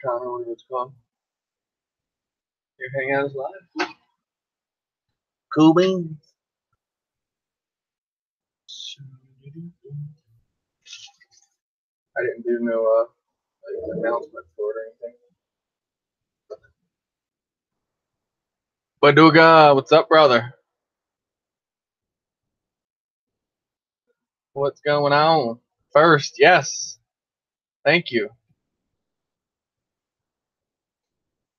Connor, what it's called. Your hangout is live. Cool beans. I didn't do no announcement for it or anything. Baduga, what's up, brother? What's going on? First, yes. Thank you.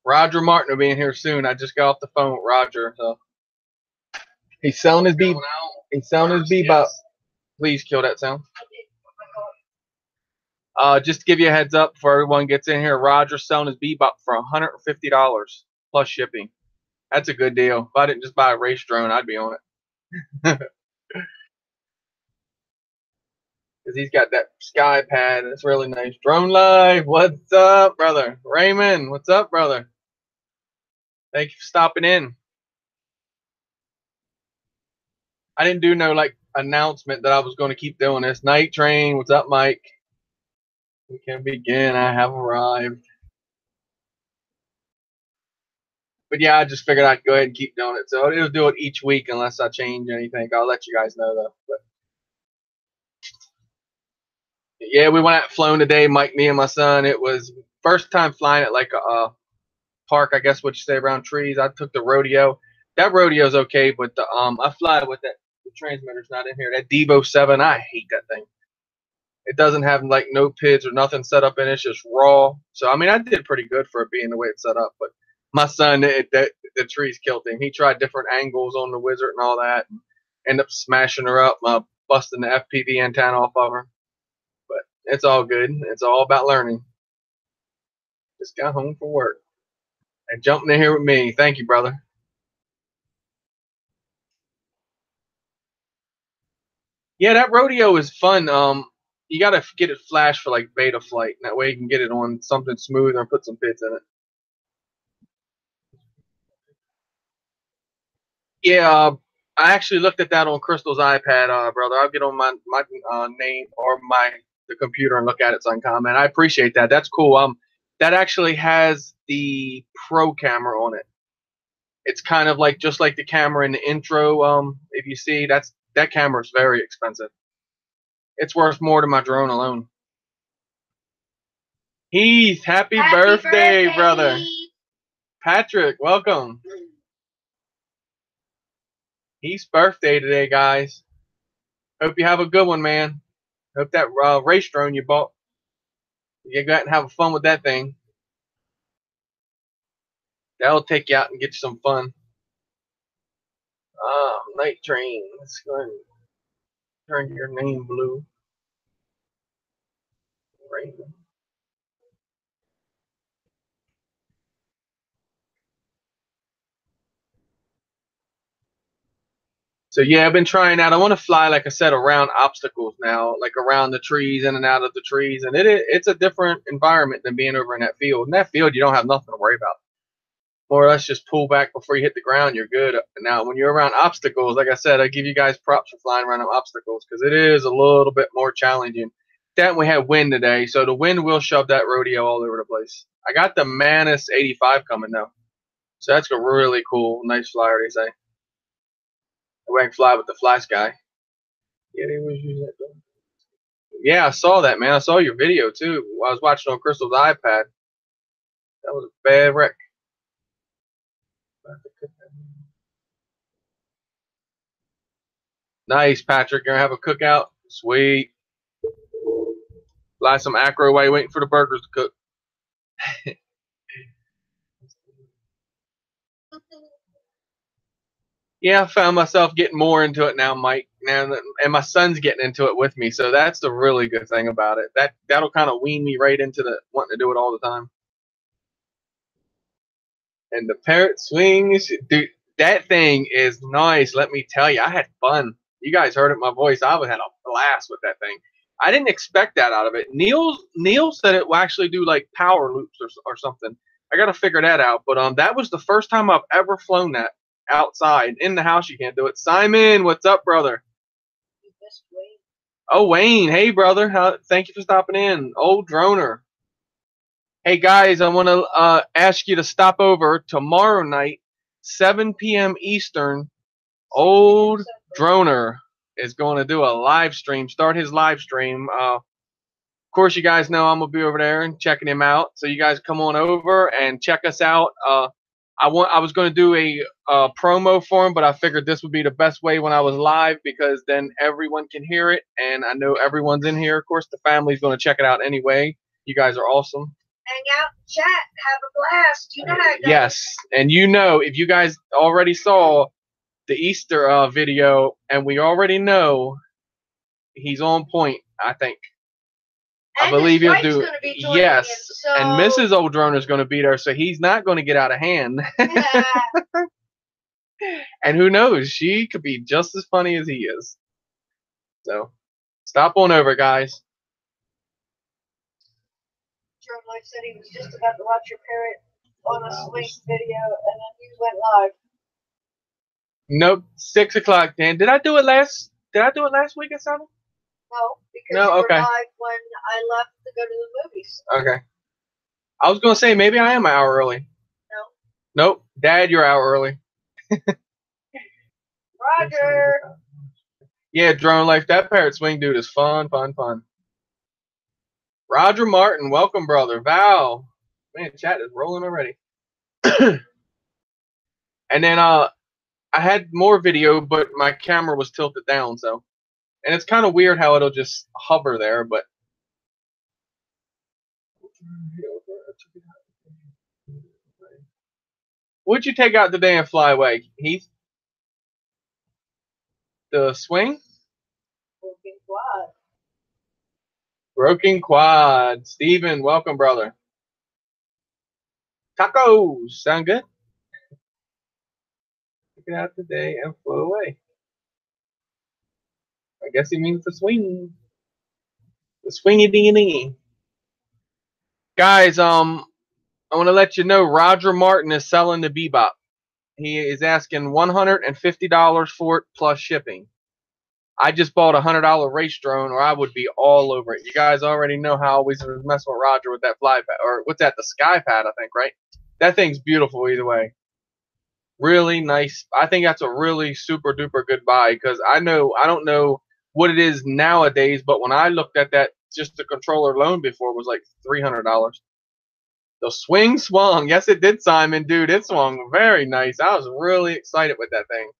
Roger Martin will be in here soon. I just got off the phone with Roger. So he's selling his bebop. He's selling his bebop. Please kill that sound. Just to give you a heads up before everyone gets in here, Roger's selling his bebop for $150 plus shipping. That's a good deal. If I didn't just buy a race drone, I'd be on it. Because he's got that sky pad. It's really nice. Drone Live, what's up, brother? Raymond, what's up, brother? Thank you for stopping in. I didn't do no like announcement that I was going to keep doing this. Night Train, what's up, Mike? We can begin. I have arrived. But yeah, I just figured I'd go ahead and keep doing it. So it'll do it each week unless I change anything. I'll let you guys know though. But yeah, we went out flown today, Mike, me, and my son. It was first time flying at like a park, I guess what you say, around trees. I took the rodeo. That rodeo's okay, but the I fly with that. The transmitter's not in here. That Devo 7, I hate that thing. It doesn't have like no PIDs or nothing set up in it. It's just raw. So I mean, I did pretty good for it being the way it's set up. But my son, the trees killed him. He tried different angles on the Wizard and all that, and ended up smashing her up, busting the FPV antenna off of her. But it's all good. It's all about learning. Just got home from work and jumping in here with me. Thank you, brother. Yeah, that rodeo is fun. You gotta get it flashed for like beta flight. And that way you can get it on something smooth and put some bits in it. Yeah, I actually looked at that on Crystal's iPad, brother. I'll get on my name or the computer and look at it so I can comment. I appreciate that. That's cool. That actually has the pro camera on it. It's kind of like just like the camera in the intro. If you see, that camera is very expensive. It's worth more than my drone alone. Heath, happy birthday, brother. Patrick, welcome. Heath's birthday today, guys. Hope you have a good one, man. Hope that race drone you bought, you got and have fun with that thing. That'll take you out and get you some fun. Night Train. Let's go ahead and turn your name blue. Raymond. So yeah, I've been trying out. I want to fly, like I said, around obstacles now, like around the trees, in and out of the trees, and it's a different environment than being over in that field. In that field, you don't have nothing to worry about. More or less, just pull back before you hit the ground. You're good. Now, when you're around obstacles, like I said, I give you guys props for flying around obstacles because it is a little bit more challenging. That we had wind today, so the wind will shove that rodeo all over the place. I got the Manus 85 coming though, so that's a really cool, nice flyer. They say. I can fly with the Fly Sky. Yeah, they was using that though. Yeah, I saw that, man. I saw your video too. I was watching on Crystal's iPad. That was a bad wreck. Nice, Patrick. You're gonna have a cookout. Sweet. Fly some acro while you're waiting for the burgers to cook. Yeah, I found myself getting more into it now, Mike. Now, and my son's getting into it with me, so that's the really good thing about it. That'll kind of wean me right into the wanting to do it all the time. And the parrot swings, dude. That thing is nice. Let me tell you, I had fun. You guys heard it in my voice. I had a blast with that thing. I didn't expect that out of it. Neil said it will actually do like power loops or something. I got to figure that out. But that was the first time I've ever flown that outside. In the house, you can't do it. Simon, what's up, brother? Oh, Wayne. Hey, brother. Thank you for stopping in. Old droner. Hey guys, I want to ask you to stop over tomorrow night, 7 p.m. Eastern. Old Droner is going to do a live stream. Start his live stream. Of course, you guys know I'm gonna be over there and checking him out. So you guys come on over and check us out. I was going to do a promo for him, but I figured this would be the best way when I was live because then everyone can hear it, and I know everyone's in here. Of course, the family's going to check it out anyway. You guys are awesome. Hang out, chat, have a blast. You know how it goes. Yes, and you know if you guys already saw the Easter video, and we already know he's on point. I think. And I believe his he'll do. wife's gonna be joining Yes, him, so... and Mrs. Old Droner is going to be there, so he's not going to get out of hand. Yeah. And who knows, she could be just as funny as he is. So, stop on over, guys. Drone Life said he was just about to watch your parrot on a swing video, and then he went live. Nope, 6 o'clock. Dan, did I do it last week or something? No, because No, you okay. were live when I left to go to the movies. Okay. I was gonna say maybe I am an hour early. No. Nope, Dad, you're an hour early. Roger. Yeah, Drone Life. That parrot swing dude is fun. Roger Martin, welcome, brother. Val, man, chat is rolling already. And then I had more video, but my camera was tilted down, so. And it's kind of weird how it'll just hover there, but. What'd you take out today and fly away, Heath? The swing? Broken quad. Broken quad. Steven, welcome, brother. Tacos. Sound good? Took it out today and flew away. I guess he means the swing. The swingy dingy. Guys, I want to let you know Roger Martin is selling the Bebop. He is asking $150 for it plus shipping. I just bought a $100 race drone, or I would be all over it. You guys already know how I always was messing with Roger with that fly pad, or what's that? The sky pad, I think, right? That thing's beautiful either way. Really nice. I think that's a really super duper good buy because I don't know what it is nowadays, but when I looked at that, just the controller alone before was like $300. The swing swung. Yes, it did, Simon. Dude, it swung very nice. I was really excited with that thing.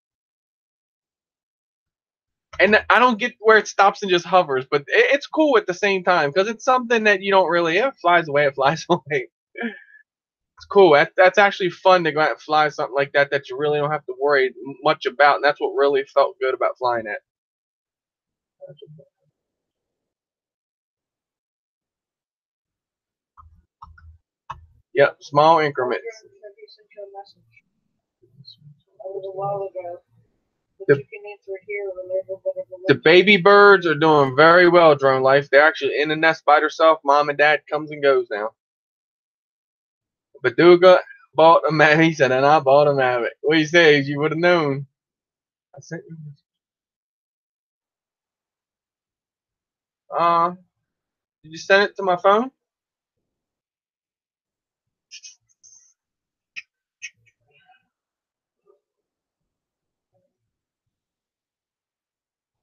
And I don't get where it stops and just hovers, but it's cool at the same time because it's something that you don't really. It flies away. It flies away. It's cool. That's actually fun to go out and fly something like that you really don't have to worry much about. And that's what really felt good about flying it. Yep, small increments. A little while ago. The baby birds are doing very well, Drone Life. They're actually in the nest by herself. Mom and Dad comes and goes now. Baduga bought a Mavic. He said, and I bought a Mavic. What do you say? You would have known. I sent you. Did you send it to my phone?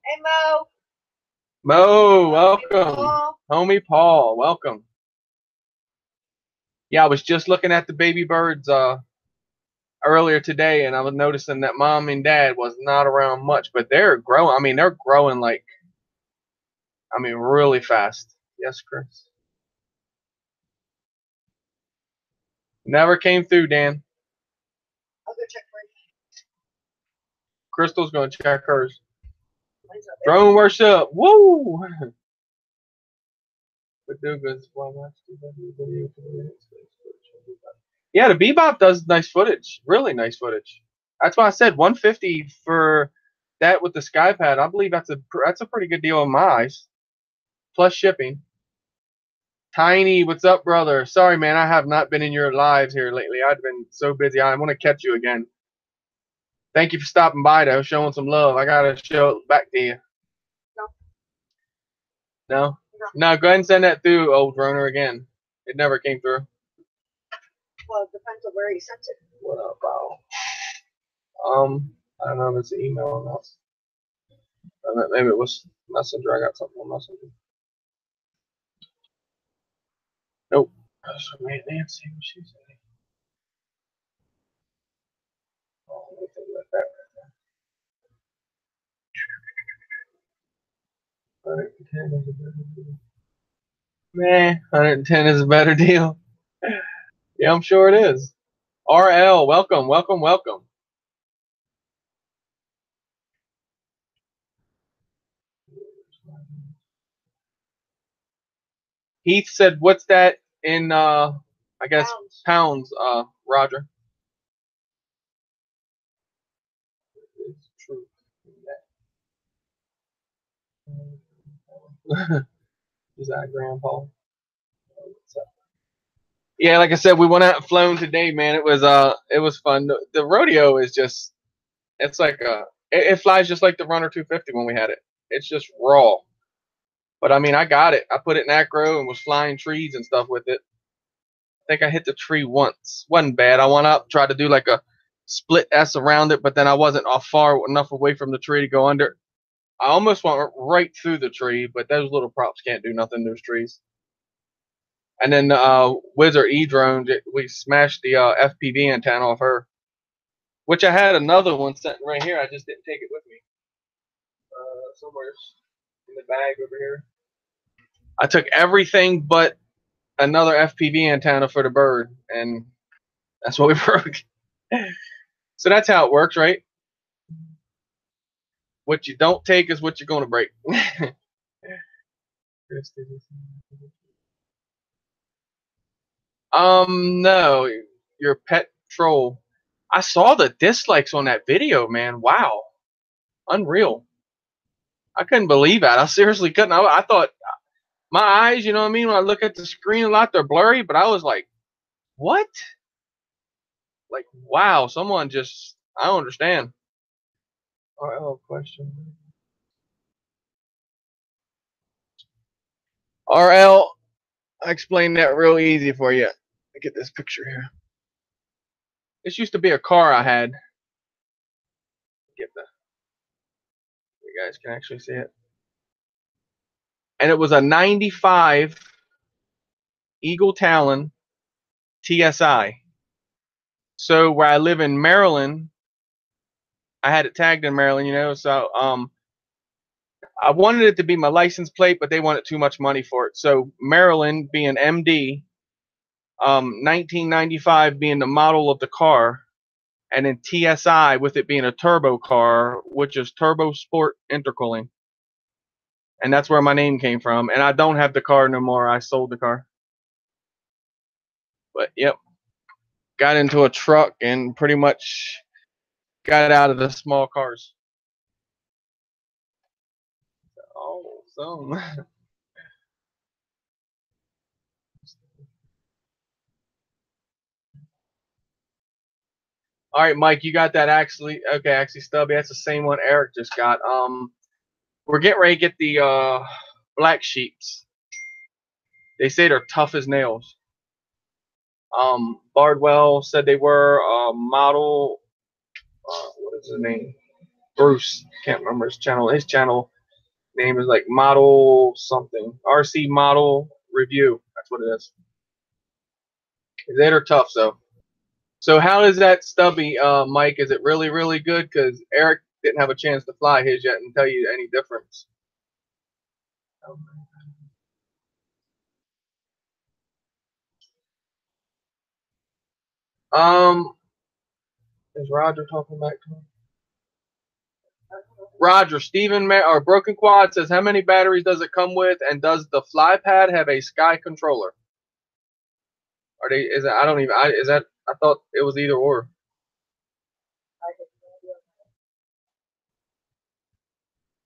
Hey, Mo. Mo, welcome. Homie Paul, welcome. Yeah, I was just looking at the baby birds earlier today, and I was noticing that Mom and Dad was not around much, but they're growing. I mean, they're growing like, really fast. Yes, Chris. Never came through, Dan. I'll go check for you. Crystal's going to check hers. Drone worship. Woo! Yeah, the Bebop does nice footage. Really nice footage. That's why I said 150 for that with the SkyPad. I believe that's a pretty good deal in my eyes. Plus shipping. Tiny, what's up, brother? Sorry, man, I have not been in your lives here lately. I've been so busy. I want to catch you again. Thank you for stopping by, though, showing some love. I gotta show it back to you. No? No, go ahead and send that through, Old Droner, again. It never came through. Well, it depends on where he sent it. What about? I don't know if it's an email or not. Maybe it was Messenger. I got something on Messenger. Nope. That's from Aunt Nancy. What she said. Oh, let me think about that. 110 is a better deal. Meh, 110 is a better deal. Yeah, I'm sure it is. RL, welcome, welcome, welcome. Heath said, "What's that in I guess pounds, Roger?" It's true. Is that Grandpa? Yeah, like I said, we went out and flown today, man. It was fun. The rodeo is just it's like it flies just like the Runner 250 when we had it. It's just raw. But I mean, I got it. I put it in acro and was flying trees and stuff with it. I think I hit the tree once. Wasn't bad. I went up, tried to do like a split S around it, but then I wasn't far enough away from the tree to go under. I almost went right through the tree, but those little props can't do nothing to those trees. And then Wizard E drone, we smashed the FPV antenna off her, which I had another one sitting right here. I just didn't take it with me. Somewhere in the bag over here. I took everything but another FPV antenna for the bird, and that's what we broke. So that's how it works, right? What you don't take is what you're going to break. No, your pet troll. I saw the dislikes on that video, man. Wow, unreal. I couldn't believe that. I seriously couldn't. I thought my eyes, you know what I mean? When I look at the screen a lot, they're blurry, but I was like, what? Like, wow, someone just, I don't understand. RL question. RL, I explained that real easy for you. Let me get this picture here. This used to be a car I had. Get the, you guys can actually see it. And it was a 95 Eagle Talon TSI. So where I live in Maryland, I had it tagged in Maryland, you know, so I wanted it to be my license plate, but they wanted too much money for it. So Maryland being MD, 1995 being the model of the car, and then TSI with it being a turbo car, which is turbo sport intercooling. And that's where my name came from. And I don't have the car no more. I sold the car. But yep, got into a truck and pretty much got out of the small cars. Oh, so. All right, Mike, you got that actually. Okay, actually, Stubby, that's the same one Eric just got. We're getting ready to get the black sheeps. They say they're tough as nails. Bardwell said they were model. What is his name? Bruce. Can't remember his channel. His channel name is like Model something. RC Model Review. That's what it is. They are tough, though. So how is that, Stubby, Mike? Is it really, really good? Because Eric didn't have a chance to fly his yet and tell you any difference. Is Roger talking back to me? Roger, Stephen or Broken Quad says, how many batteries does it come with, and does the fly pad have a Sky controller? Are they? Is that? I don't even. Is that? I thought it was either or.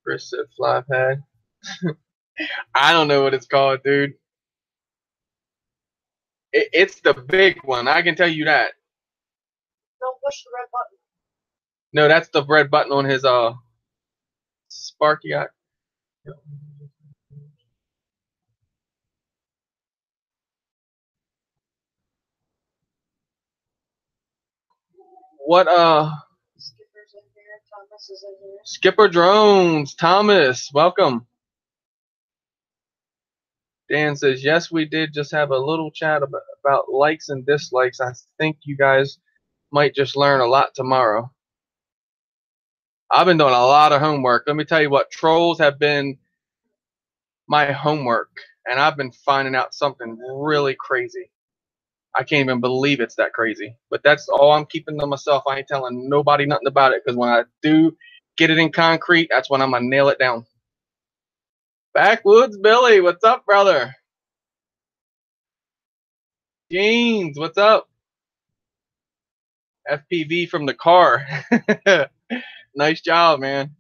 Chris said fly pad. I don't know what it's called, dude. It's the big one. I can tell you that. Don't push the red button. No, that's the red button on his Sparky. What Skipper's in here. Thomas is in here. Skipper Drones, Thomas, welcome. Dan says, yes, we did just have a little chat about likes and dislikes. I think you guys might just learn a lot tomorrow. I've been doing a lot of homework. Let me tell you what, trolls have been my homework, and I've been finding out something really crazy. I can't even believe it's that crazy. But that's all I'm keeping to myself. I ain't telling nobody nothing about it, because when I do get it in concrete, that's when I'm going to nail it down. Backwoods Billy, what's up, brother? Jeans, what's up? FPV from the car. Nice job, man.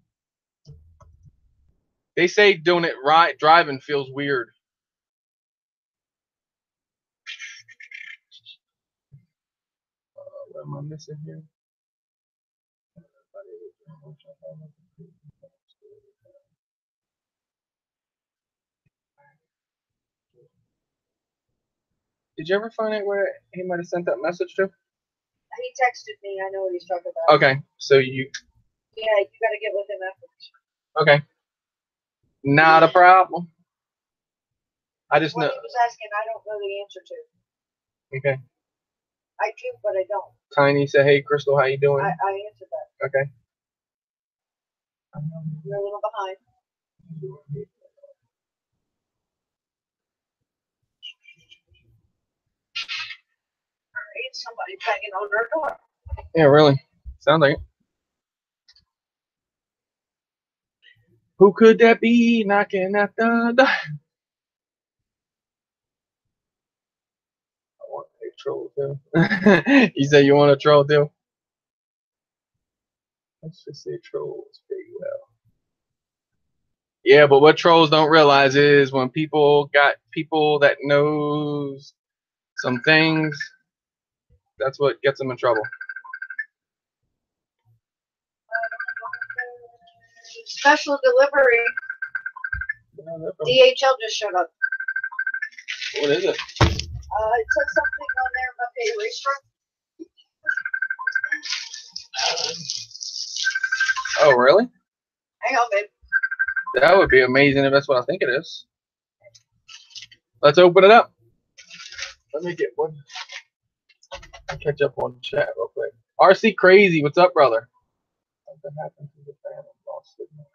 They say doing it right, driving feels weird. What am I missing here? Did you ever find out where he might have sent that message to? He texted me. I know what he's talking about. Okay, so you. Yeah, you got to get with him afterwards. Okay. Not a problem. I just What know. he was asking, I don't know the answer to. Okay. I do, but I don't. Tiny said, "Hey, Crystal, how you doing?" I answered that. Okay. You're a little behind. It's somebody banging on their door. Yeah, really. Sounds like it. Who could that be knocking at the door? I want a troll too. You say you want a troll too? Let's just say trolls pretty well. Yeah, but what trolls don't realize is when people got people that knows some things, that's what gets them in trouble. Special delivery. DHL just showed up. What is it? It said something on there about the erase truck. Oh, really? Hang on, babe. That would be amazing if that's what I think it is. Let's open it up. Let me get one. I'll catch up on chat real quick. RC Crazy, what's up, brother? Something happened to the fan. Lost signal.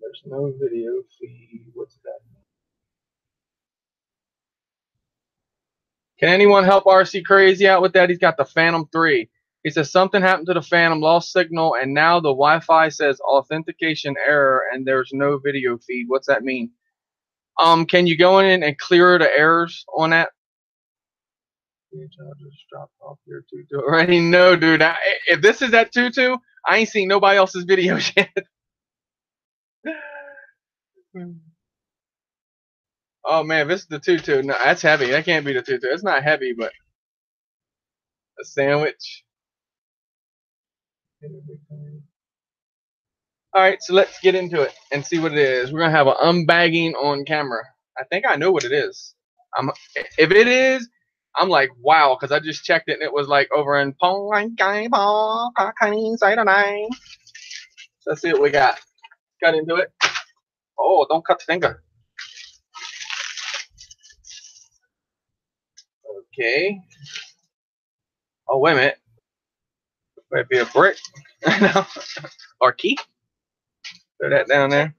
There's no video feed. What's that? Can anyone help RC Crazy out with that? He's got the Phantom 3. He says something happened to the Phantom, lost signal, and now the Wi-Fi says authentication error, and there's no video feed. What's that mean? Can you go in and clear the errors on that? Just dropped off your tutu already. No, dude. If this is at tutu, I ain't seen nobody else's videos yet. Oh man, this is the tutu. No, that's heavy. That can't be the tutu. It's not heavy, but a sandwich. All right, so let's get into it and see what it is. We're gonna have an unbagging on camera. I think I know what it is. If it is, I'm like, wow, because I just checked it and it was like over in So let's see what we got. Cut into it. Oh, don't cut the finger. Okay. Oh, wait a minute. Might be a brick. No. Or key. Throw that down there.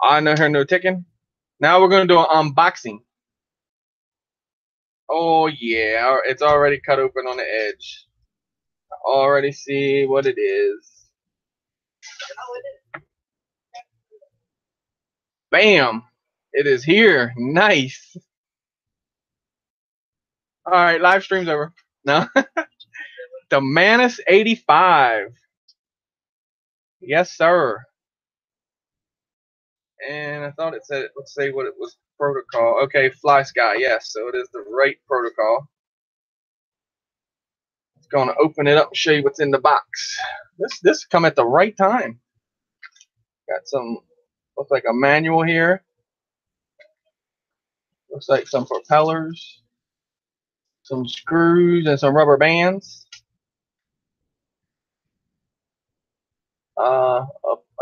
I know her no ticking. Now we're going to do an unboxing. Oh, yeah. It's already cut open on the edge. I already see what it is. Bam. It is here. Nice. All right. Live stream's over. No. The Manus 85. Yes, sir. And I thought it said, let's say what it was, protocol. Okay, Fly Sky, yes, so it is the right protocol. It's going to open it up and show you what's in the box. This come at the right time. Got some, looks like a manual here. Looks like some propellers. some screws and some rubber bands.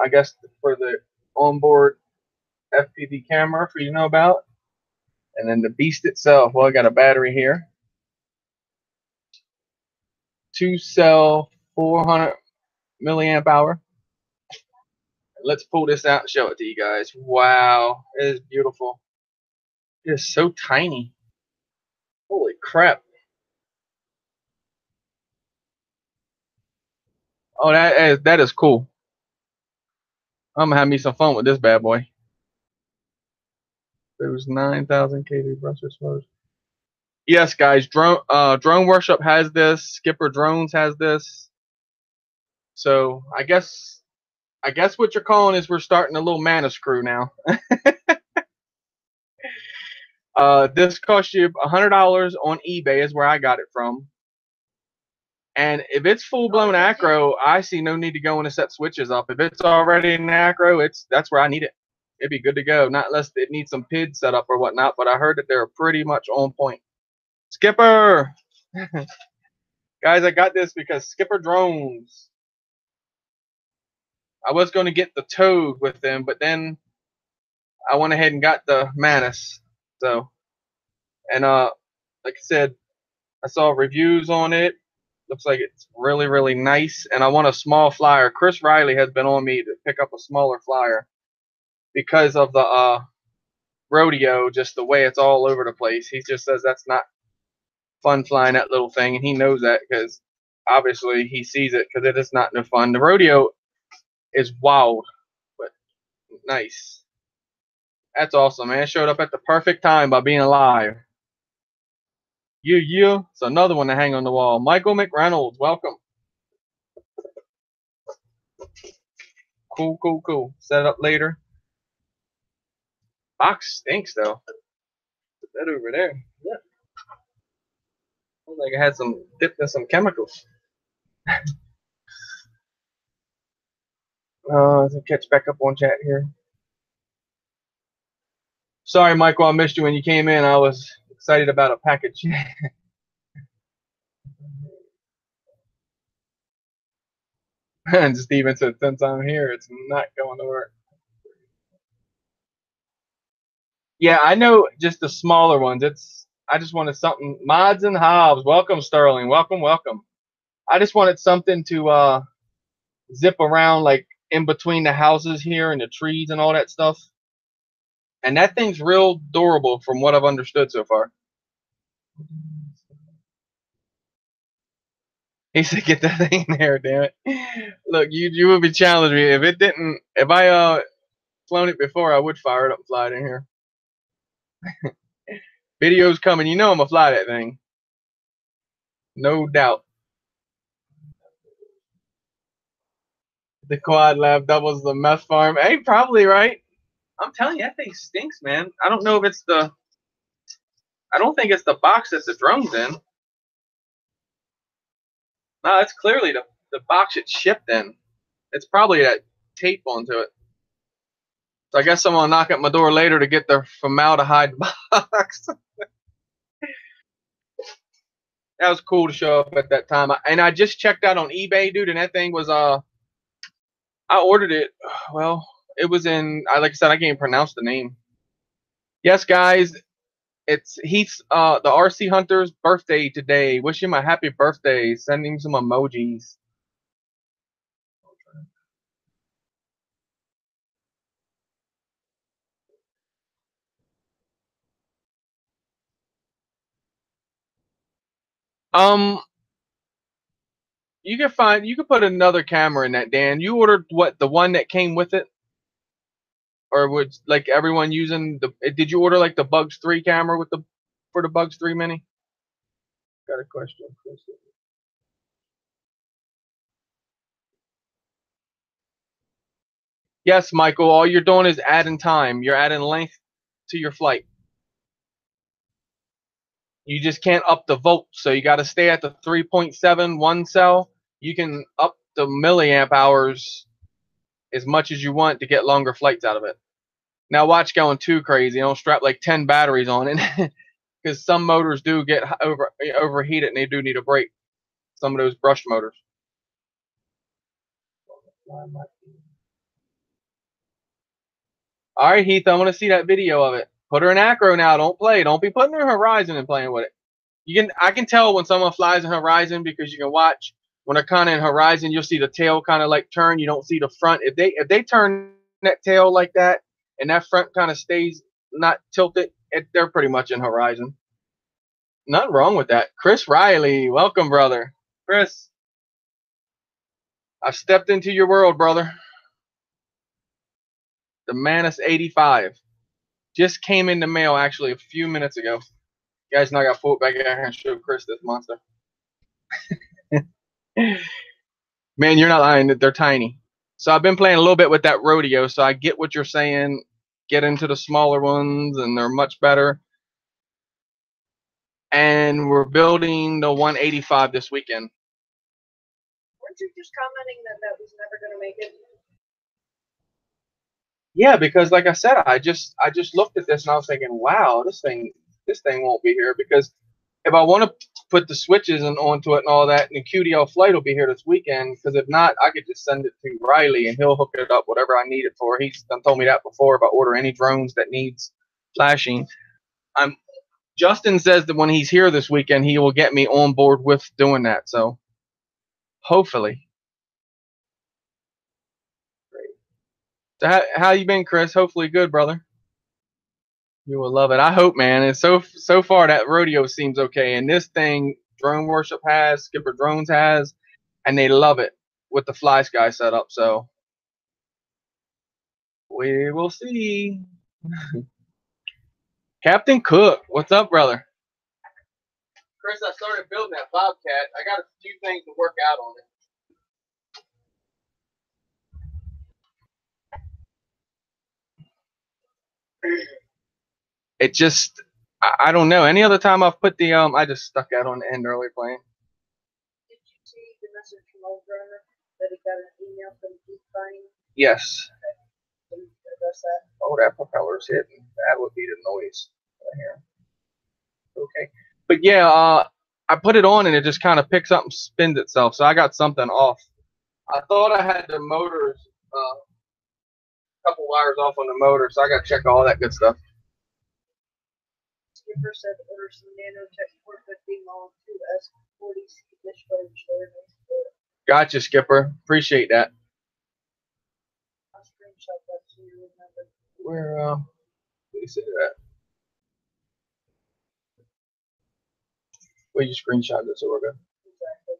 I guess for the onboard FPV camera for you to know about. And then the beast itself, well, I got a battery here. 2-cell, 400 milliamp hour. Let's pull this out and show it to you guys. Wow, it is beautiful. It is so tiny. Holy crap. Oh, that is cool. I'm gonna have me some fun with this bad boy. There was 9,000 kV brushless mode. Yes, guys, Drone Workshop has this. Skipper Drones has this. So I guess what you're calling is we're starting a little mana screw now. This costs you $100 on eBay is where I got it from. And if it's full-blown acro, I see no need to go in and set switches up. If it's already in acro, that's where I need it. It'd be good to go. Not unless it needs some PID setup or whatnot, but I heard that they're pretty much on point. Skipper! Guys, I got this because Skipper Drones. I was going to get the Toad with them, but then I went ahead and got the Manus. So, and like I said, I saw reviews on it. Looks like it's really, really nice. And I want a small flyer. Chris Riley has been on me to pick up a smaller flyer because of the rodeo, just the way it's all over the place. He just says that's not fun flying that little thing, and he knows that because obviously he sees it because it is not no fun. The rodeo is wild, but nice. That's awesome, man. It showed up at the perfect time by being alive. Yeah. It's another one to hang on the wall. Michael McReynolds, welcome. Cool. Set it up later. Box stinks though. Put that over there. Yeah. Looks like it had some dipped in some chemicals. Let's catch back up on chat here. Sorry, Michael, I missed you when you came in. I was excited about a package. And Steven said, since I'm here, it's not going to work. Yeah, I know just the smaller ones. I just wanted something. Mods and Hobbs, welcome, Sterling. Welcome. I just wanted something to zip around like in between the houses here and the trees and all that stuff. And that thing's real durable from what I've understood so far. He said, "Get that thing in there, damn it." Look, you would be challenging me if I flown it before, I would fire it up and fly it in here. Video's coming. You know I'm gonna fly that thing. No doubt. The quad lab doubles the meth farm. Hey, probably right. I'm telling you, that thing stinks, man. I don't know if it's I don't think it's the box that the drone's in. No, that's clearly the box it's shipped in. It's probably that tape onto it. So I guess someone will knock at my door later to get their formaldehyde box. That was cool to show up at that time. And I just checked out on eBay, dude, and that thing was I ordered it. Well, it was in like I said, I can't even pronounce the name. Yes, guys, it's Heath's the RC Hunter's birthday today. Wish him a happy birthday. Send him some emojis. You can put another camera in that, Dan. You ordered what, the one that came with it? Or would like everyone using did you order like the Bugs 3 camera for the Bugs 3 Mini? Got a question. Yes, Michael, all you're doing is adding time. You're adding length to your flight. You just can't up the volts, so you got to stay at the 3.7 cell. You can up the milliamp hours as much as you want to get longer flights out of it. Now watch going too crazy. Don't strap like 10 batteries on it. because some motors do get overheated and they do need a break. Some of those brush motors. All right, Heath, I want to see that video of it. Put her in acro now. Don't play. Don't be putting her in horizon and playing with it. I can tell when someone flies in horizon because you can watch when they're kind of in horizon. You'll see the tail kind of like turn. You don't see the front. If they turn that tail like that and that front kind of stays not tilted, they're pretty much in horizon. Nothing wrong with that. Chris Riley, welcome, brother. Chris, I've stepped into your world, brother. The Manus 85 just came in the mail actually a few minutes ago. You guys know I got pulled back out here and show Chris this monster. Man, you're not lying. They're tiny. So I've been playing a little bit with that rodeo, so I get what you're saying. Get into the smaller ones, and they're much better. And we're building the 185 this weekend. Weren't you just commenting that was never going to make it? Yeah, because like I said, I just looked at this and I was thinking, wow, this thing won't be here, because if I want to put the switches onto it and all that, and the QDL flight will be here this weekend. Because if not, I could just send it to Riley and he'll hook it up whatever I need it for. He's done told me that before. If I order any drones that needs flashing, Justin says that when he's here this weekend, he will get me on board with doing that. So hopefully. So how you been, Chris? Hopefully good, brother. You will love it. I hope, man. And so far that rodeo seems okay, and this thing Drone Worship has, Skipper Drones has, and they love it with the Fly Sky setup. So we will see. Captain Cook, what's up, brother? Chris, I started building that Bobcat. I got a few things to work out on it. It just, I don't know. Any other time I've put the I just stuck out on the end early playing. Did you see the message from old Runner that he got an email from Deep Fine? Yes. Okay. That. Oh, that propeller's hitting. That would be the noise right here. Okay. But yeah, I put it on and it just kind of picks up and spins itself. So I got something off. I thought I had the motors, a couple wires off on the motor, so I got to check all that good stuff. Skipper said order some nanotech 450 Model 2 S40C dishboard storage. Gotcha, Skipper. Appreciate that. I'll screenshot that so you remember. Where you see that? Will you screenshot this order? Exactly.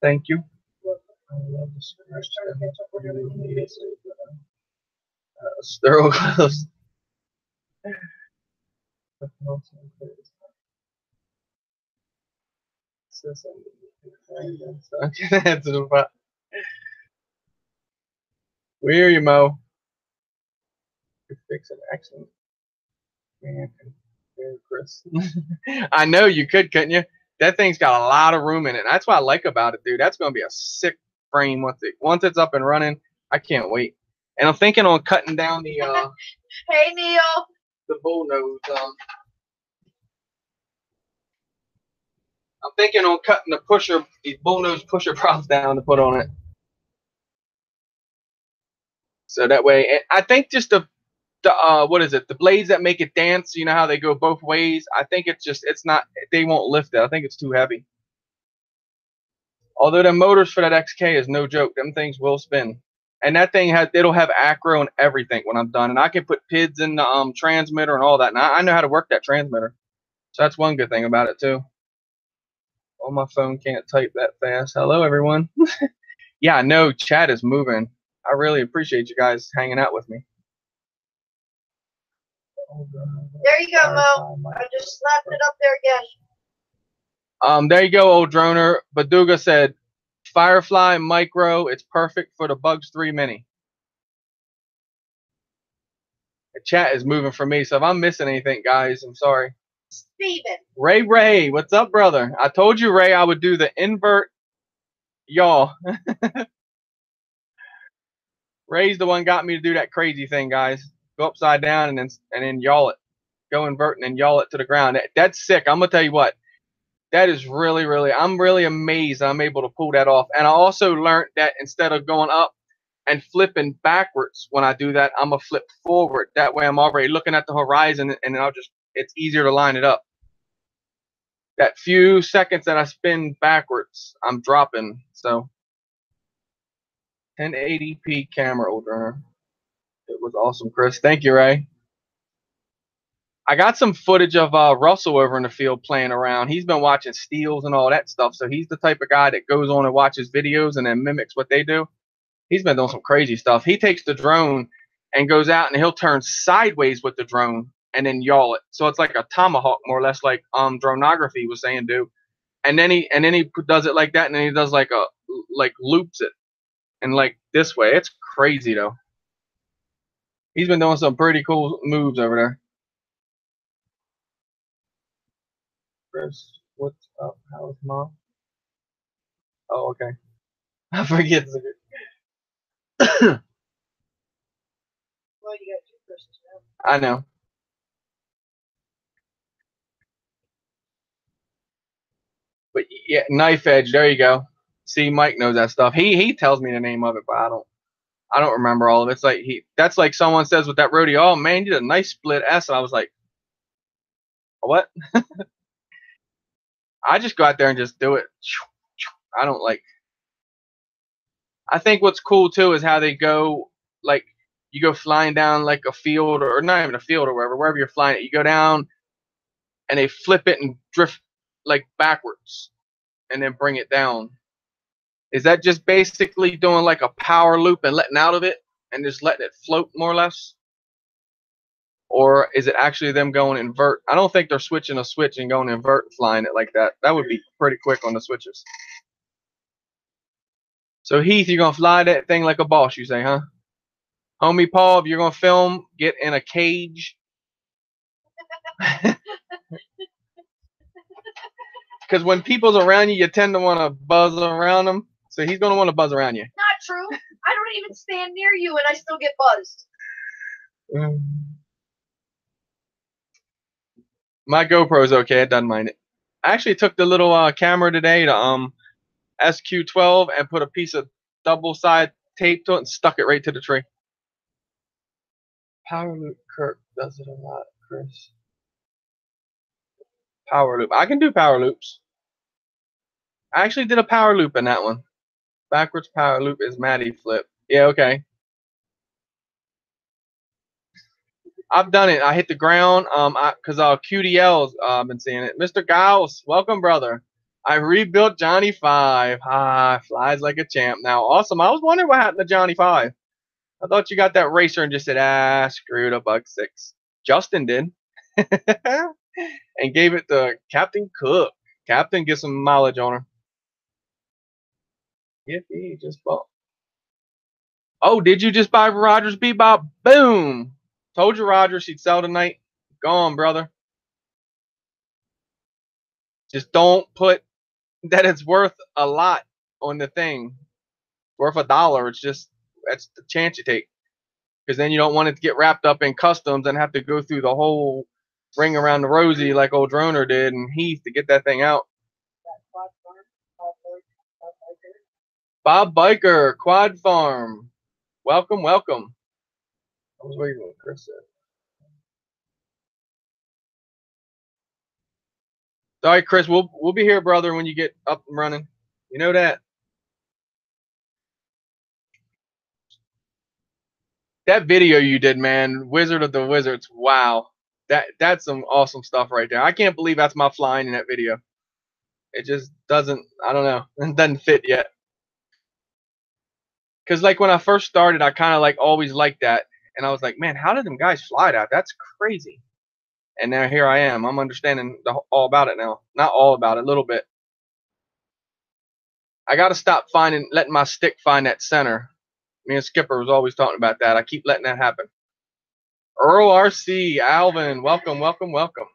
Thank you. I love the screen. Trying to catch up with everything. Sterile gloves. Where are you, Mo? You're fixing excellent. Man, Chris. I know you could, couldn't you? That thing's got a lot of room in it. That's what I like about it, dude. That's gonna be a sick frame once it's up and running. I can't wait. And I'm thinking on cutting down the Hey Neil. The bull nose. I'm thinking on cutting these bullnose pusher props down to put on it. So that way, I think just the what is it? The blades that make it dance. You know how they go both ways. I think it's not. They won't lift it. I think it's too heavy. Although the motors for that XK is no joke. Them things will spin. And that thing it'll have acro and everything when I'm done. And I can put PIDs in the transmitter and all that. And I know how to work that transmitter. So that's one good thing about it too. Oh, my phone can't type that fast. Hello, everyone. Yeah, I know chat is moving. I really appreciate you guys hanging out with me. There you go, Mo. I just slapped it up there again. There you go, old droner. Baduga said, Firefly Micro, it's perfect for the Bugs 3 Mini. The chat is moving for me, so if I'm missing anything, guys, I'm sorry. Steven. Ray, what's up, brother? I told you, Ray, I would do the invert yaw. Ray's the one got me to do that crazy thing, guys. Go upside down and then yaw it. go invert and then yaw it to the ground. That's sick. I'm gonna tell you what. That is really, really. I'm really amazed I'm able to pull that off. And I also learned that instead of going up and flipping backwards when I do that, I'm gonna flip forward. That way I'm already looking at the horizon, and then it's easier to line it up. That few seconds that I spin backwards, I'm dropping. So 1080p camera, old runner. It was awesome, Chris. Thank you, Ray. I got some footage of Russell over in the field playing around. He's been watching steals and all that stuff. So he's the type of guy that goes on and watches videos and then mimics what they do. He's been doing some crazy stuff. He takes the drone and goes out and he'll turn sideways with the drone and then yaw it. So it's like a tomahawk, more or less, like dronography was saying do. And then he does it like that, and then he does like loops it and like this way. It's crazy though. He's been doing some pretty cool moves over there. Chris, what's up? How's mom? Oh, okay. I forget. Well, you got two persons now. I know. But yeah, knife edge. There you go. See, Mike knows that stuff. He tells me the name of it, but I don't remember all of it. It's like that's like someone says with that rodeo. Oh man, you did a nice split S, and I was like, what? I just go out there and just do it. I don't like. I think what's cool too is how they go, like you go flying down like a field, or not even a field, or wherever you're flying it. You go down and they flip it and drift like backwards and then bring it down. Is that just basically doing like a power loop and letting out of it and just letting it float more or less? Or is it actually them going invert? I don't think they're switching a switch and going invert and flying it like that. That would be pretty quick on the switches. So Heath, you're gonna fly that thing like a boss, you say, huh? Homie Paul, if you're gonna film, get in a cage. Because when people's around you, you tend to want to buzz around them. So he's gonna want to buzz around you. Not true. I don't even stand near you, and I still get buzzed. My GoPro's okay. It doesn't mind it. I actually took the little camera today to SQ12 and put a piece of double side tape to it and stuck it right to the tree. Power loop. Kirk does it a lot, Chris. Power loop. I can do power loops. I actually did a power loop in that one. Backwards power loop is Maddie flip. Yeah, okay. I've done it. I hit the ground. Because QDL's been seeing it. Mr. Giles, welcome, brother. I rebuilt Johnny 5. Flies like a champ. Now, awesome. I was wondering what happened to Johnny 5. I thought you got that racer and just said, screw it, a buck 6. Justin did. And gave it to Captain Cook. Captain, get some mileage on her. If he just bought. Oh, did you just buy Rogers Bebop? Boom. Told you Roger she'd sell tonight. Gone, brother. Just don't put that it's worth a lot on the thing. Worth $1. It's just, that's the chance you take. Because then you don't want it to get wrapped up in customs and have to go through the whole ring around the rosy like old Droner did and Heath to get that thing out. Bob Biker, Quad Farm. Welcome, welcome. I was waiting on Chris said. All right, Chris, we'll be here, brother, when you get up and running. You know that. That video you did, man, Wizard of the Wizards. Wow, that's some awesome stuff right there. I can't believe that's my flying in that video. It just doesn't. I don't know. It doesn't fit yet. Because like when I first started, I kind of like always liked that, and I was like, man, how did them guys fly that? That's crazy. And now here I am. I'm understanding all about it now. Not all about it, a little bit. I got to stop letting my stick find that center. Me and Skipper was always talking about that. I keep letting that happen. Earl RC, Alvin, welcome, welcome, welcome.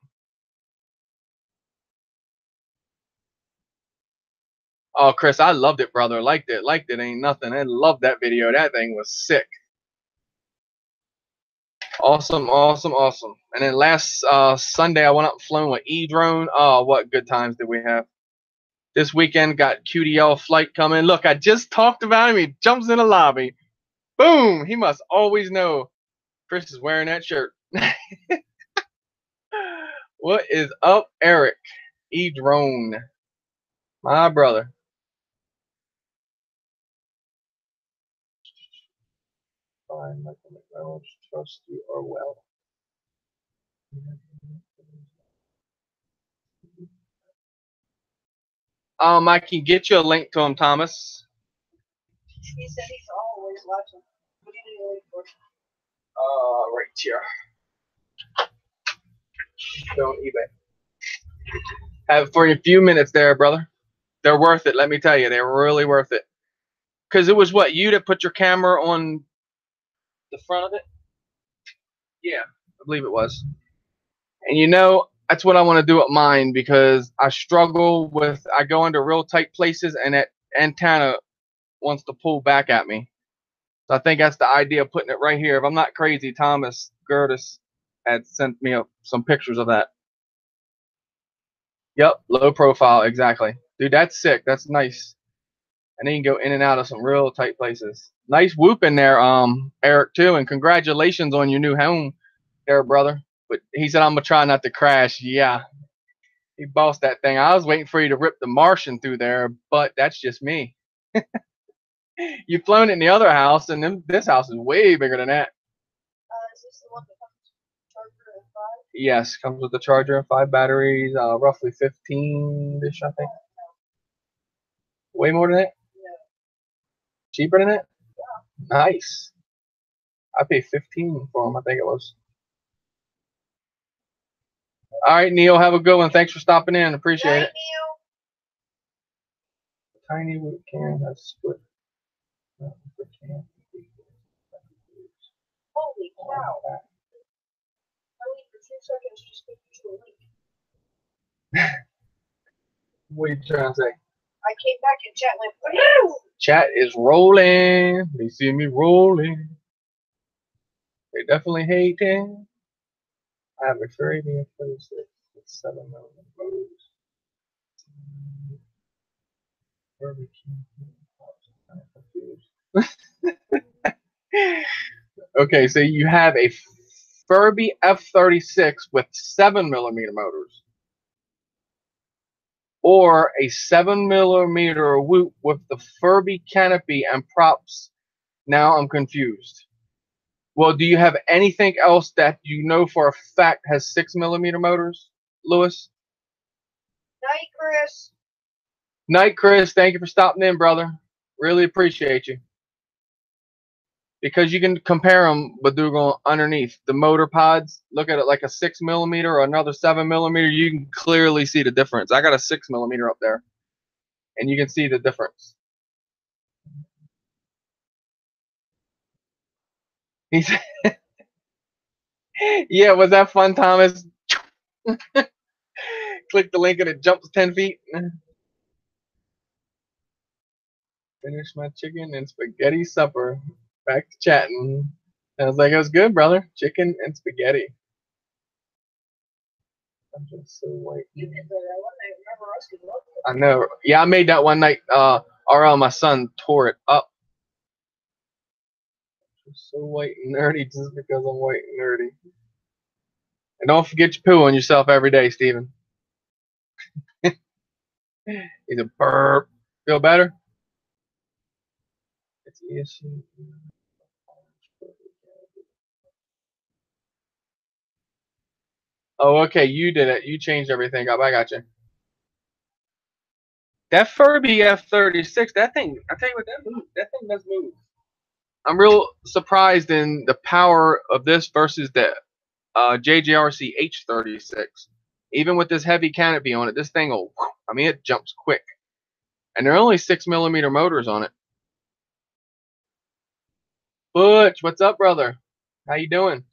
Oh, Chris, I loved it, brother. Liked it. Ain't nothing. I loved that video. That thing was sick. Awesome, awesome, awesome. And then last Sunday, I went up and flown with E-drone. Oh, what good times did we have? This weekend got QDL flight coming. Look, I just talked about him. He jumps in the lobby. Boom! He must always know Chris is wearing that shirt. What is up, Eric? E-drone, my brother. Fine, Michael McDonald, trust you or well. I can get you a link to him, Thomas. He said he's always watching. What do you need for? Right here. Go on eBay. Have for a few minutes there, brother. They're worth it. Let me tell you, they're really worth it. Because it was what, you that put your camera on the front of it? Yeah, I believe it was. And you know, that's what I want to do with mine, because I struggle with, I go into real tight places and that antenna wants to pull back at me. So I think that's the idea of putting it right here. If I'm not crazy, Thomas Gertis had sent me some pictures of that. Yep, low profile, exactly. Dude, that's sick. That's nice. And then you can go in and out of some real tight places. Nice whoop in there, Eric, too. And congratulations on your new home there, brother. But he said, I'm going to try not to crash. Yeah, he bossed that thing. I was waiting for you to rip the Martian through there, but that's just me. You've flown it in the other house, and then this house is way bigger than that. Is this the one that comes with the charger and 5? Yes, comes with the charger and 5 batteries, roughly 15-ish, I think. Way more than that? Yeah. Cheaper than that? Yeah. Nice. I paid 15 for them, I think it was. All right, Neil, have a good one. Thanks for stopping in. Appreciate it. Neil. Tiny wood can has split. Holy cow. Only for 2 seconds just gave you a link. What are you trying to say? I came back and chat went, woo! Chat is rolling. They see me rolling. They definitely hating. I have a very near 26 with 7 million voters. Okay, so you have a Furby F-36 with 7mm motors, or a 7mm Whoop with the Furby canopy and props. Now I'm confused. Well, do you have anything else that you know for a fact has 6mm motors, Lewis? Night, Chris. Night, Chris. Thank you for stopping in, brother. Really appreciate you. Because you can compare them, but they're going underneath the motor pods. Look at it like a 6mm or another 7mm. You can clearly see the difference. I got a 6mm up there, and you can see the difference. He said, "Yeah, was that fun, Thomas?" Click the link and it jumps 10 feet. Finish my chicken and spaghetti supper. Back to chatting. I was like, it was good, brother. Chicken and spaghetti. I'm just so white. You did that one night. Remember us? I know. Yeah, I made that one night. My son tore it up. I'm so white and nerdy just because I'm white and nerdy. And don't forget your poo on yourself every day, Steven. He's a burp. Feel better? It's issue. Oh, okay. You did it. You changed everything up. I got you. That Furby F-36, that thing, I tell you what, that thing does move. I'm real surprised in the power of this versus the JJRC H-36. Even with this heavy canopy on it, this thing will, I mean, it jumps quick. And there are only 6mm motors on it. Butch, what's up, brother? How you doing?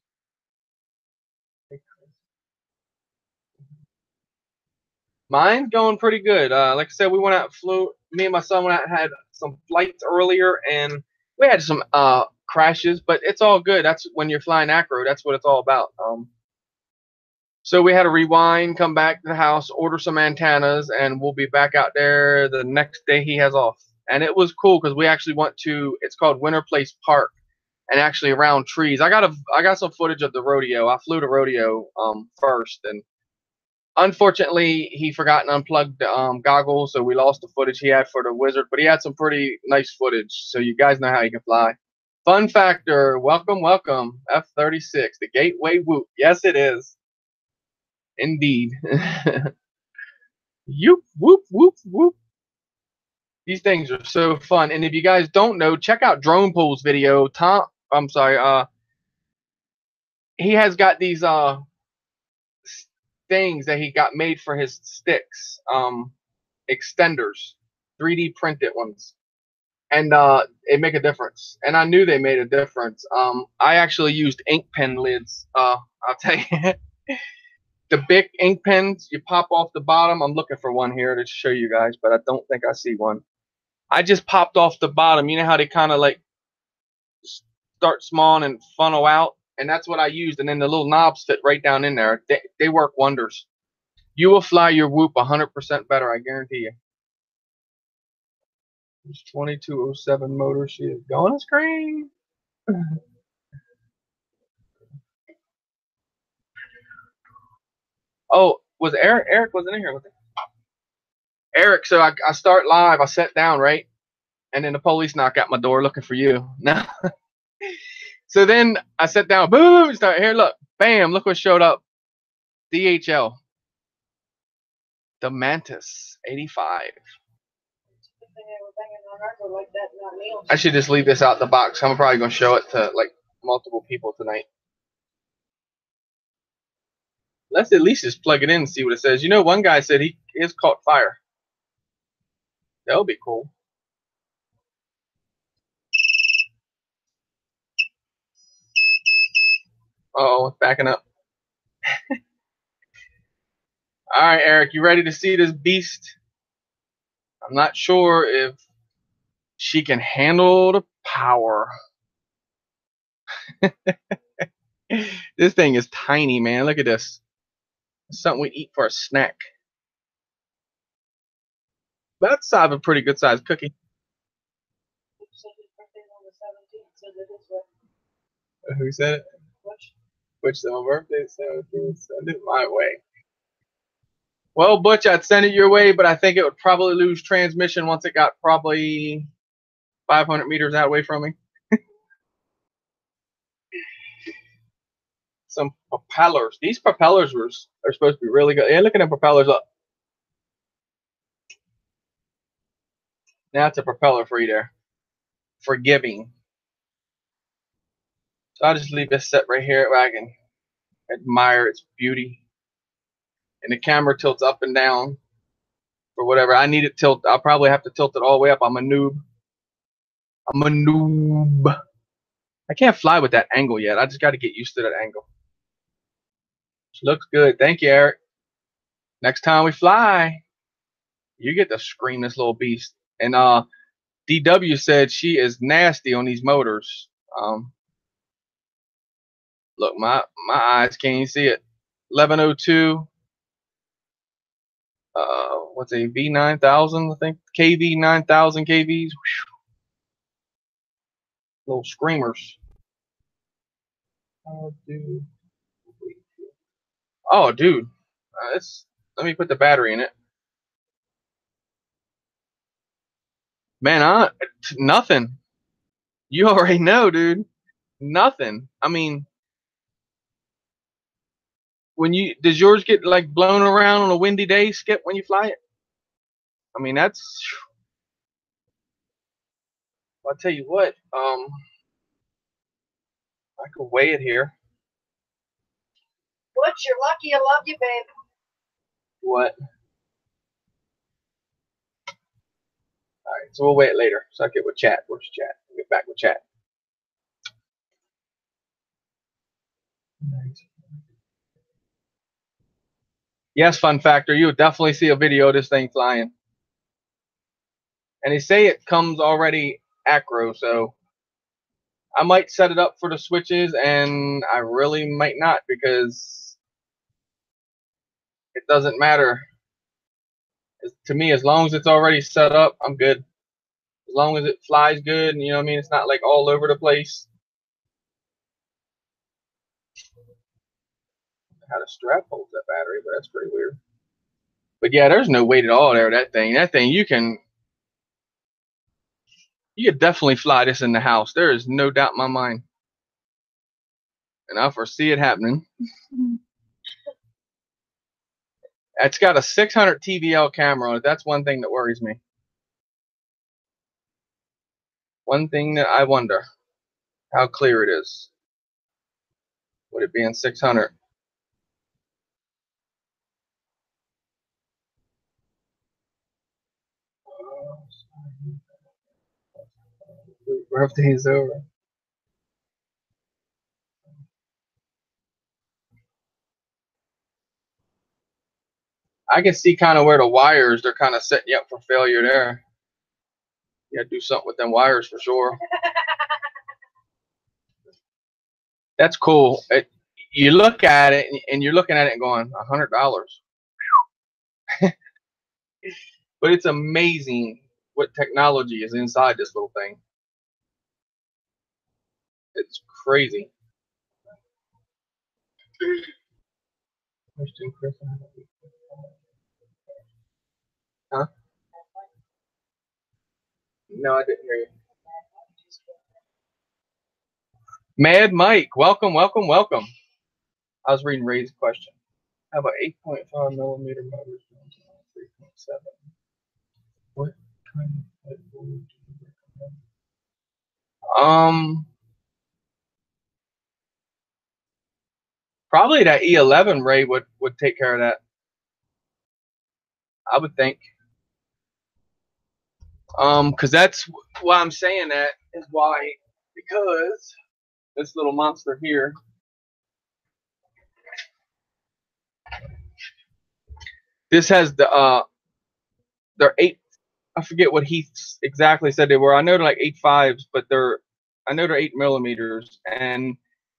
Mine's going pretty good. Like I said, we went out, flew. Me and my son went out, had some flights earlier, and we had some crashes, but it's all good. That's when you're flying acro. That's what it's all about. So we had to rewind, come back to the house, order some antennas, and we'll be back out there the next day he has off. And it was cool because we actually went to, it's called Winter Place Park, and actually around trees. I got some footage of the rodeo. I flew the rodeo first, and unfortunately he forgot to unplug the goggles, so we lost the footage he had for the wizard. But he had some pretty nice footage, so you guys know how you can fly. Fun factor, welcome, welcome, F-36, the Gateway Whoop. Yes, it is. Indeed. Yoop, whoop, whoop, whoop. These things are so fun. And if you guys don't know, check out Drone Pool's video. He has got these things that he got made for his sticks, extenders, 3D printed ones. And it make a difference. And I knew they made a difference. I actually used ink pen lids. I'll tell you. The big ink pens, you pop off the bottom. I'm looking for one here to show you guys, but I don't think I see one. I just popped off the bottom. You know how they kind of like start small and funnel out? And that's what I used. And then the little knobs fit right down in there. They work wonders. You will fly your Whoop 100% better, I guarantee you. It's 2207 motor. She is going to scream. Oh, was Eric? Eric wasn't in here with me. Eric, so I start live. I sat down, right? And then the police knock at my door looking for you. Now, so then I sat down. Boom! Start here. Look, bam! Look what showed up. DHL. The Mantis 85. I should just leave this out the box. I'm probably gonna show it to like multiple people tonight. Let's at least just plug it in and see what it says. You know, one guy said he has caught fire. That would be cool. Uh-oh, it's backing up. All right, Eric, you ready to see this beast? I'm not sure if she can handle the power. This thing is tiny, man. Look at this. It's something we eat for a snack. That's a pretty good sized cookie. Who said it? Which my birthday, 17th, send it my way. Well, Butch, I'd send it your way, but I think it would probably lose transmission once it got probably 500 meters that way from me. Some propellers. These propellers are supposed to be really good. Yeah, look at the propellers up. Now it's a propeller free there. Forgiving. So I'll just leave this set right here where I can admire its beauty. And the camera tilts up and down for whatever. I need it tilt. I'll probably have to tilt it all the way up. I'm a noob. I can't fly with that angle yet. I just got to get used to that angle. Looks good. Thank you, Eric. Next time we fly, you get to scream this little beast. And DW said she is nasty on these motors. Look, my eyes can't even see it. 1102. What's a V9000? I think KV 9000 KVs. Little screamers. Oh, dude. Oh, dude. Let me put the battery in it. Man, nothing. You already know, dude. Nothing. I mean, does yours get like blown around on a windy day, Skip, when you fly it? I mean, I'll tell you what, I could weigh it here. Butch, you're lucky. I love you, babe. What? All right, so we'll weigh it later. So I'll get with chat. Where's chat? I'll get back with chat. Yes, fun factor. You'll definitely see a video of this thing flying. And they say it comes already acro, so I might set it up for the switches, and I really might not, because it doesn't matter. To me, as long as it's already set up, I'm good. As long as it flies good, and you know what I mean, it's not like all over the place. How the strap holds that battery, but that's pretty weird. But yeah, there's no weight at all there. That thing, you can definitely fly this in the house. There is no doubt in my mind, and I foresee it happening. It's got a 600 TVL camera on it. That's one thing that worries me. One thing that I wonder how clear it is. Would it be in 600? Birthday is over. I can see kind of where the wires, they're kind of setting you up for failure there. You gotta do something with them wires for sure. That's cool. You look at it and you're looking at it and going, $100. But it's amazing what technology is inside this little thing. It's crazy. Huh? No, I didn't hear you. Mad Mike, welcome, welcome, welcome. I was reading Ray's question. How about 8.5 millimeter motors? 3.7. What kind of light bulb do you recommend? Probably that E11 Ray would take care of that. I would think. Because that's why I'm saying that is why, because this little monster here, this has they're 8, I forget what he exactly said they were. I know they're like 8.5s, but I know they're 8 millimeters, and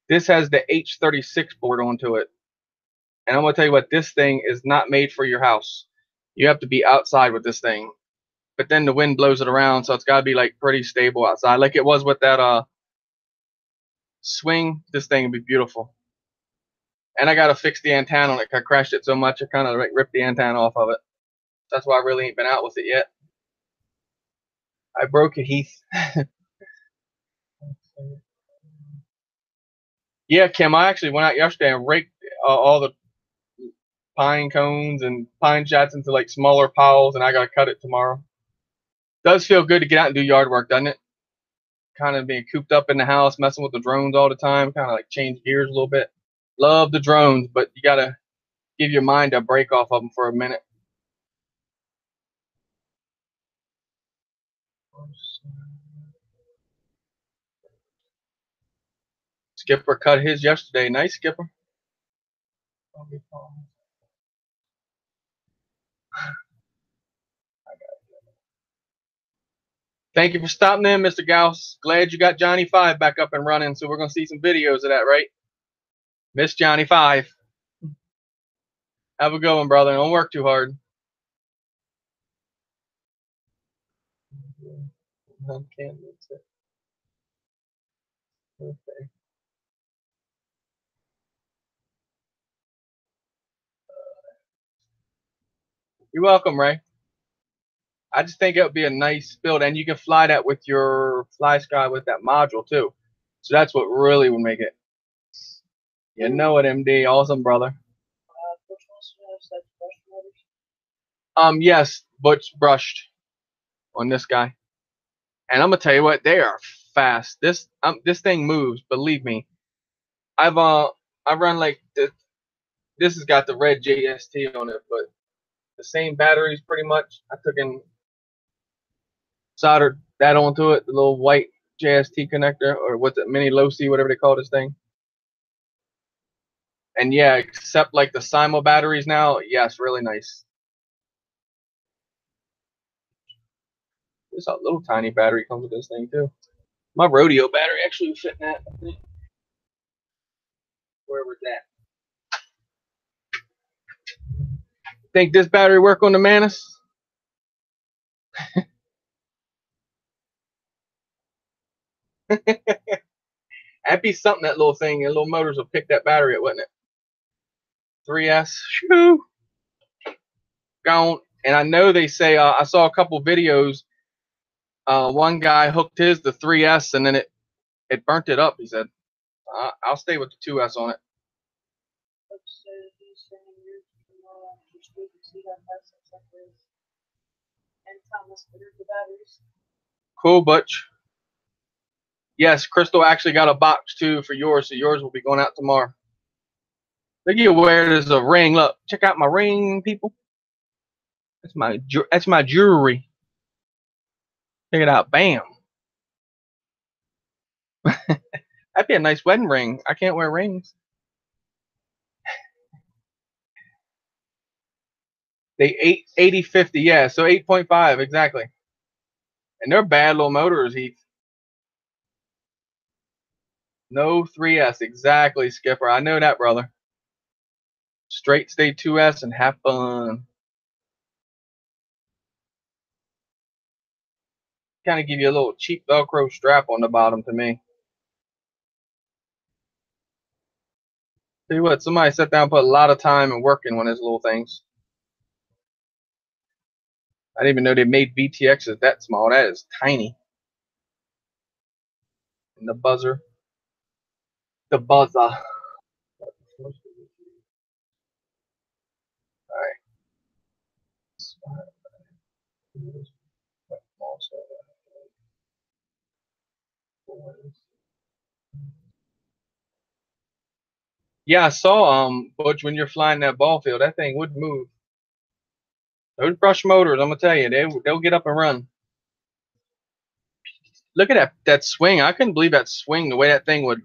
this has the H36 board onto it. And I'm gonna tell you what, this thing is not made for your house. You have to be outside with this thing. But then the wind blows it around, so it's gotta be like pretty stable outside, like it was with that swing. This thing would be beautiful. And I gotta fix the antenna on it. I crashed it so much, I kind of like ripped the antenna off of it. That's why I really ain't been out with it yet. I broke it, Heath. Yeah, Kim, I actually went out yesterday and raked all the pine cones and pine shots into like smaller piles, and I gotta cut it tomorrow. Does feel good to get out and do yard work, doesn't it? Kind of being cooped up in the house, messing with the drones all the time, kind of like change gears a little bit. Love the drones, but you gotta give your mind a break off of them for a minute. Skipper cut his yesterday. Nice, Skipper. Thank you for stopping in, Mr. Gauss. Glad you got Johnny 5 back up and running, so we're going to see some videos of that, right? Miss Johnny 5. Have a good one, brother. Don't work too hard. Okay. You're welcome, Ray. I just think it would be a nice build, and you can fly that with your Fly Sky with that module too. So that's what really would make it. You know it, MD. Awesome, brother. Yes, Butch brushed on this guy, and I'm gonna tell you what, they are fast. This thing moves. Believe me. I run like this. This has got the red JST on it, but the same batteries pretty much. I took and soldered that onto it, the little white JST connector, or what's it, mini low-C, whatever they call this thing. And yeah, except like the Simo batteries now, yes, really nice. This a little tiny battery comes with this thing too. My rodeo battery actually would fit in that, I think. Where was that? Think this battery work on the Manus? That'd be something, that little thing. The little motors will pick that battery up, wouldn't it? 3S. Shoo. Gone. And I know they say, I saw a couple videos. One guy hooked his to 3S and then it burnt it up. He said, I'll stay with the 2S on it. Cool, Butch. Yes, Crystal actually got a box too for yours, so yours will be going out tomorrow. Look at where there's a ring. Look, check out my ring, people. That's my jewelry. Check it out. Bam. That'd be a nice wedding ring. I can't wear rings. They 8050, yeah, so 8.5 exactly. And they're bad little motors, Heath. No 3S, exactly, Skipper. I know that, brother. Straight stay 2S and have fun. Kind of give you a little cheap Velcro strap on the bottom to me. Tell you what, somebody sat down and put a lot of time and work in one of those little things. I didn't even know they made VTXs that small. That is tiny. And the buzzer. The buzzer. Alright. Yeah, I saw Butch, when you're flying that ball field, that thing would move. Those brush motors, I'm gonna tell you, they'll get up and run. Look at that swing. I couldn't believe that swing, the way that thing would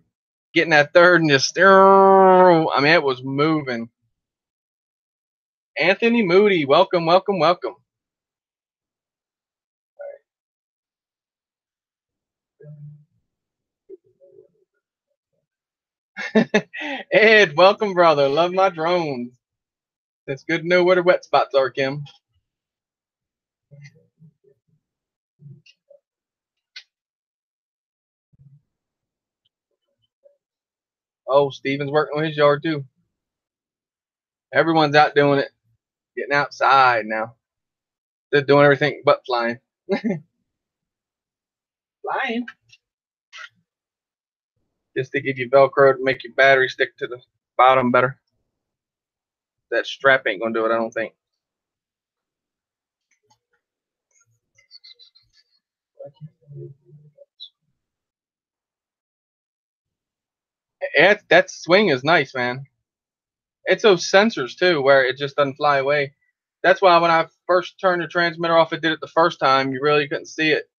get in that third and just, I mean, it was moving. Anthony Moody, welcome, welcome, welcome. Ed, welcome, brother. Love my drones. It's good to know where the wet spots are, Kim. Oh, Steven's working on his yard too. Everyone's out doing it, getting outside now. They're doing everything but flying. Flying. Just to give you Velcro to make your battery stick to the bottom better. That strap ain't gonna do it, I don't think. That swing is nice, man. It's those sensors too, where it just doesn't fly away. That's why when I first turned the transmitter off, it did it the first time. You really couldn't see it.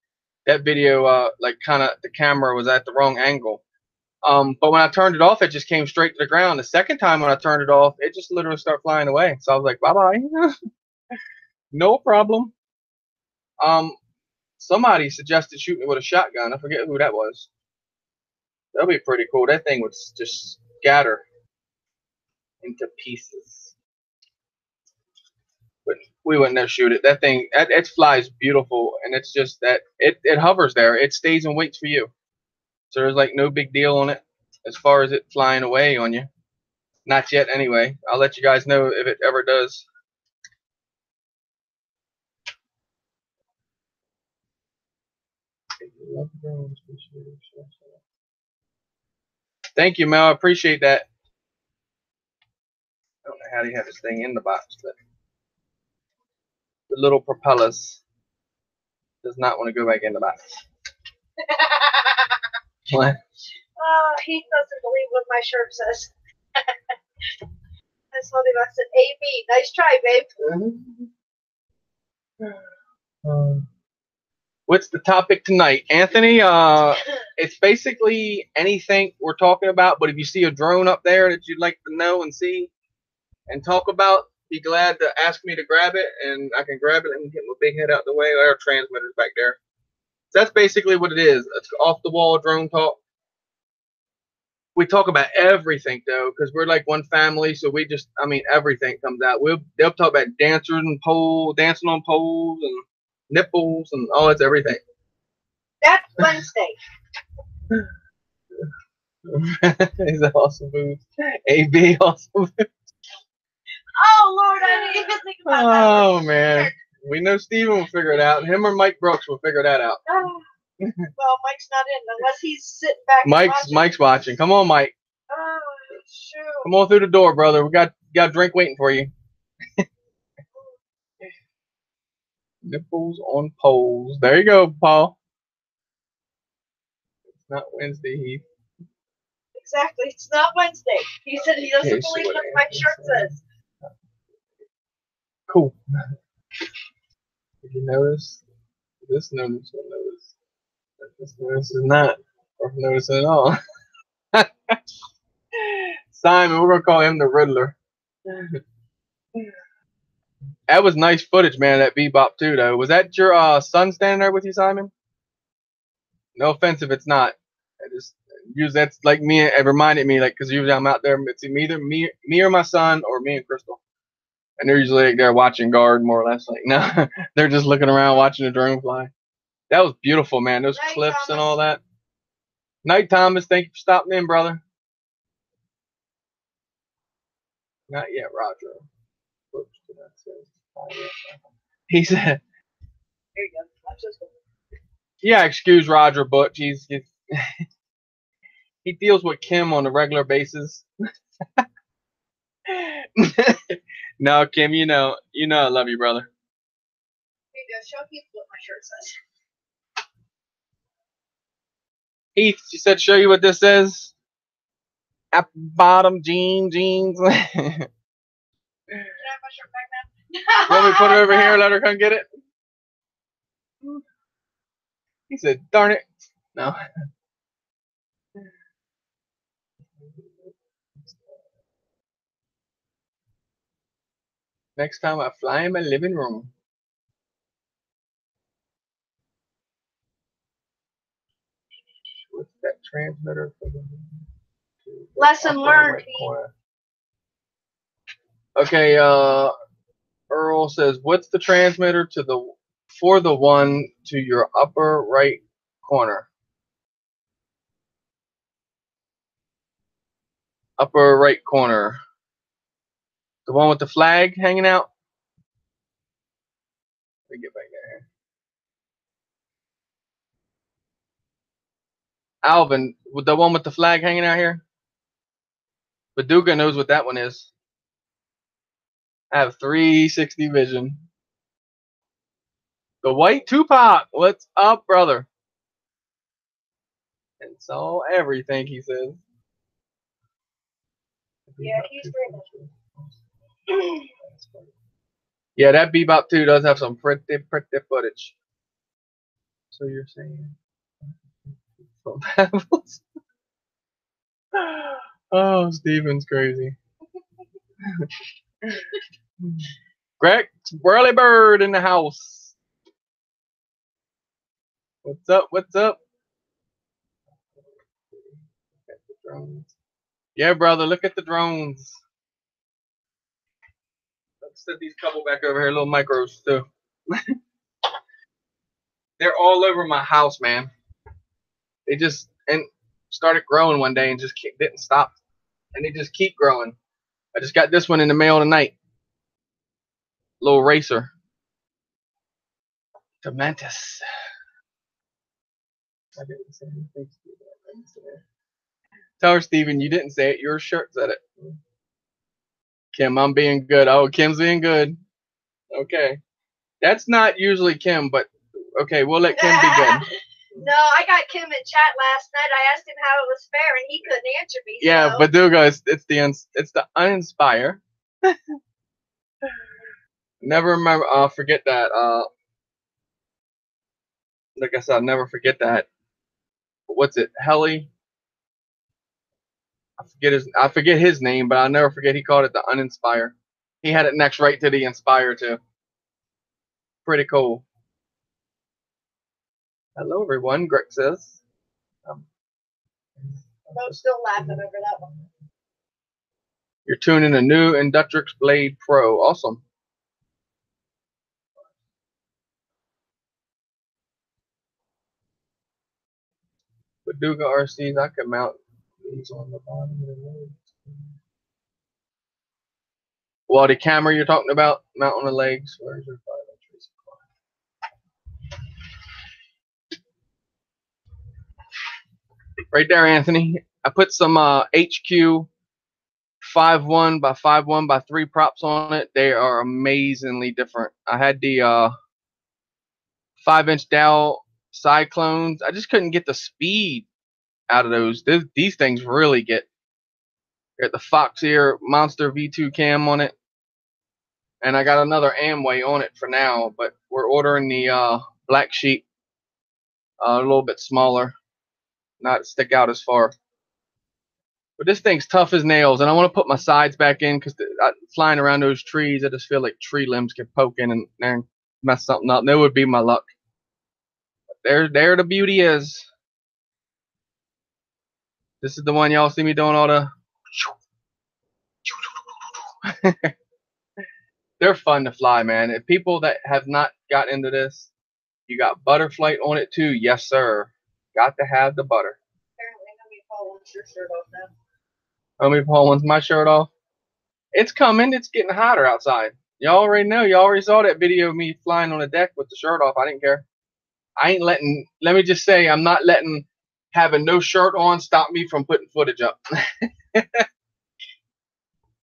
That video, like kind of the camera was at the wrong angle. But when I turned it off, it just came straight to the ground. The second time when I turned it off, it just literally started flying away. So I was like, bye bye. No problem. Somebody suggested shooting it with a shotgun. I forget who that was. That'd be pretty cool. That thing would just scatter into pieces. But we wouldn't have shoot it. That thing, it flies beautiful, and it's just that it hovers there. It stays and waits for you. So there's like no big deal on it as far as it flying away on you. Not yet, anyway. I'll let you guys know if it ever does. Thank you, Mel. I appreciate that. I don't know how they have this thing in the box, but the little propellers does not want to go back in the box. What? Oh, he doesn't believe what my shirt says. I saw him. I said, "AB, nice try, babe." What's the topic tonight, Anthony? It's basically anything we're talking about, but if you see a drone up there that you'd like to know and see and talk about, be glad to ask me to grab it, and I can grab it and get my big head out the way. Our transmitter's back there. That's basically what it is. It's off the wall drone talk. We talk about everything though, because we're like one family, so we just, I mean, everything comes out. They'll talk about dancing on poles and nipples and oh, it's everything. That's Wednesday. He's awesome boots. AB awesome boots. Oh Lord, I didn't even think about that. Oh man, we know Steven will figure it out. Him or Mike Brooks will figure that out. Well, Mike's not in unless he's sitting back. Mike's watching. Come on, Mike. Oh shoot! Come on through the door, brother. We got a drink waiting for you. Nipples on poles. There you go, Paul. It's not Wednesday, Heath. Exactly. It's not Wednesday. He said he doesn't believe what my shirt says. Cool. Did you notice? This notice will notice. This notice is not worth noticing at all. Simon, we're gonna call him the Riddler. That was nice footage, man. That bebop too, though. Was that your son standing there with you, Simon? No offense if it's not. I just use that's like me. It reminded me, like, because usually I'm out there. It's either me or my son, or me and Crystal. And they're usually like there watching guard, more or less. Like, no, they're just looking around watching the drone fly. That was beautiful, man. Those Night, cliffs Thomas. and all that. Night, Thomas. Thank you for stopping in, brother. Not yet, Roger. He said, There you go. Watch this one. "Yeah, excuse Roger Butch. He deals with Kim on a regular basis." No, Kim, you know I love you, brother. Here you go. Show Heath what my shirt says. Heath, she said, show you what this says. At bottom jeans. Can I have my shirt back now? Want me to put it over here? Let her come get it. He said, darn it. No. Next time I fly in my living room. What's that transmitter for the Lesson learned. right corner? Okay, Earl says, what's the transmitter for the one to your upper right corner? Upper right corner. The one with the flag hanging out? Let me get back there. Alvin, with the one with the flag hanging out here? Baduga knows what that one is. I have 360 vision. The white Tupac. What's up, brother? And saw everything, he says. Yeah, he's great. Yeah, that Bebop 2 does have some pretty footage. So you're saying from Pebbles? Oh, Steven's crazy. Greg, Whirly Bird in the house. What's up? What's up? Look at the drones. Yeah, brother, look at the drones. Let's set these couple back over here, little micros too. They're all over my house, man. They just started growing one day and just didn't stop, and they just keep growing. I just got this one in the mail tonight. Little racer. Dementus. I didn't say anything. Tell her, Steven, you didn't say it. Your shirt said it. Kim, I'm being good. Oh, Kim's being good. Okay. That's not usually Kim, but okay, we'll let Kim be good. No, I got Kim in chat last night. I asked him how it was fair, and he couldn't answer me. Yeah, so. but Duga, it's the uninspire. Never remember. Forget that. Like I said, I'll never forget that. What's it? Helly. I forget his name, but I'll never forget he called it the uninspire. He had it next right to the inspire too. Pretty cool. Hello, everyone. Greg says. Um, I'm still laughing over that one. you're tuning a new Inductrix Blade Pro. Awesome. Paducah RCs, I can mount these on the bottom of the legs. Well, the camera you're talking about, mount on the legs. Where's your 5-inch? Right there, Anthony. I put some HQ 5.1 by 5.1 by 3 props on it. They are amazingly different. I had the 5-inch dowel cyclones. I just couldn't get the speed out of those. These things really get the Fox Ear Monster V2 cam on it, and I got another Amway on it for now. But we're ordering the Black Sheep a little bit smaller, not stick out as far. But this thing's tough as nails, and I want to put my sides back in because flying around those trees, I just feel like tree limbs get poking and mess something up. That would be my luck. But there the beauty is. This is the one y'all see me doing all the. They're fun to fly, man. If people that have not got into this, you got butterflight on it too. Yes, sir. Got to have the butter. Apparently, homie Paul wants your shirt off now. Homie Paul wants my shirt off. It's coming. It's getting hotter outside. Y'all already know. Y'all already saw that video of me flying on the deck with the shirt off. I didn't care. I ain't letting. Let me just say, I'm not letting having no shirt on stop me from putting footage up.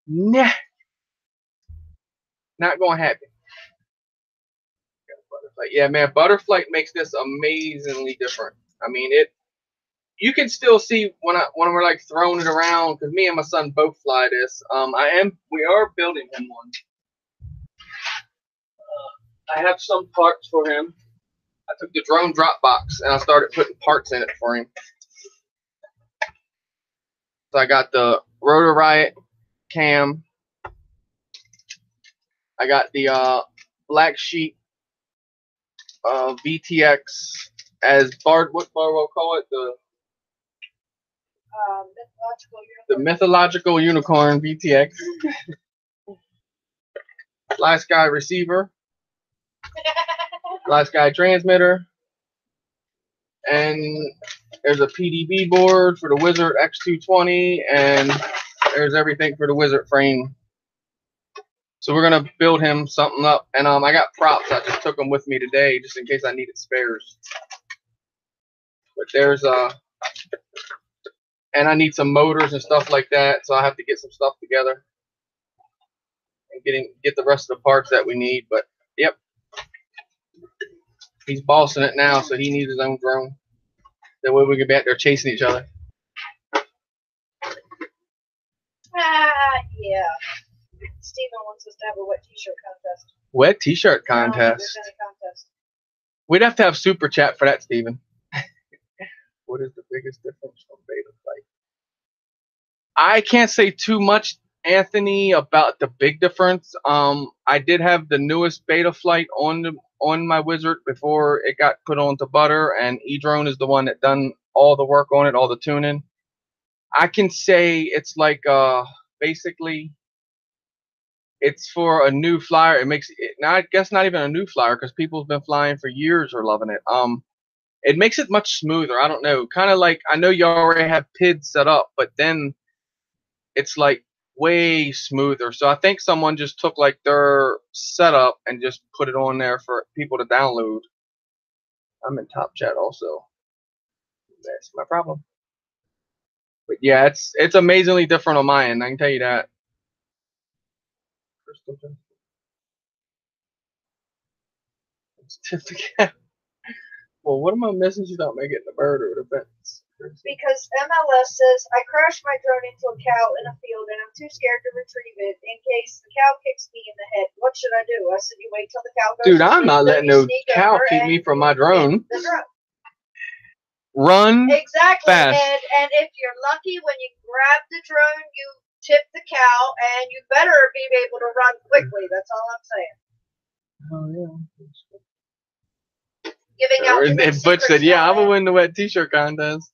Nah, not gonna happen. Yeah, man, butterflight makes this amazingly different. I mean, you can still see when we're like throwing it around because me and my son both fly this. We are building him one. I have some parts for him. I took the drone drop box and I started putting parts in it for him. So I got the Rotor Riot cam. I got the Black Sheep VTX as what Bard will call it, the mythological unicorn VTX. Fly Sky receiver, Fly Sky transmitter, and there's a PDB board for the Wizard X220, and there's everything for the Wizard frame. So we're gonna build him something up, and I got props. I just took them with me today just in case I needed spares. But there's and I need some motors and stuff like that, so I have to get some stuff together and get the rest of the parts that we need. But yep, he's bossing it now, so he needs his own drone. That way we can be out there chasing each other. Yeah. Steven wants us to have a wet t-shirt contest. Wet t-shirt contest. We'd have to have super chat for that, Steven. What is the biggest difference from beta flight? I can't say too much, Anthony, about the big difference. I did have the newest beta flight on my Wizard before it got put onto butter, and eDrone is the one that done all the work on it, all the tuning. I can say it's like basically it's for a new flyer. It makes it now, I guess, not even a new flyer because people's been flying for years or loving it. It makes it much smoother. I don't know, kind of like I know you already have PID set up, but then it's like way smoother. So I think someone just took like their setup and just put it on there for people to download. I'm in top chat also. That's my problem. But yeah, it's amazingly different on my end. I can tell you that. Well, what am I missing? She's not making the bird or the fence. Because MLS says I crashed my drone into a cow in a field and I'm too scared to retrieve it in case the cow kicks me in the head. What should I do? I said, you wait till the cow goes. Dude, I'm not letting no cow keep me from my drone. Run exactly, fast. And if you're lucky, when you grab the drone, you tip the cow, and you better be able to run quickly. That's all I'm saying. Oh yeah. Giving out too many And Butch said, secrets, "Yeah, I'm man. gonna win the wet T-shirt contest."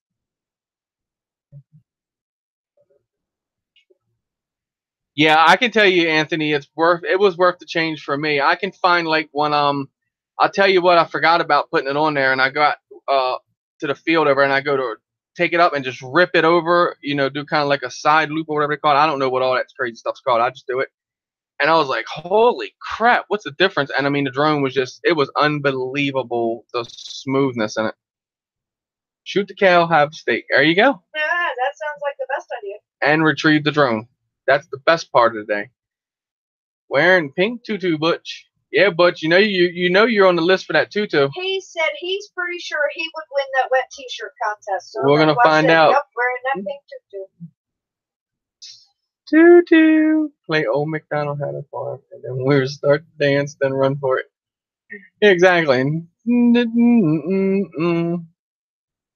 Yeah, I can tell you, Anthony, it was worth the change for me. I can find like one I'll tell you what, I forgot about putting it on there, and I got to the field over and I go to take it up and just rip it over, do kind of like a side loop or whatever they call it. I don't know what all that crazy stuff's called. I just do it. And I was like, holy crap, what's the difference? And I mean, the drone was it was unbelievable, the smoothness in it. Shoot the cow, have steak. There you go. Yeah, that sounds like the best idea. And retrieve the drone. That's the best part of the day. Wearing pink tutu, Butch. Yeah, Butch. You know you're on the list for that tutu. He said he's pretty sure he would win that wet T-shirt contest. So we're gonna find out. Yep, wearing that pink Tutu. tutu. Tutu. Play Old MacDonald Had a Farm, and then we'll start to dance, then run for it. Exactly.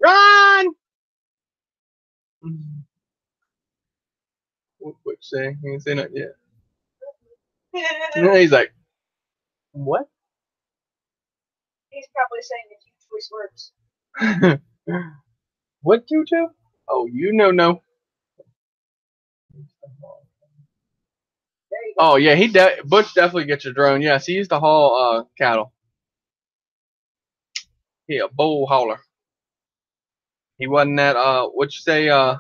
Run! What Butch say? He ain't say nothing yet. He's like, what? He's probably saying a few choice words. What tutu? Oh, no. Oh yeah, Butch definitely gets your drone. Yes, he used to haul cattle. He a bull hauler. He wasn't that what you say get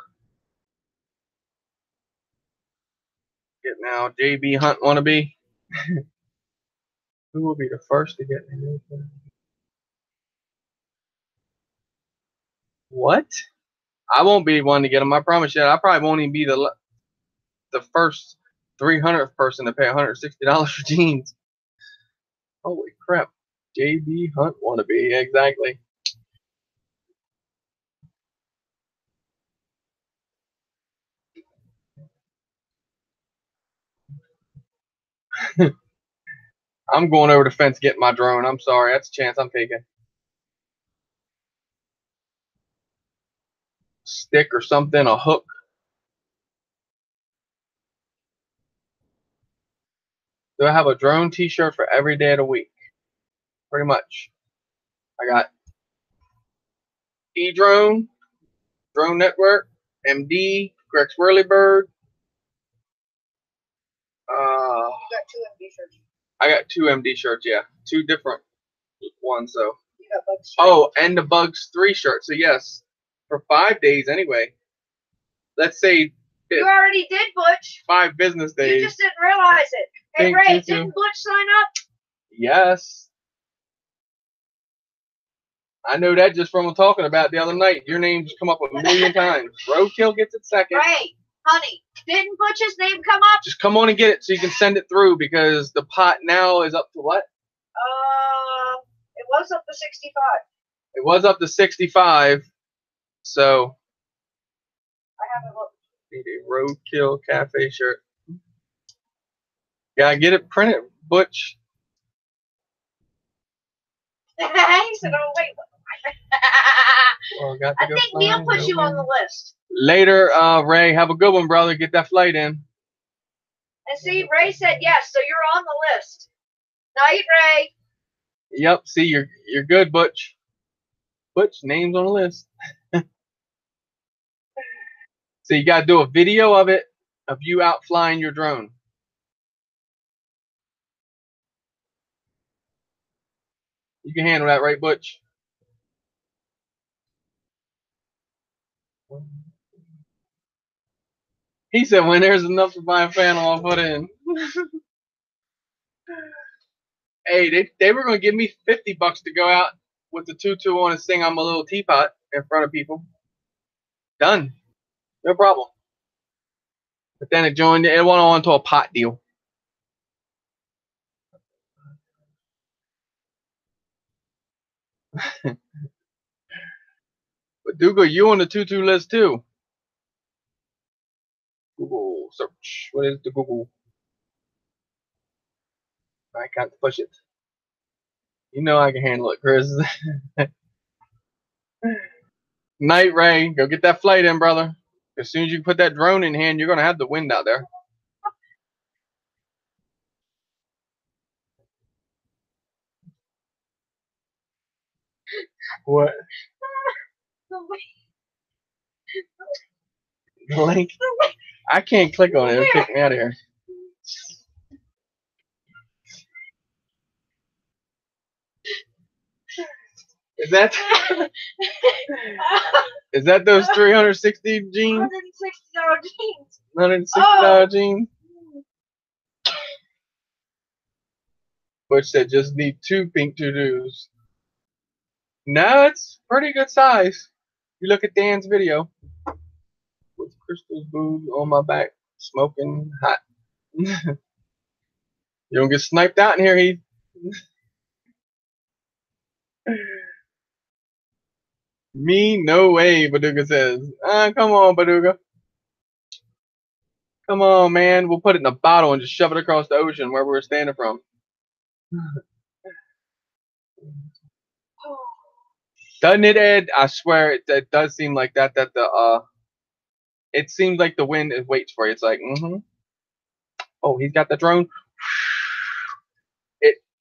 now JB Hunt wannabe. Who will be the first to get me? What? I won't be one to get him. I promise you. I probably won't even be the first 300th person to pay $160 for jeans. Holy crap. JB Hunt wannabe. Exactly. I'm going over the fence getting my drone. I'm sorry. That's a chance I'm taking. Stick or something, a hook. Do I have a drone t-shirt for every day of the week? Pretty much. I got E-Drone, Drone Network, MD, Greg Swirlybird. You got two MD shirts. I got two MD shirts, yeah. Two different ones, so. You got Bugs 3. Oh, and the Bugs 3 shirt. So, yes, for 5 days anyway. Let's say. You already did, Butch. 5 business days. You just didn't realize it. Hey, Ray, didn't Butch sign up? Yes. I know that just from talking about the other night. Your name just come up a million times. Roadkill gets it second. Ray, honey, didn't Butch's name come up? Just come on and get it so you can send it through because the pot now is up to what? It was up to 65. It was up to 65. So. I haven't looked. Need a Roadkill Cafe shirt. Yeah, get it printed, Butch. He said, oh, wait. Well, I think Neil put you on the list. Later, Ray. Have a good one, brother. Get that flight in. And see, Ray said yes, so you're on the list. Night, Ray. Yep. See, you're good, Butch. Butch, name's on the list. So you got to do a video of it, of you out flying your drone. You can handle that, right, Butch? He said, when there's enough to buy a fan, I'll put in. Hey, they were going to give me $50 to go out with the tutu on and sing I'm a Little Teapot in front of people. Done. No problem. But then it went on to a pot deal. But Dougal, you on the tutu list too. Google search. What is the Google? I can't push it. You know I can handle it, Chris. Night, Ray. Go get that flight in, brother. As soon as you put that drone in hand, you're going to have the wind out there. What? The link? I can't click on it. It'll kick me out of here. Is that those 360 jeans? $160 jeans. $160 jeans? Which said just need 2 pink to-dos. No, it's pretty good size. You look at Dan's video. With Crystal's boobs on my back, smoking hot. You don't get sniped out in here, Heath. Me, no way, Baduga says. Come on, Baduga. Come on, man. We'll put it in a bottle and just shove it across the ocean where we were standing from. Doesn't it, Ed? I swear it does seem like that it seems like the wind waits for you. It's like, oh, he's got the drone.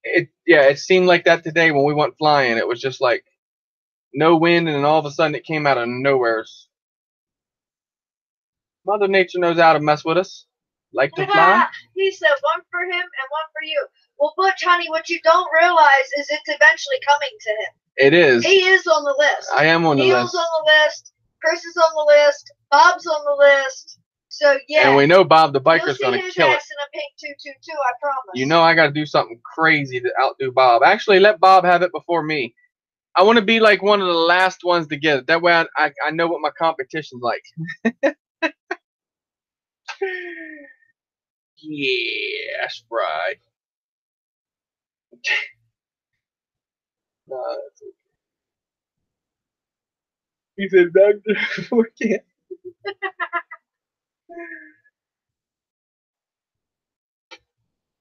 It seemed like that today when we went flying. It was just like no wind, and then all of a sudden it came out of nowhere. Mother Nature knows how to mess with us. Like to fly. He said one for him and one for you. Well, Butch, honey, what you don't realize is it's eventually coming to him. It is. He is on the list. I am on the Neil's list. on the list. Chris is on the list. Bob's on the list. So yeah. And we know Bob the biker's going to to kill it. in a pink 222, I promise. You know I got to do something crazy to outdo Bob. Actually, let Bob have it before me. I want to be like one of the last ones to get it. That way I know what my competition's like. Yes, right. No, that's okay. He said, Doctor, we can't.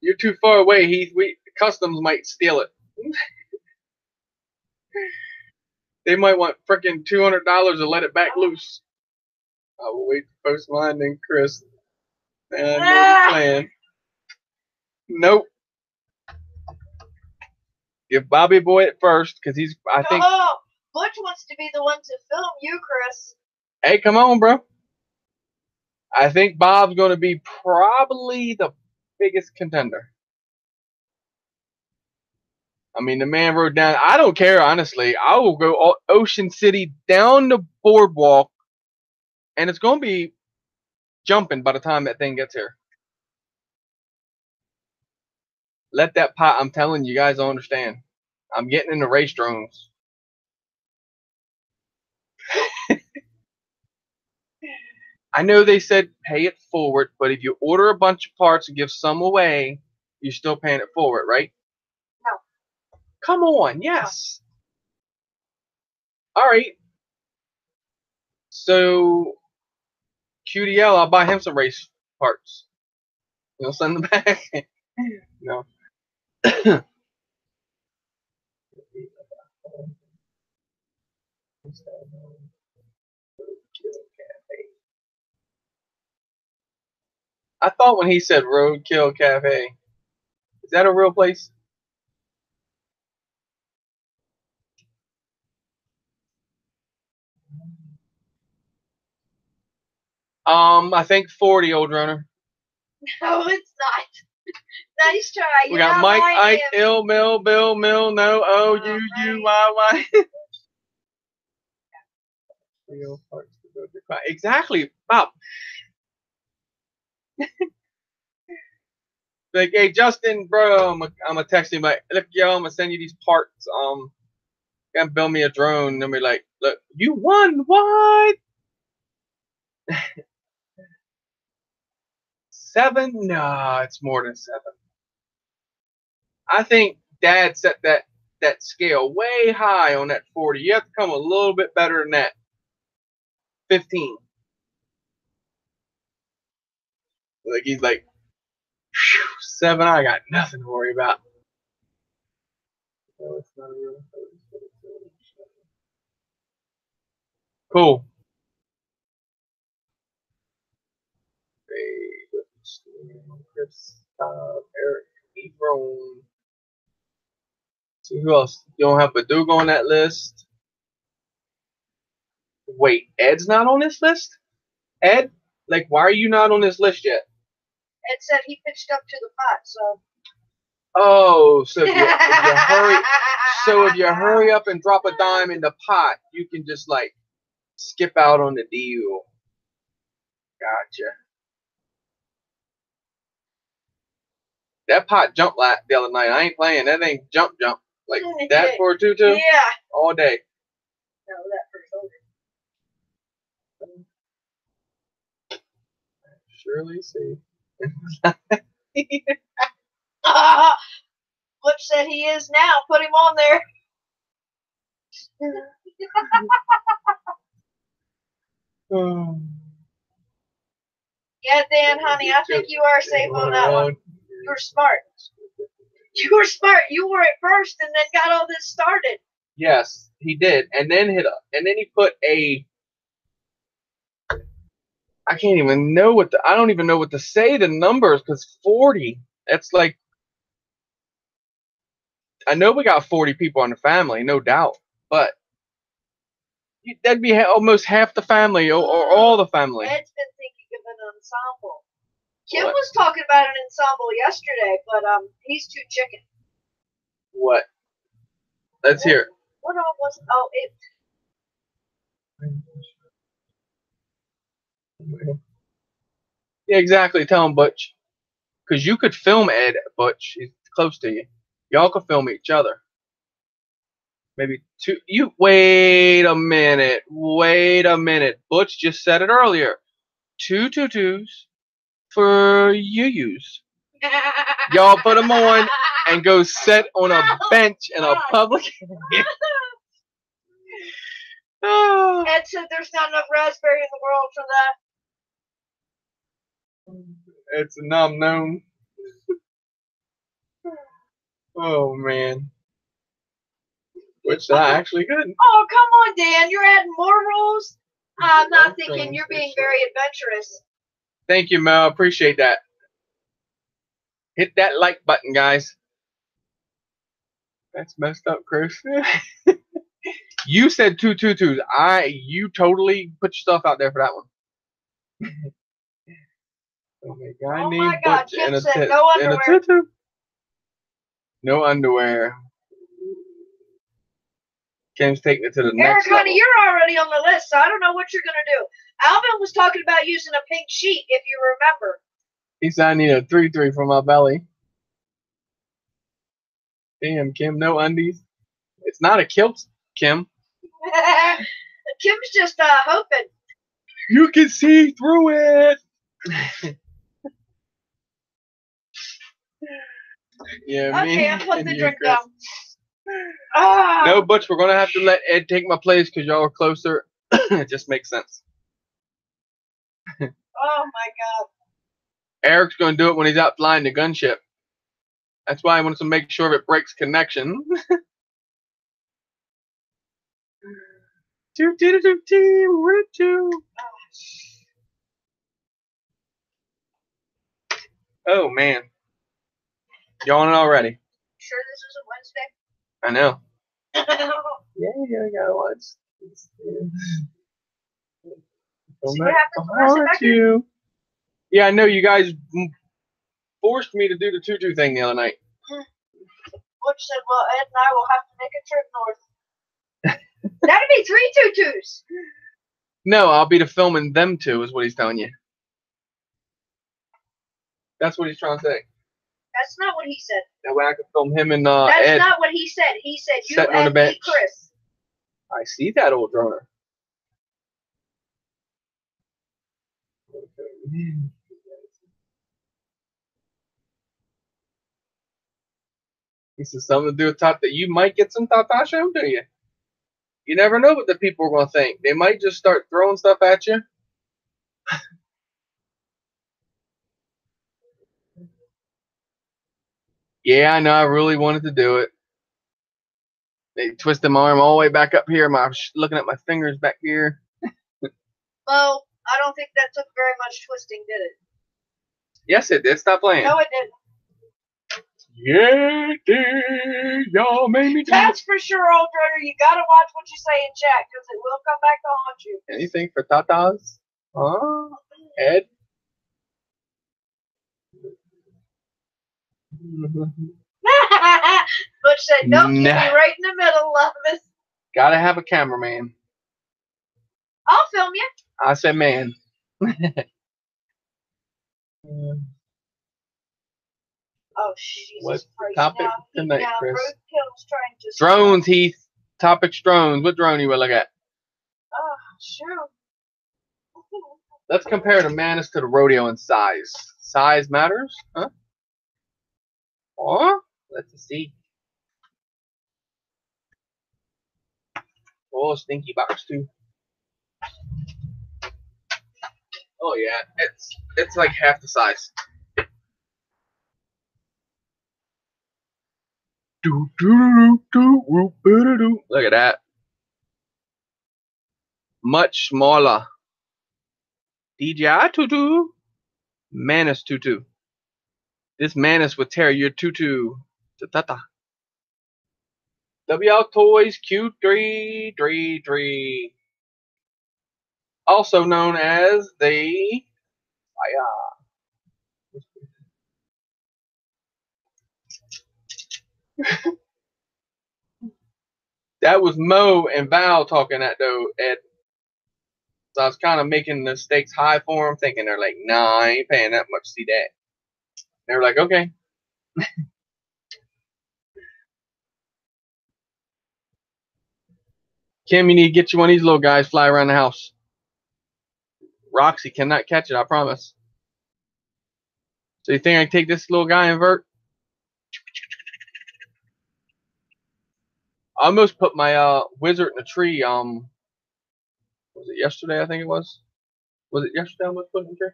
You're too far away, Heath. Customs might steal it. They might want freaking $200 to let it back loose. I will wait to post mine, then Chris. And no plan. Nope. Give Bobby Boy it first, because I think. Oh, Butch wants to be the one to film you, Chris. Hey, come on, bro. I think Bob's going to be probably the biggest contender. I mean, the man wrote down, I don't care, honestly. I will go Ocean City down the boardwalk, and it's going to be jumping by the time that thing gets here. Let that pot, I'm telling you guys don't understand. I'm getting into race drones. I know they said pay it forward, but if you order a bunch of parts and give some away, you're still paying it forward, right? No. Come on, yes. No. All right. So, QDL, I'll buy him some race parts. You'll send them back? No. I thought when he said Roadkill Cafe, is that a real place? I think 40, old runner. No, it's not. Nice try. We got Mike, Ike, Ill, Mill, Bill, Mill, No, O, U, U, Y, Y. Exactly, Bob. Like, hey, Justin, bro, I'm gonna text him like, look, yo, I'm gonna send you these parts. Gotta build me a drone. And be like, look, you won, what? 7? No, it's more than 7. I think Dad set that scale way high on that 40. You have to come a little bit better than that. 15. Like he's like, 7. I got nothing to worry about. No, it's not a real. Cool. Chris, Eric, Ebron. See who else? You don't have Baduga on that list. Wait, Ed's not on this list? Ed, like, why are you not on this list yet? Ed said he pitched up to the pot, so. Oh, so if you hurry up and drop a dime in the pot, you can just like skip out on the deal. Gotcha. That pot jumped the other night. I ain't playing. That ain't jump like that for a 2-2. Yeah. All day. No, that for shoulder. Surely see. Flip said he is now. Put him on there. Yeah, Dan, honey, I think you are safe on that one. You were smart. You were smart. You were at first and then got all this started. Yes, he did. And then he put a I don't even know what to say the numbers, because 40, that's like, I know we got 40 people in the family, no doubt, but that'd be almost half the family or all the family. Ed's been thinking of an ensemble. Kim was talking about an ensemble yesterday, but he's too chicken. What? Let's hear it. What all was? Oh, it. Yeah, exactly. Tell him, Butch, because you could film Ed, Butch. He's close to you. Y'all could film each other. Maybe two. You wait a minute. Butch just said it earlier. 2 2-2s for you-yous. Y'all put them on and go sit on a bench in a public. Oh. Ed said there's not enough raspberry in the world for that. It's a nom. Oh man. Which I actually could. Oh, come on, Dan. You're adding more rules? I'm not thinking you're being very adventurous. Thank you, Mel. Appreciate that. Hit that like button, guys. That's messed up, Chris. You said 2 2-2s. You totally put your stuff out there for that one. Oh my God, Kim said no underwear. No underwear. Kim's taking it to the next Eric, honey, level. you're already on the list, so I don't know what you're going to do. Alvin was talking about using a pink sheet, if you remember. He said I need a 3-3 for my belly. Damn, Kim, no undies. It's not a kilt, Kim. Kim's just hoping. You can see through it. Yeah, okay, I'm putting the drink Chris. down. Ah. No, Butch, we're going to have to let Ed take my place because y'all are closer. It just makes sense. Oh, my God. Eric's going to do it when he's out flying the gunship. That's why I wanted to make sure it breaks connection. Oh, man. Yawning already. Sure this isn't Wednesday? I know. Yeah, I got watch. See what happens when I sit back here? Yeah, I know you guys forced me to do the 2-2 thing the other night. Butch said, well, Ed and I will have to make a trip north. That'd be 3 2-2s. No, I'll be the filming them two, is what he's telling you. That's what he's trying to say. That's not what he said. That way I can film him and That's Ed. not what he said. He said you Sitting on the and bench. me, Chris. I see that, old droner. He says something to do with Tata. You might get some Tata shown to you. You never know what the people are going to think. They might just start throwing stuff at you. Yeah, I know. I really wanted to do it. They twisted my arm all the way back up here. Looking at my fingers back here. Well, I don't think that took very much twisting, did it? Yes, it did. Stop playing. No, it didn't. Yeah, dude, y'all made me. That's for sure, old runner. You gotta watch what you say in chat because it will come back to haunt you. Anything for tatas? Huh? Ed? Butch said, "Nope, you'll be Nah. right in the middle of it. Gotta have a cameraman. I'll film you." I said, man. Oh, Jesus What's the Christ. topic Now, tonight, Chris? Roadkill's trying to... Drones, Heath. Topic's drones. What drone you will look at? Oh, sure. Let's compare the Manus to the Rodeo in size. Size matters? Huh? Or let's see. Oh, stinky box too. Oh yeah, it's like half the size. Look at that. Much smaller. DJI tutu. Manus tutu. This Manus would tear your tutu to tata. WL Toys Q333. Also known as the that was Mo and Val talking that though, Ed. So I was kind of making the stakes high for them, thinking they're like, nah, I ain't paying that much to see that. They were like, okay. Kim, you need to get you one of these little guys fly around the house. Roxy cannot catch it, I promise. So you think I can take this little guy and vert? I almost put my wizard in a tree. Was it yesterday? I think it was. Was it yesterday? I almost put it in a tree.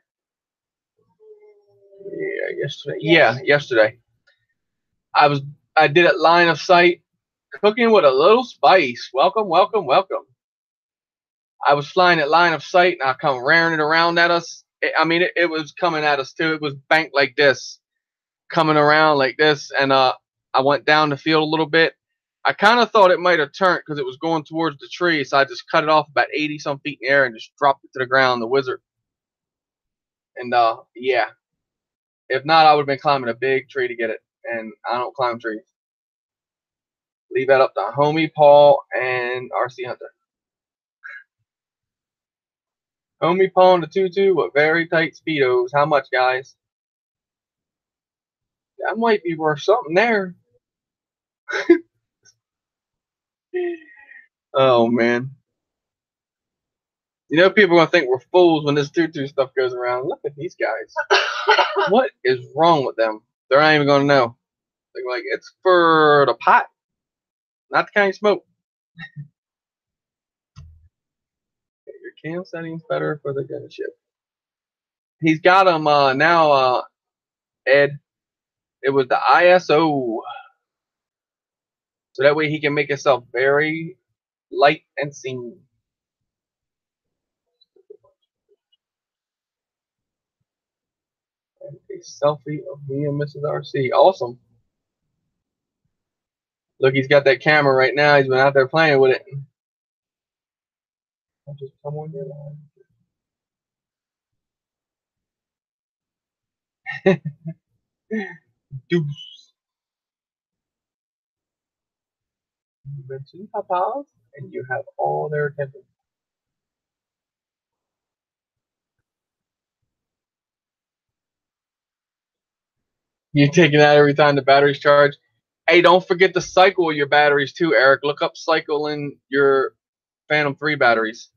Yeah, yesterday. Yeah, yesterday. I did it line of sight, cooking with a little spice. Welcome, welcome, welcome. I was flying at line of sight, and I come rearing it around at us. It was coming at us too. It was banked like this, coming around like this, and I went down the field a little bit. I kind of thought it might have turned because it was going towards the tree, so I just cut it off about 80 some feet in the air and just dropped it to the ground. The wizard, and yeah. If not, I would have been climbing a big tree to get it, and I don't climb trees. Leave that up to homie Paul and RC Hunter. Homie Paul and the tutu with very tight speedos. How much, guys? That might be worth something there. Oh man. You know, people are gonna think we're fools when this tutu stuff goes around. Look at these guys. What is wrong with them? They're not even gonna know. They're like, it's for the pot, not the kind you smoke. Your cam settings better for the gunship. He's got them now, Ed. It was the ISO, so that way he can make himself very light and seen. And a selfie of me and Mrs. RC. Awesome. Look, he's got that camera right now. He's been out there playing with it. I'll just come on your line. Deuce. You mentioned papas, and you have all their attention. You taking that every time the battery's charged. Hey, don't forget to cycle your batteries too, Eric. Look up cycling your Phantom 3 batteries.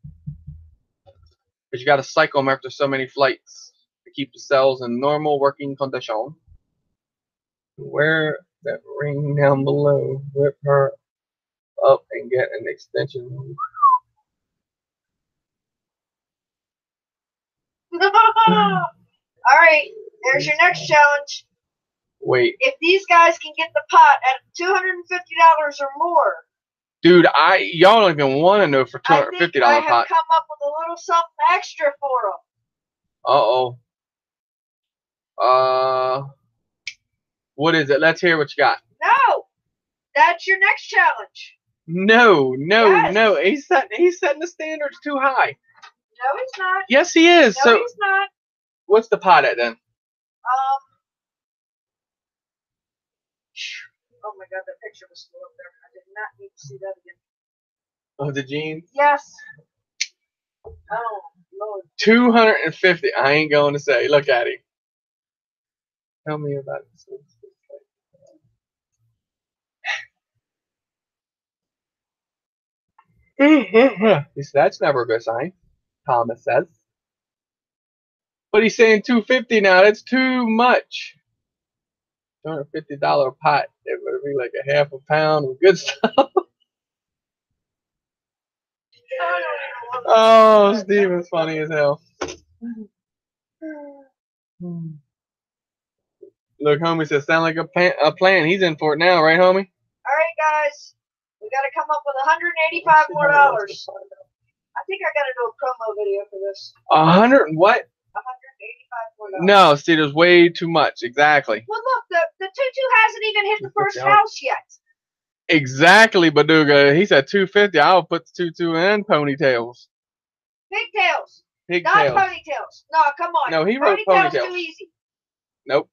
Because you got to cycle them after so many flights to keep the cells in normal working condition. Wear that ring down below. Whip her up and get an extension. Alright, there's your next challenge. Wait. If these guys can get the pot at $250 or more. Dude, y'all don't even want to know for $250 pot. I have come up with a little something extra for them. Uh-oh. What is it? Let's hear what you got. No, that's your next challenge. No. Yes. He's setting the standards too high. No, he's not. Yes, he is. No, So he's not. what's the pot at then? Oh my God, that picture was still up there. I did not need to see that again. Oh, the jeans. Yes. Oh Lord. 250. I ain't going to say. Look at him. Tell me about it. That's never a good sign, Thomas says. But he's saying 250 now. That's too much. $250 pot. It would be like a half a pound of good stuff. Oh, Steven's funny as hell. Look, homie says, sound like a plan. He's in for it now, right, homie? All right, guys. We got to come up with $185 more. I think I got to do a promo video for this. 100 and what? 185 more. No, see, there's way too much. Exactly. Well, look, the tutu hasn't even hit the first house yet. Exactly, Baduga. He said 250. I'll put the tutu and ponytails. Pigtails. Pigtails. Not ponytails. No, come on. No, he wrote ponytails. Too easy. Nope.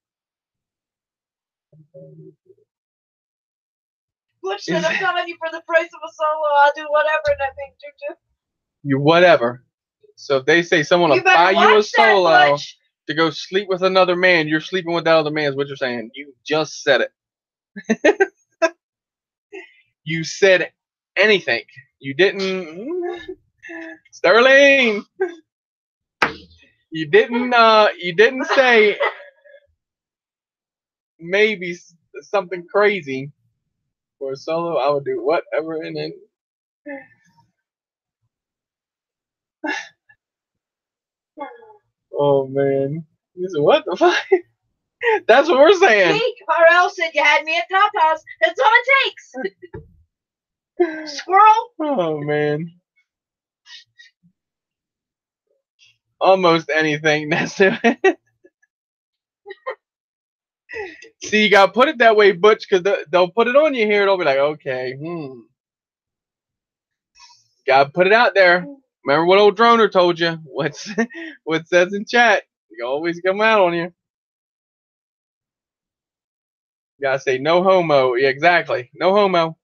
Butch said, I'm telling you, for the price of a solo, I'll do whatever in that big tutu. You whatever. So if they say someone will buy you a solo to go sleep with another man, you're sleeping with that other man is what you're saying. You just said it. You said anything. You didn't. Sterling. You didn't say maybe something crazy. For a solo, I would do whatever and then. Oh man. He said, what the fuck? That's what we're saying. See, RL said you had me at Tatas. That's all it takes. Squirrel. Oh man. Almost anything. That's it. See, you gotta put it that way, Butch, because they'll put it on you here. They'll be like, okay, gotta put it out there. Remember what old Droner told you? What says in chat? You always come out on you. You gotta say no homo. Yeah, exactly. No homo.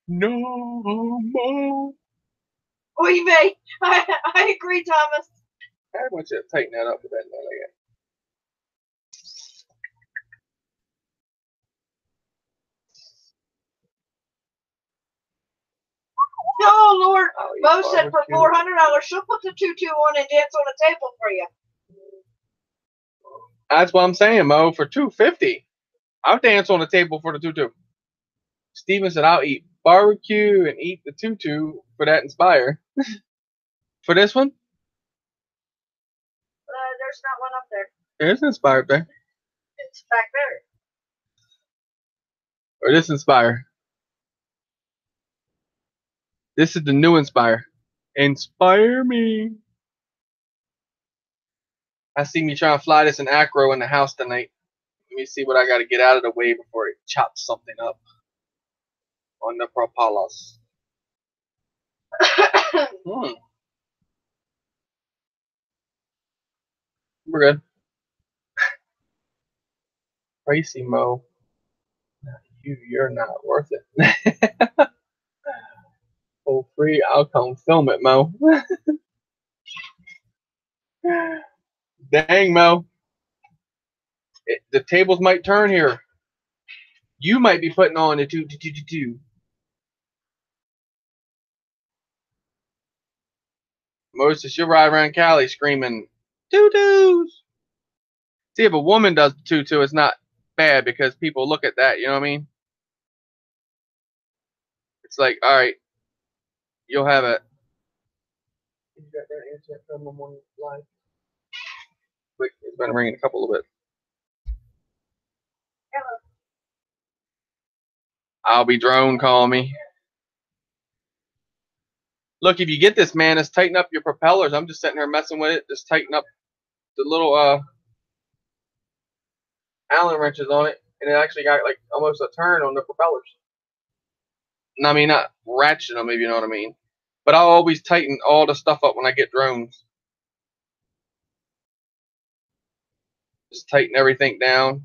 No homo. Oy vey. I agree, Thomas. I want you to tighten that up a bit. Like that. Oh Lord. Mo said for $400 she'll put the tutu on and dance on a table for you. That's what I'm saying, Mo. For $250, I'll dance on the table for the tutu. Steven said I'll eat barbecue and eat the tutu for that Inspire. For this one? There's not one up there. There's Inspire there. It's back there. Or this Inspire. This is the new Inspire. Inspire me. I see me trying to fly this in acro in the house tonight. Let me see what I got to get out of the way before it chops something up on the propellers. We're good. Tracy Mo. You're not worth it. For free, I'll come film it, Mo. Dang, Mo. The tables might turn here. You might be putting on the two. Most of she'll ride around Cali screaming, tutus. See, if a woman does the tutu, it's not bad because people look at that, you know what I mean? It's like, all right, you'll have it. You got that answer from them on live. Quick, it's been ringing a couple of bit. Hello. I'll be drone, call me. Look, if you get this, man, it's tighten up your propellers. I'm just sitting here messing with it. Just tighten up the little Allen wrenches on it, and it actually got like almost a turn on the propellers. And I mean, not ratcheting them, if you know what I mean. But I always tighten all the stuff up when I get drones. Just tighten everything down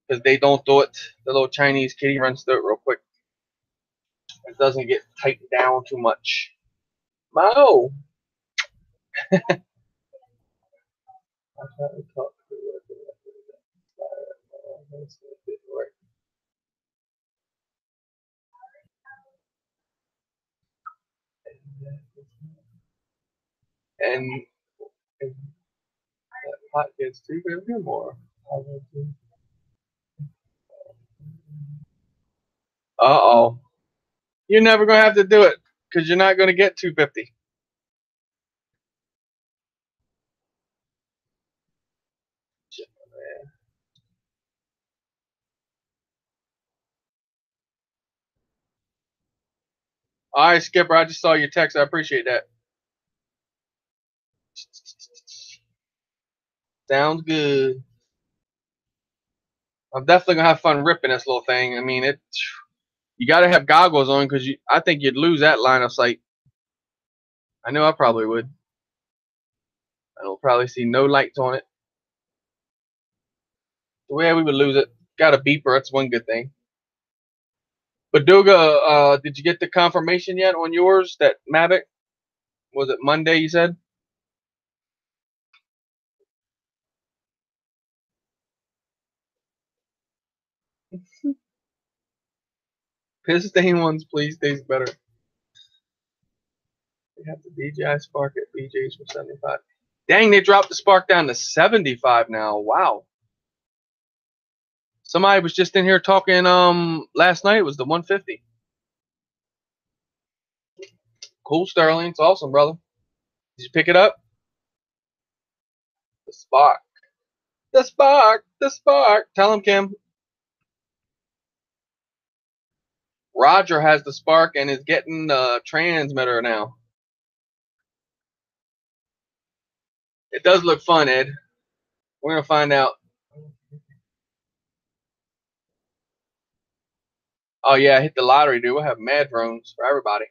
because they don't do it. The little Chinese kitty runs through it real quick. It doesn't get tightened down too much. Mo. And if that pot gets too big or more. Uh-oh. You're never going to have to do it because you're not going to get 250. All right, Skipper, I just saw your text. I appreciate that. Sounds good. I'm definitely going to have fun ripping this little thing. I mean, you got to have goggles on because I think you'd lose that line of sight. I know I probably would. I will probably see no lights on it. The way we would lose it. Got a beeper. That's one good thing. But Duga, did you get the confirmation yet on yours? That Mavic? Was it Monday? You said. Piston ones, please. Taste better. They have the DJI Spark at BJ's for 75. Dang, they dropped the Spark down to 75 now. Wow. Somebody was just in here talking last night. It was the 150. Cool, Sterling. It's awesome, brother. Did you pick it up? The Spark. The Spark. The Spark. Tell him, Kim. Roger has the Spark and is getting the transmitter now. It does look fun, Ed. We're going to find out. Oh, yeah, hit the lottery, dude. We'll have mad drones for everybody.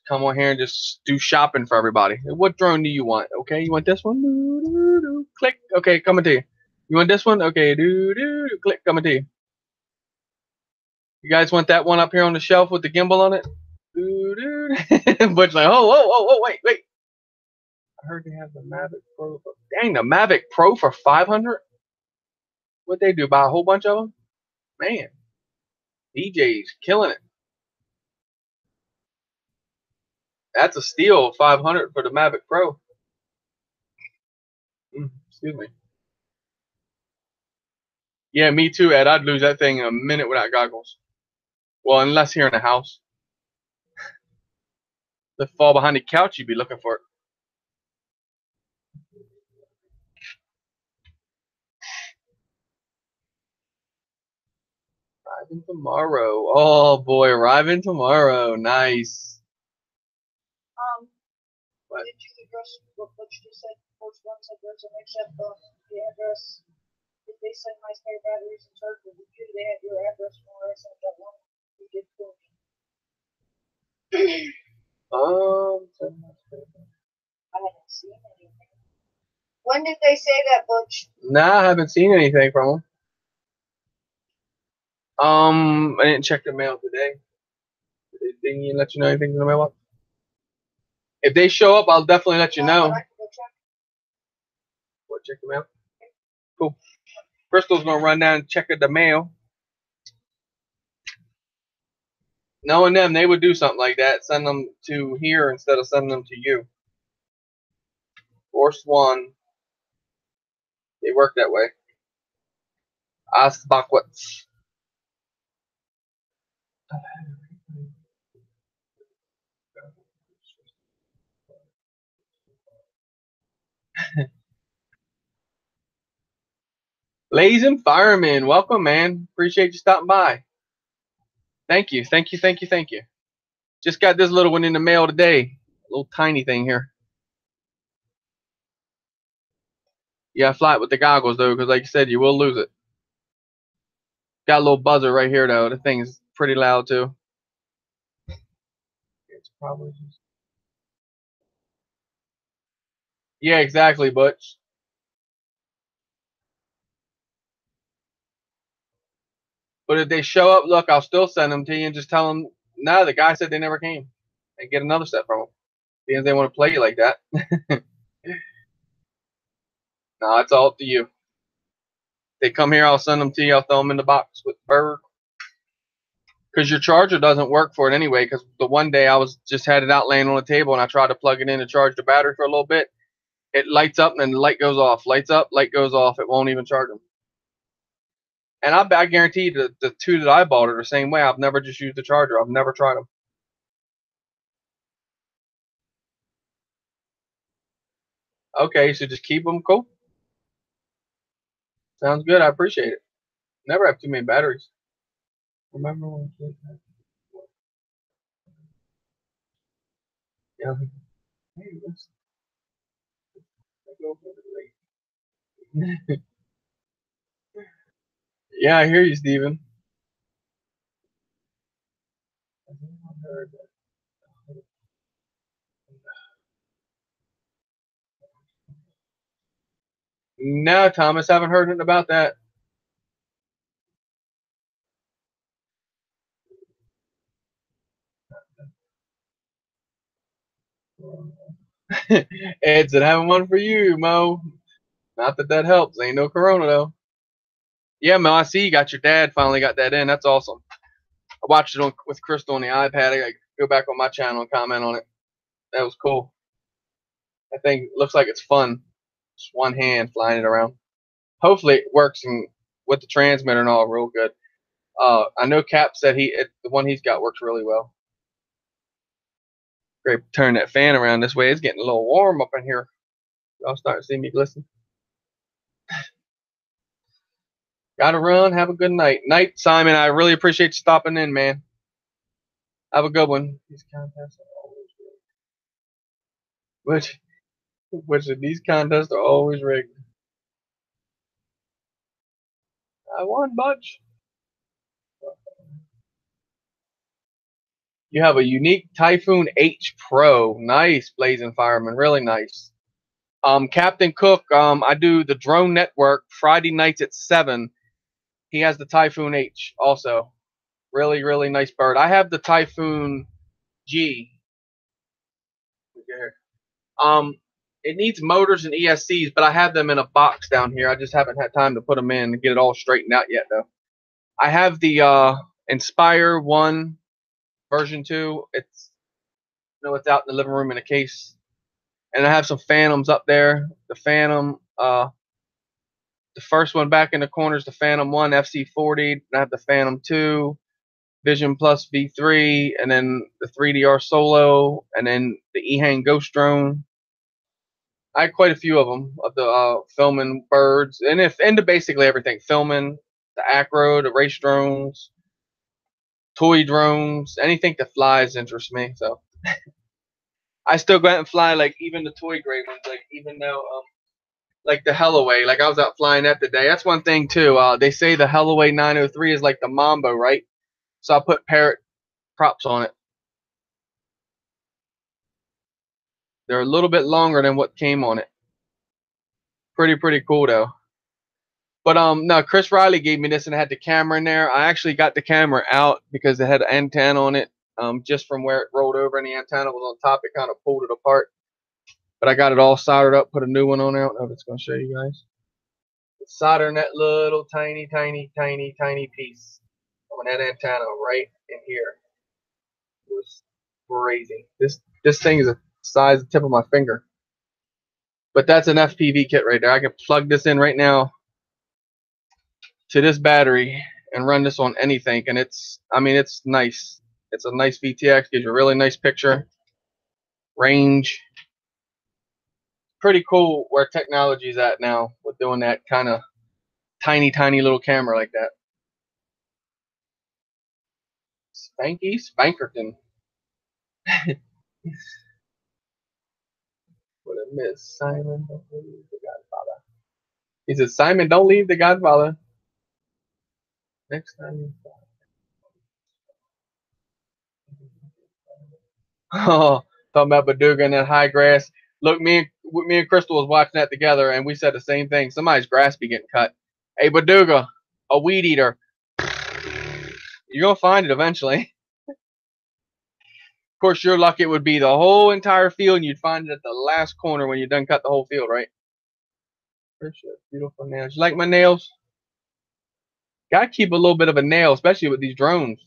Come on here and just do shopping for everybody. What drone do you want? Okay, you want this one? Click. Okay, coming to you. You want this one? Okay, click, coming to you. You guys want that one up here on the shelf with the gimbal on it? Butch like, oh, wait. I heard they have the Mavic Pro. Dang, the Mavic Pro for 500? What'd they do? Buy a whole bunch of them? Man, DJ's killing it. That's a steal, 500 for the Mavic Pro. Excuse me. Yeah, me too, Ed. I'd lose that thing in a minute without goggles. Well, unless here in the house. If fall behind the couch, you'd be looking for it. Arriving tomorrow. Oh boy, arriving tomorrow. Nice. What? Did you address what you just said? Which ones address and accept the address? Did they send my spare batteries and charger? Did you? They had your address from where I sent that one. You did for me. I haven't seen anything. When did they say that, Butch? Nah, I haven't seen anything from them. I didn't check the mail today. Did they let you know anything in the mailbox? If they show up, I'll definitely let you know. What, check the mail? Cool. Crystal's gonna run down and check the mail. Knowing them, they would do something like that. Send them to here instead of sending them to you. Force one. They work that way. Ask backwards. Ladies and firemen, welcome, man. Appreciate you stopping by. Thank you. Just got this little one in the mail today. A little tiny thing here. Yeah, fly it with the goggles though, because like you said, you will lose it. Got a little buzzer right here though. The thing's pretty loud too. It's probably just... Yeah, exactly, Butch. But if they show up, look, I'll still send them to you and just tell them, no, the guy said they never came, and get another set from them. Because they want to play you like that. No, it's all up to you. They come here, I'll send them to you. I'll throw them in the box with bird. Because your charger doesn't work for it anyway. Because the one day I was just had it out laying on the table and I tried to plug it in to charge the battery for a little bit. It lights up and then the light goes off. Lights up, light goes off. It won't even charge them. And I guarantee the two that I bought are the same way. I've never just used the charger. I've never tried them. Okay, so just keep them. Cool. Sounds good. I appreciate it. Never have too many batteries. Remember when kids had... Yeah. Hey, let's go for the late. Yeah, I hear you, Steven. No, Thomas, haven't heard anything about that. Ed said, having one for you, Mo. Not that that helps. Ain't no corona, though. Yeah, Mo, I see you got your dad finally got that in. That's awesome. I watched it with Crystal on the iPad. I got to go back on my channel and comment on it. That was cool. That thing looks like it's fun. Just one hand flying it around. Hopefully it works with the transmitter and all real good. I know Cap said the one he's got works really well. Great, turn that fan around this way. It's getting a little warm up in here. Y'all starting to see me glisten. Gotta run. Have a good night. Night, Simon. I really appreciate you stopping in, man. Have a good one. These contests are always rigged. Which of these contests are always rigged. I won, Butch. You have a unique Typhoon H Pro. Nice, Blazing Fireman. Really nice. Captain Cook, I do the Drone Network Friday nights at 7. He has the Typhoon H also. Really, really nice bird. I have the Typhoon G. It needs motors and ESCs, but I have them in a box down here. I just haven't had time to put them in and get it all straightened out yet, though. I have the Inspire 1 version 2. It's out in the living room in a case, and I have some Phantoms up there. The Phantom, the first one back in the corner is the Phantom 1 FC40. I have the Phantom 2. Vision Plus V3, and then the 3DR Solo, and then the Ehang Ghost Drone. I had quite a few of them of the filming birds, and into basically everything, filming the acro, the race drones, toy drones, anything that flies interests me. So I still go out and fly like even the toy gray ones, like even though like the Hellaway, like I was out flying that today. That's one thing too. They say the Hellaway 903 is like the Mambo, right? So I put parrot props on it. They're a little bit longer than what came on it. Pretty cool though. But no, Chris Riley gave me this and it had the camera in there. I actually got the camera out because it had an antenna on it. Just from where it rolled over and the antenna was on top, it kind of pulled it apart. But I got it all soldered up, put a new one on there. I don't know if it's going to show you guys. Soldering that little tiny piece on that antenna right in here. It was crazy. This thing is the size of the tip of my finger. But that's an FPV kit right there. I can plug this in right now to this battery and run this on anything, and it's nice. It's a nice VTX, gives you a really nice picture, range. Pretty cool where technology is at now with doing that kind of tiny little camera like that. Spanky Spankerton. What a miss, Simon. Forgot about that. He said, Simon, don't leave the Godfather. Next time. Oh, talking about Baduga and that high grass. Look, me and Crystal was watching that together, and we said the same thing. Somebody's grass be getting cut. Hey, Baduga, a weed eater. You're gonna find it eventually. Of course, your luck it would be the whole entire field, and you'd find it at the last corner when you're done cut the whole field, right? Beautiful nails. You like my nails? Gotta keep a little bit of a nail, especially with these drones.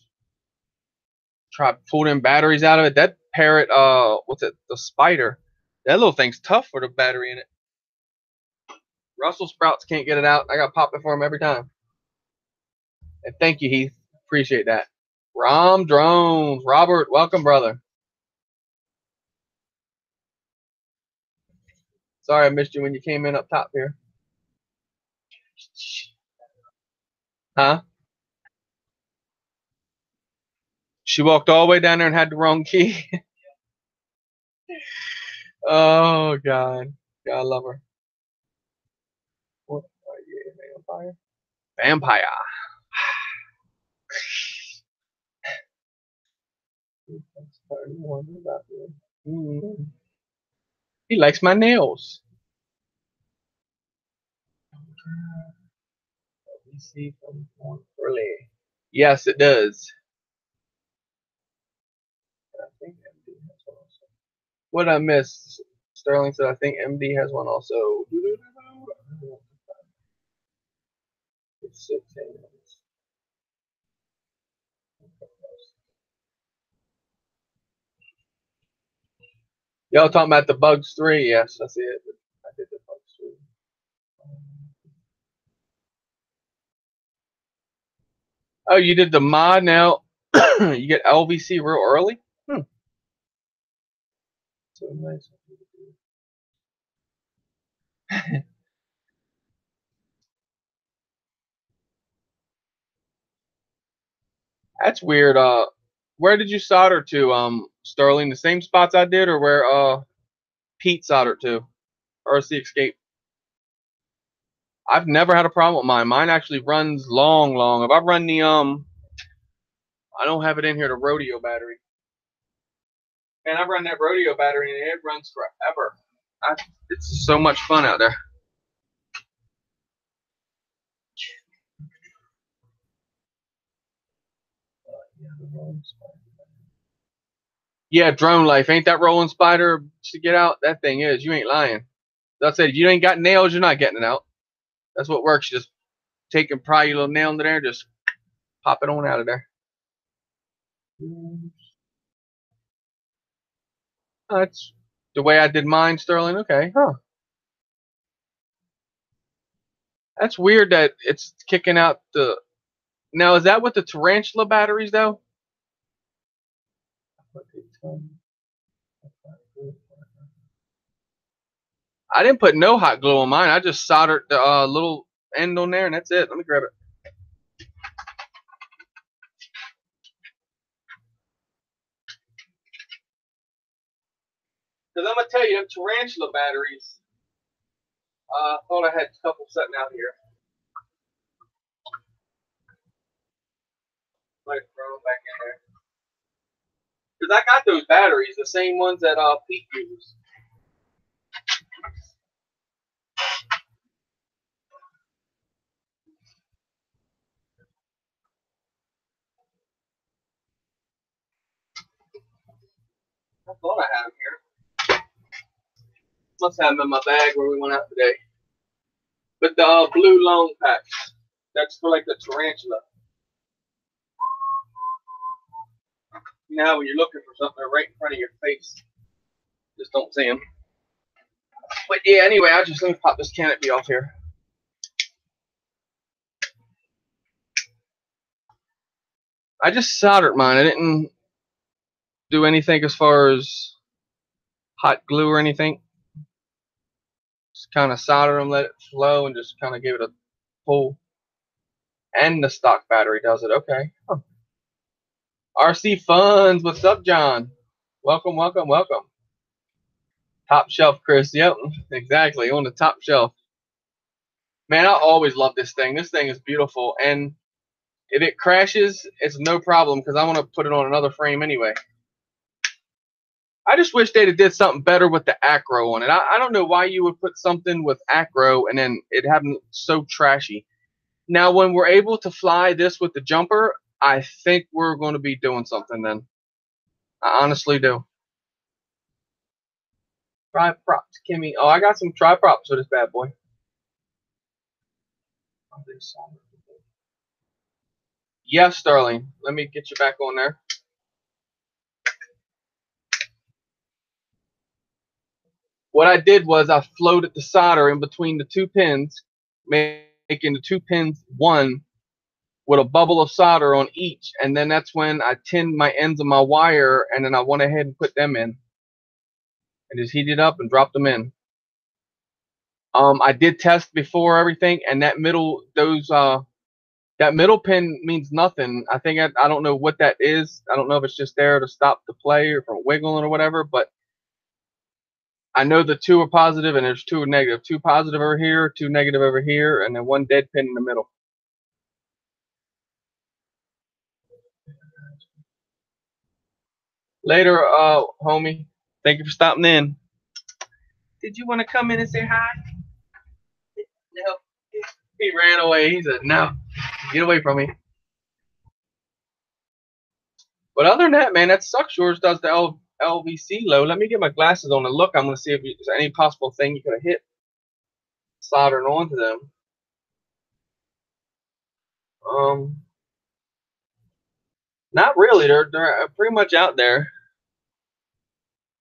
Try to pull them batteries out of it. That parrot, what's it? The spider. That little thing's tough for the battery in it. Russell Sprouts can't get it out. I got pop it for him every time. And thank you, Heath. Appreciate that. Rom Drones. Robert, welcome, brother. Sorry I missed you when you came in up top here. Huh? She walked all the way down there and had the wrong key. Oh, God. God, I love her. What are you, vampire? Vampire. He likes my nails. Yes, it does. What I missed? Sterling said, I think MD has one also. It's 16 minutes. Y'all talking about the Bugs 3? Yes, I see it. I did the Bugs 3. Oh, you did the mod now. You get LVC real early? So nice. That's weird. Where did you solder to, Sterling? The same spots I did, or where Pete soldered to? RC Escape. I've never had a problem with mine. Mine actually runs long. If I run the I don't have it in here, the rodeo battery. And I run that rodeo battery and it runs forever. It's so much fun out there. Yeah, drone life. Ain't that rolling spider to get out? That thing is. You ain't lying. That's it. If you ain't got nails, you're not getting it out. That's what works. You just take and pry your little nail into there and just pop it on out of there. That's the way I did mine, Sterling. Okay, huh. That's weird that it's kicking out the... Now, is that with the tarantula batteries, though? I didn't put no hot glue on mine. I just soldered the little end on there, and that's it. Let me grab it. Because I'm going to tell you, them tarantula batteries, I thought I had a couple sitting out here. Might throw them back in there. Because I got those batteries, the same ones that Pete uses. I thought I had them here. Must have them in my bag where we went out today. But the blue long packs, that's for like the tarantula. You know, when you're looking for something, they're right in front of your face. Just don't see them. But yeah, anyway, let me pop this canopy off here. I just soldered mine. I didn't do anything as far as hot glue or anything. Just kind of soldered them, let it flow, and just kind of give it a pull. And the stock battery does it. Okay. Huh. RC Funds, what's up, John? Welcome. Top shelf, Chris. Yep, exactly. On the top shelf. Man, I always love this thing. This thing is beautiful, and if it crashes, it's no problem because I want to put it on another frame anyway. I just wish they'd have did something better with the acro on it. I don't know why you would put something with acro and then it having so trashy. Now, when we're able to fly this with the jumper, I think we're going to be doing something then. I honestly do. Try props, Kimmy. Oh, I got some try props for this bad boy. Yes, Sterling. Let me get you back on there. What I did was I floated the solder in between the two pins, making the two pins one with a bubble of solder on each. And then that's when I tinned my ends of my wire, and then I went ahead and put them in and just heated up and dropped them in. I did test before everything, and that middle that middle pin means nothing. I think I don't know what that is. I don't know if it's just there to stop the play or from wiggling or whatever, but I know the two are positive and there's two are negative. Two positive over here, two negative over here, and then one dead pin in the middle. Later, homie. Thank you for stopping in. Did you want to come in and say hi? No. He ran away. He said, no, get away from me. But other than that, man, that sucks. Yours does the LVC low. Let me get my glasses on and look. I'm going to see if there's any possible thing you could have hit soldering onto them. Not really. They're pretty much out there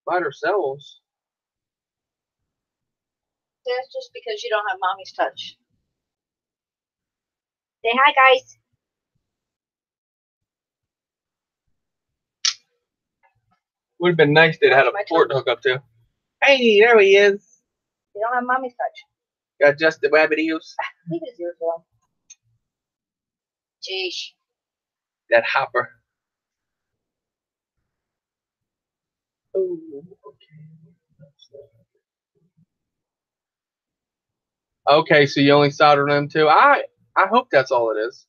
by themselves. That's just because you don't have mommy's touch. Say hi, guys. Would have been nice if they had a port to hook up to. Hey, there he is. You don't have mommy's touch. Got just the rabbit ears. Leave his ears alone. Jeez. That hopper. Oh, okay. Okay, so you only solder them too. I hope that's all it is.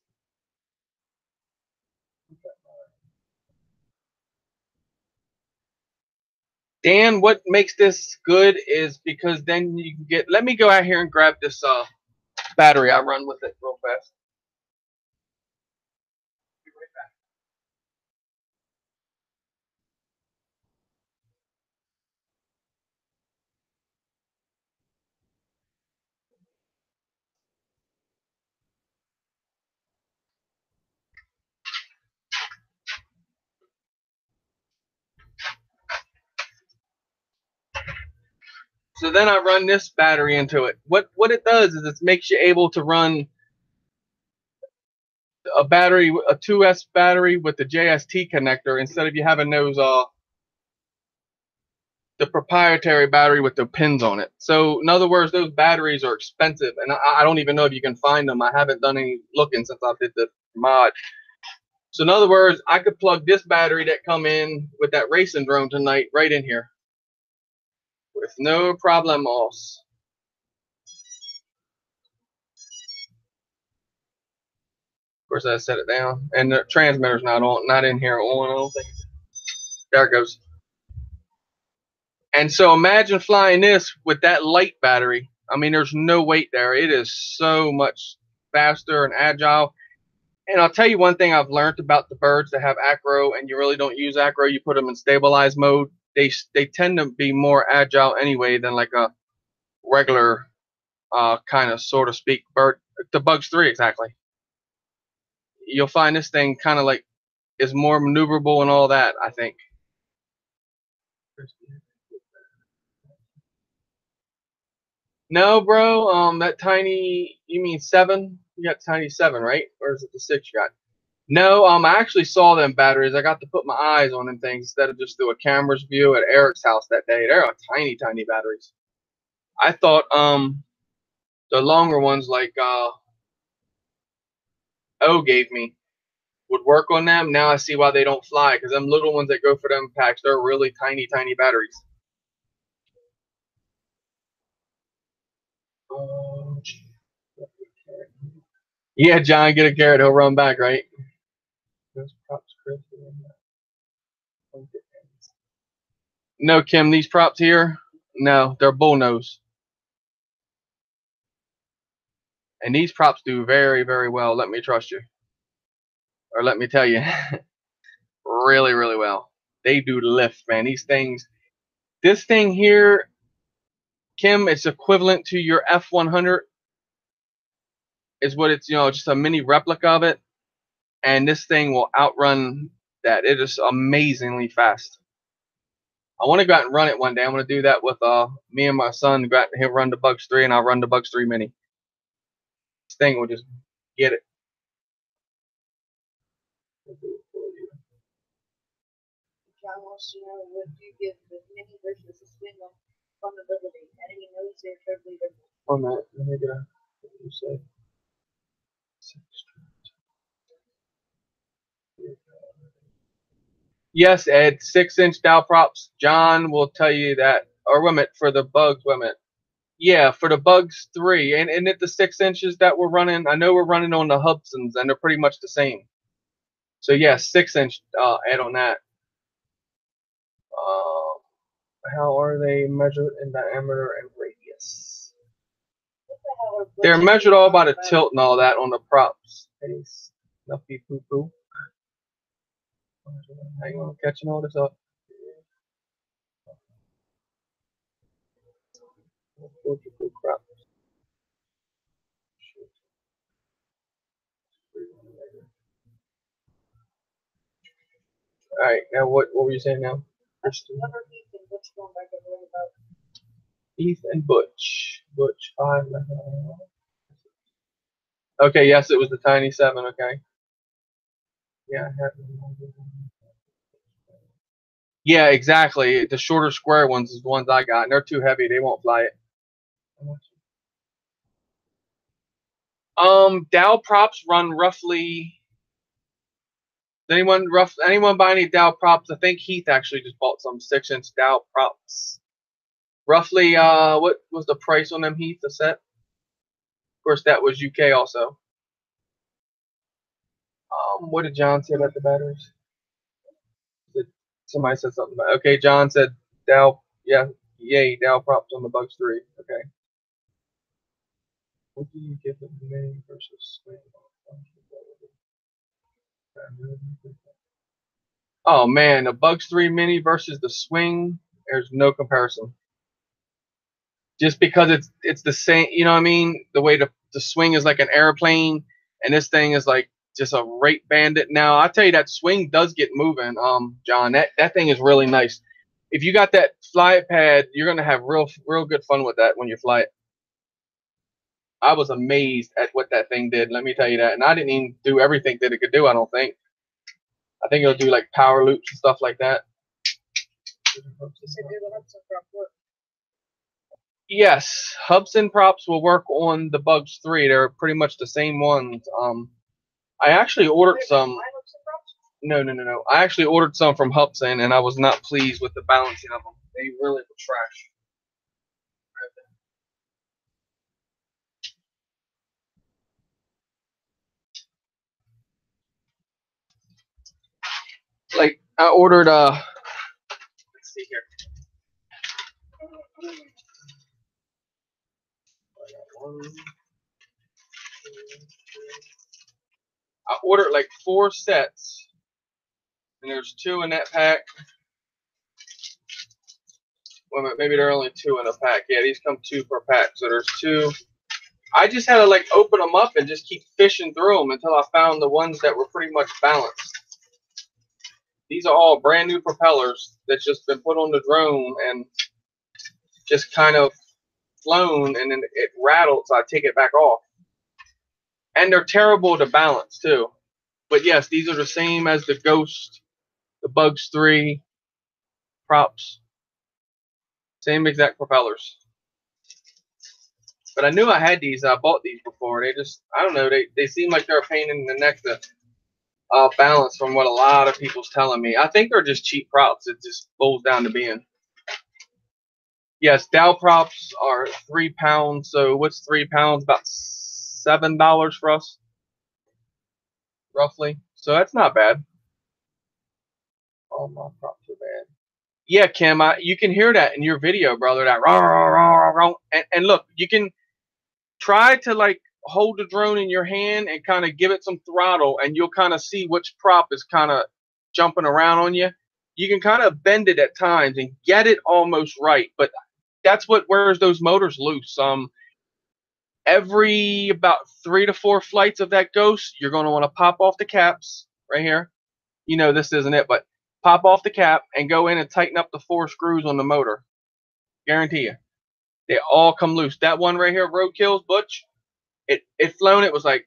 Dan, what makes this good is because then you can get. Let me go out here and grab this battery. I run with it real fast. Be right back. So then I run this battery into it. What it does is it makes you able to run a battery, a 2S battery with the JST connector instead of you having those the proprietary battery with the pins on it. So in other words, those batteries are expensive, and I don't even know if you can find them. I haven't done any looking since I did the mod. So in other words, I could plug this battery that come in with that racing drone tonight right in here with no problemos. Of course, I set it down, and the transmitter's not in here on. I don't think. There it goes. And so imagine flying this with that light battery. I mean, there's no weight there. It is so much faster and agile. And I'll tell you one thing I've learned about the birds that have acro, and you really don't use acro. You put them in stabilized mode. They tend to be more agile anyway than like a regular kind of sort of speak bird. The Bugs 3 exactly. You'll find this thing kind of like is more maneuverable and all that, I think. No, bro. That tiny. You mean 7? You got tiny 7, right? Or is it the 6 you got? No. I actually saw them batteries. I got to put my eyes on them things instead of just through a camera's view at Eric's house that day. They're tiny, tiny batteries. I thought the longer ones like O gave me would work on them. Now I see why they don't fly, because them little ones that go for them packs, they're really tiny, tiny batteries. Yeah, John, get a carrot. He'll run back, right? Those props, Chris. No, Kim, these props here, no, they're bullnose. And these props do very, very well. Let me trust you. Or let me tell you. Really, really well. They do lift, man. These things, this thing here, Kim, it's equivalent to your F100, is what it's, just a mini replica of it. And this thing will outrun that. It is amazingly fast. I want to go out and run it one day. I'm going to do that with me and my son. Go out and he'll run the Bugs 3 and I'll run the Bugs 3 Mini. This thing will just get it. John wants to know what you give the mini versus the swing on vulnerability, and he knows they're totally different. Oh, man. Let me get a. What do you say? Yes, Ed. 6-inch dowel props. John will tell you that. Or wait a minute, for the Bugs. Wait a minute. Yeah, for the Bugs 3. And it the 6 inches that we're running? I know we're running on the Hubsons, and they're pretty much the same. So, yeah, 6-inch Ed on that. How are they measured in diameter and radius? They're measured all by the tilt and all that on the props. Hey, Snuffy poo poo. Hang on, catching all this up. Alright, now what were you saying now? Heath and Butch. Butch 5. Okay, yes, it was the Tiny 7, okay. Yeah, I have. Yeah, exactly. The shorter square ones is the ones I got, and they're too heavy. They won't fly it. Dowel props run roughly. Anyone buy any dowel props? I think Heath actually just bought some 6-inch dowel props. Roughly, what was the price on them, Heath? The set? Of course, that was UK also. What did John say about the batteries? Somebody said something about. Okay, John said dowel. Yeah, yay, dowel props on the Bugs 3. Okay. What do you give the mini versus swing? Oh man, the Bugs 3 Mini versus the Swing, there's no comparison. Just because it's the same, you know what I mean? The way the Swing is like an airplane, and this thing is like just a rate bandit. Now I tell you that Swing does get moving, John. That thing is really nice. If you got that fly pad, you're gonna have real good fun with that when you fly it. I was amazed at what that thing did. Let me tell you that, and I didn't even do everything that it could do. I don't think. I think it'll do like power loops and stuff like that. Yes, Hubson props will work on the Bugs 3. They're pretty much the same ones. I actually ordered some. No. I actually ordered some from Hubson, and I was not pleased with the balancing of them. They really were trash. Like I ordered. Let's see here. I ordered like 4 sets, and there's 2 in that pack. Well, maybe there are only 2 in a pack. Yeah, these come 2 per pack, so there's 2. I just had to like open them up and just keep fishing through them until I found the ones that were pretty much balanced. These are all brand new propellers that's just been put on the drone and just kind of flown, and then it rattled, so I take it back off. And they're terrible to balance too. But yes, these are the same as the Ghost, the Bugs 3 props. Same exact propellers. But I knew I had these. I bought these before. They just, I don't know, they seem like they're a pain in the neck to balance from what a lot of people's telling me. I think they're just cheap props. It just boils down to being. Yes, dowel props are £3. So what's £3? About $7 for us. roughly. So that's not bad. All my props are bad. Yeah, Kim, you can hear that in your video, brother. That rah, rah, rah, rah, rah. And look, you can try to like hold the drone in your hand and kind of give it some throttle, and you'll kind of see which prop is kind of jumping around on you. You can kind of bend it at times and get it almost right, but that's what wears those motors loose. Every about 3 to 4 flights of that ghost, you're going to want to pop off the caps right here. You know this isn't it, but pop off the cap and go in and tighten up the 4 screws on the motor. Guarantee you, they all come loose. That one right here, Roadkill's Butch, it flown. It was like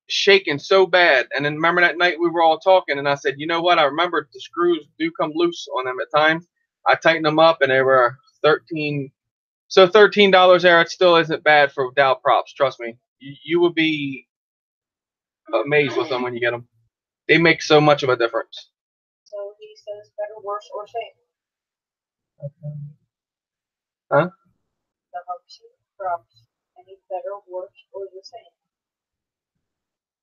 shaking so bad. And then remember that night we were all talking, and I said, you know what? I remember the screws do come loose on them at times. I tightened them up, and they were 13. So $13 there, it still isn't bad for Dow props. Trust me, you would be amazed with them when you get them. They make so much of a difference. So he says better, worse, or same. Huh? The Hubson props. Any better, worse, or the same?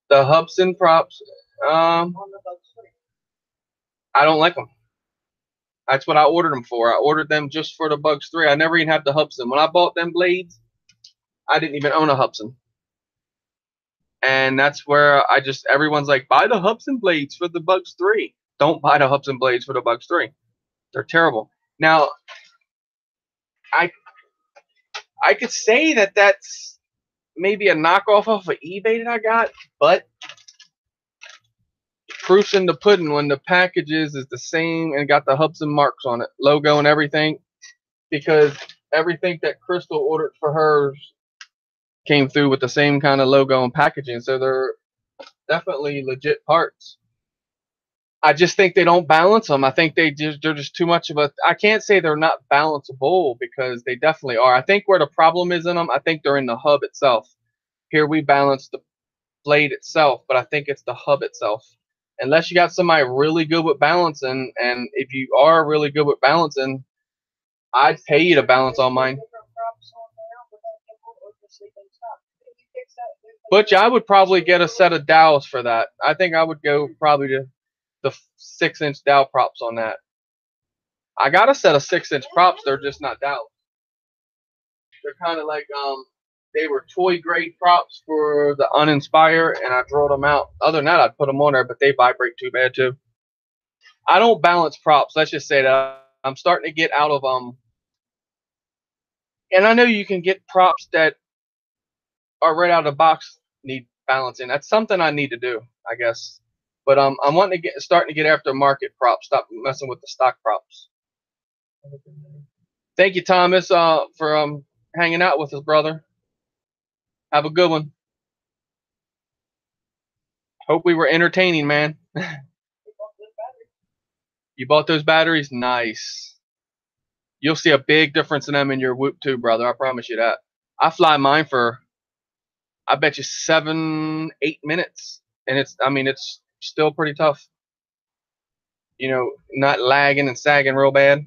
The Hubson props, On the Bugs 3. I don't like them. That's what I ordered them for. I ordered them just for the Bugs 3. I never even had the Hubson. When I bought them blades, I didn't even own a Hubson. And that's where everyone's like, buy the Hubson blades for the Bugs 3. Don't buy the Hubson blades for the Bugs 3. They're terrible. Now, I could say that that's maybe a knockoff off of eBay that I got, but proof's in the pudding when the packages is the same and got the Hubson marks on it, logo and everything, because everything that Crystal ordered for hers came through with the same kind of logo and packaging, so they're definitely legit parts. I just think they don't balance them. I think they're just too much of a. I can't say they're not balanceable because they definitely are. I think where the problem is in them, I think they're in the hub itself. Here we balance the blade itself, but I think it's the hub itself. Unless you got somebody really good with balancing, and if you are really good with balancing, I'd pay you to balance on mine. Butch, I would probably get a set of dowels for that. I think I would go probably to the 6-inch dowel props on that. I got a set of 6-inch props. They're just not dowels. They're kind of like they were toy grade props for the uninspired, and I throw them out. Other than that, I'd put them on there, but they vibrate too bad too. I don't balance props. Let's just say that I'm starting to get out of and I know you can get props that are right out of the box need balancing. That's something I need to do, I guess. But I'm wanting to starting to get after market props. Stop messing with the stock props. Thank you, Thomas, for hanging out with us, brother. Have a good one. Hope we were entertaining, man. You bought those batteries? Nice. You'll see a big difference in them in your Whoop too, brother. I promise you that. I fly mine for, I bet you 7-8 minutes, and it's still pretty tough. You know, not lagging and sagging real bad.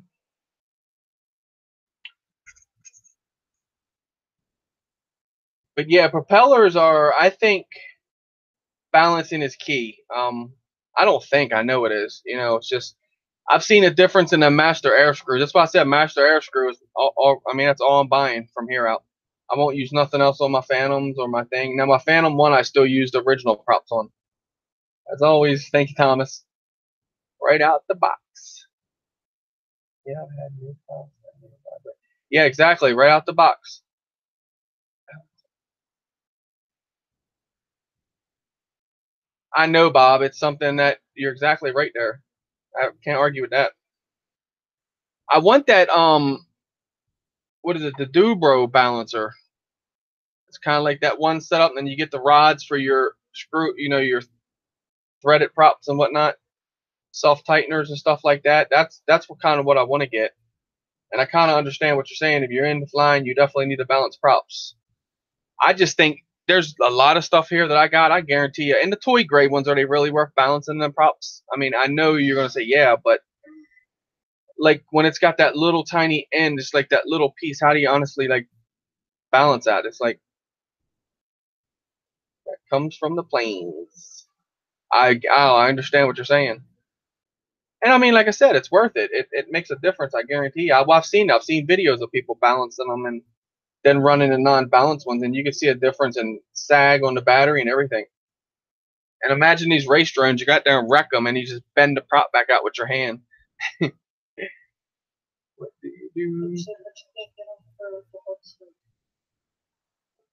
But yeah, propellers are, I think, balancing is key. I don't think, I know it is. You know, it's just I've seen a difference in the master air screws. That's why I said master air screws. That's all I'm buying from here out. I won't use nothing else on my Phantoms or my thing. Now my Phantom 1, I still use the original props on. As always, thank you, Thomas. Right out the box. Yeah, I've had new props. Yeah, exactly. Right out the box. I know, Bob. It's something that you're exactly right there. I can't argue with that. I want that what is it, the Dubro balancer. It's kind of like that one setup, and then you get the rods for your screw, your threaded props and whatnot, self tighteners and stuff like that. That's what I want to get. And I kind of understand what you're saying. If you're into flying, you definitely need to balance props. I just think there's a lot of stuff here that I got. I guarantee you. And the toy grade ones, are they really worth balancing them props? I mean, I know you're gonna say yeah, but like when it's got that little tiny end, it's like that little piece. How do you honestly like balance that? It's like that comes from the planes. I understand what you're saying. And I mean, like I said, it's worth it. It makes a difference. I guarantee you. I've seen videos of people balancing them and then running the non-balanced ones, and you can see a difference in sag on the battery and everything. And imagine these race drones. You got there and wreck them, and you just bend the prop back out with your hand. What do you do? He said that you can't get them for the book street.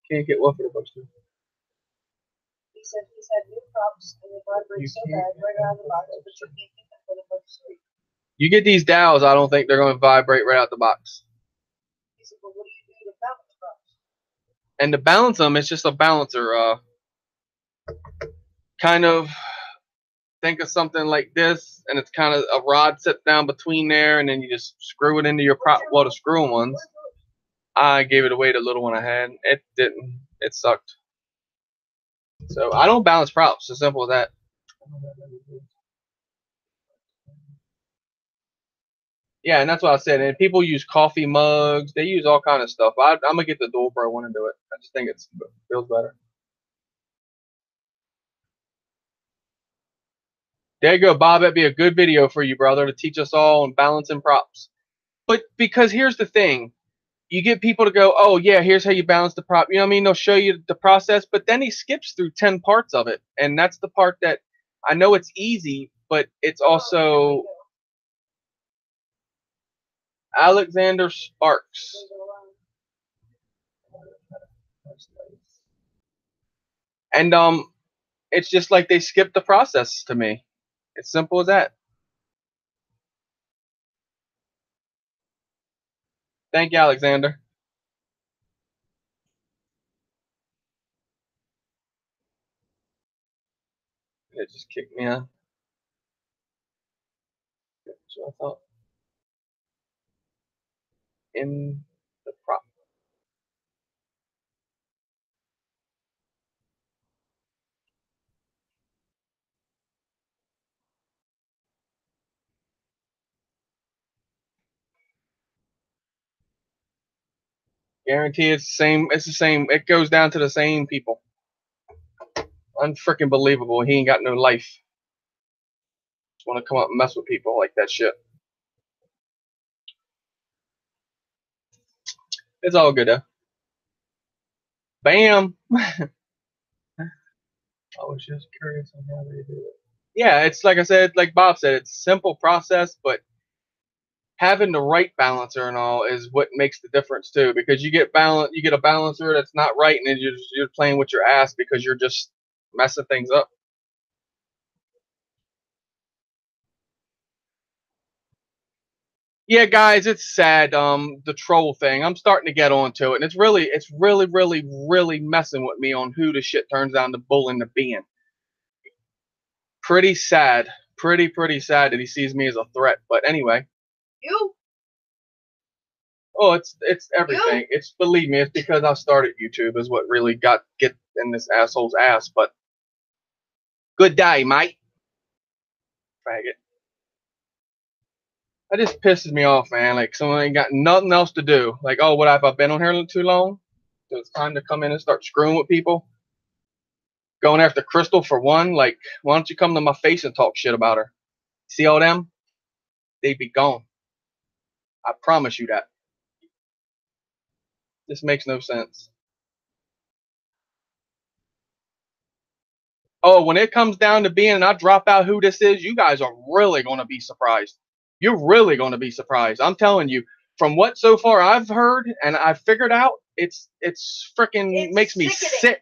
Can't get what for the bookstore? He said he's had new props and they vibrate so bad right out of the box, but you can't get them for the book street. You get these dowels, I don't think they're going to vibrate right out the box. He said, well, what do you do to balance props? And to balance them, it's just a balancer. Kind of think of something like this, and it's kind of a rod sits down between there, and then you just screw it into your prop. Well, the screw ones. I gave it away, the little one I had. It didn't. It sucked. So I don't balance props. As simple as that. Yeah, and that's what I said. And people use coffee mugs. They use all kind of stuff. I'm gonna get the Dual Pro one and do it. I just think it feels better. There you go, Bob. That'd be a good video for you, brother, to teach us all on balancing props. But because here's the thing, you get people to go, oh yeah, here's how you balance the prop. You know what I mean? They'll show you the process, but then he skips through 10 parts of it, and that's the part that I know it's easy, but it's also Alexander Sparks. And it's just like they skipped the process to me. It's simple as that. Thank you, Alexander. It just kicked me out. So I thought in the prop. Guarantee it's the same. It's the same. It goes down to the same people. Unfreaking believable. He ain't got no life. Just want to come up and mess with people like that shit. It's all good though. Bam. I was just curious on how they do it. Yeah, it's like I said, like Bob said, it's a simple process, but having the right balancer and all is what makes the difference too. Because you get a balancer that's not right, and then you're playing with your ass because you're just messing things up. Yeah, guys, it's sad. The troll thing. I'm starting to get onto it, and it's really messing with me on who the shit turns down the bull into being. Pretty sad. Pretty sad that he sees me as a threat. But anyway. You? Oh, it's everything. It's, believe me, it's because I started YouTube is what really get in this asshole's ass. But good day, mate. Faggot. That just pisses me off, man. Like someone ain't got nothing else to do. Like, oh, what have I been on here too long? So it's time to come in and start screwing with people. Going after Crystal for one. Like, why don't you come to my face and talk shit about her? See all them? They'd be gone. I promise you that. This makes no sense. Oh, when it comes down to being, and I drop out who this is, you guys are really going to be surprised. You're really going to be surprised. I'm telling you, from what so far I've heard and I've figured out, it's freaking makes me sick.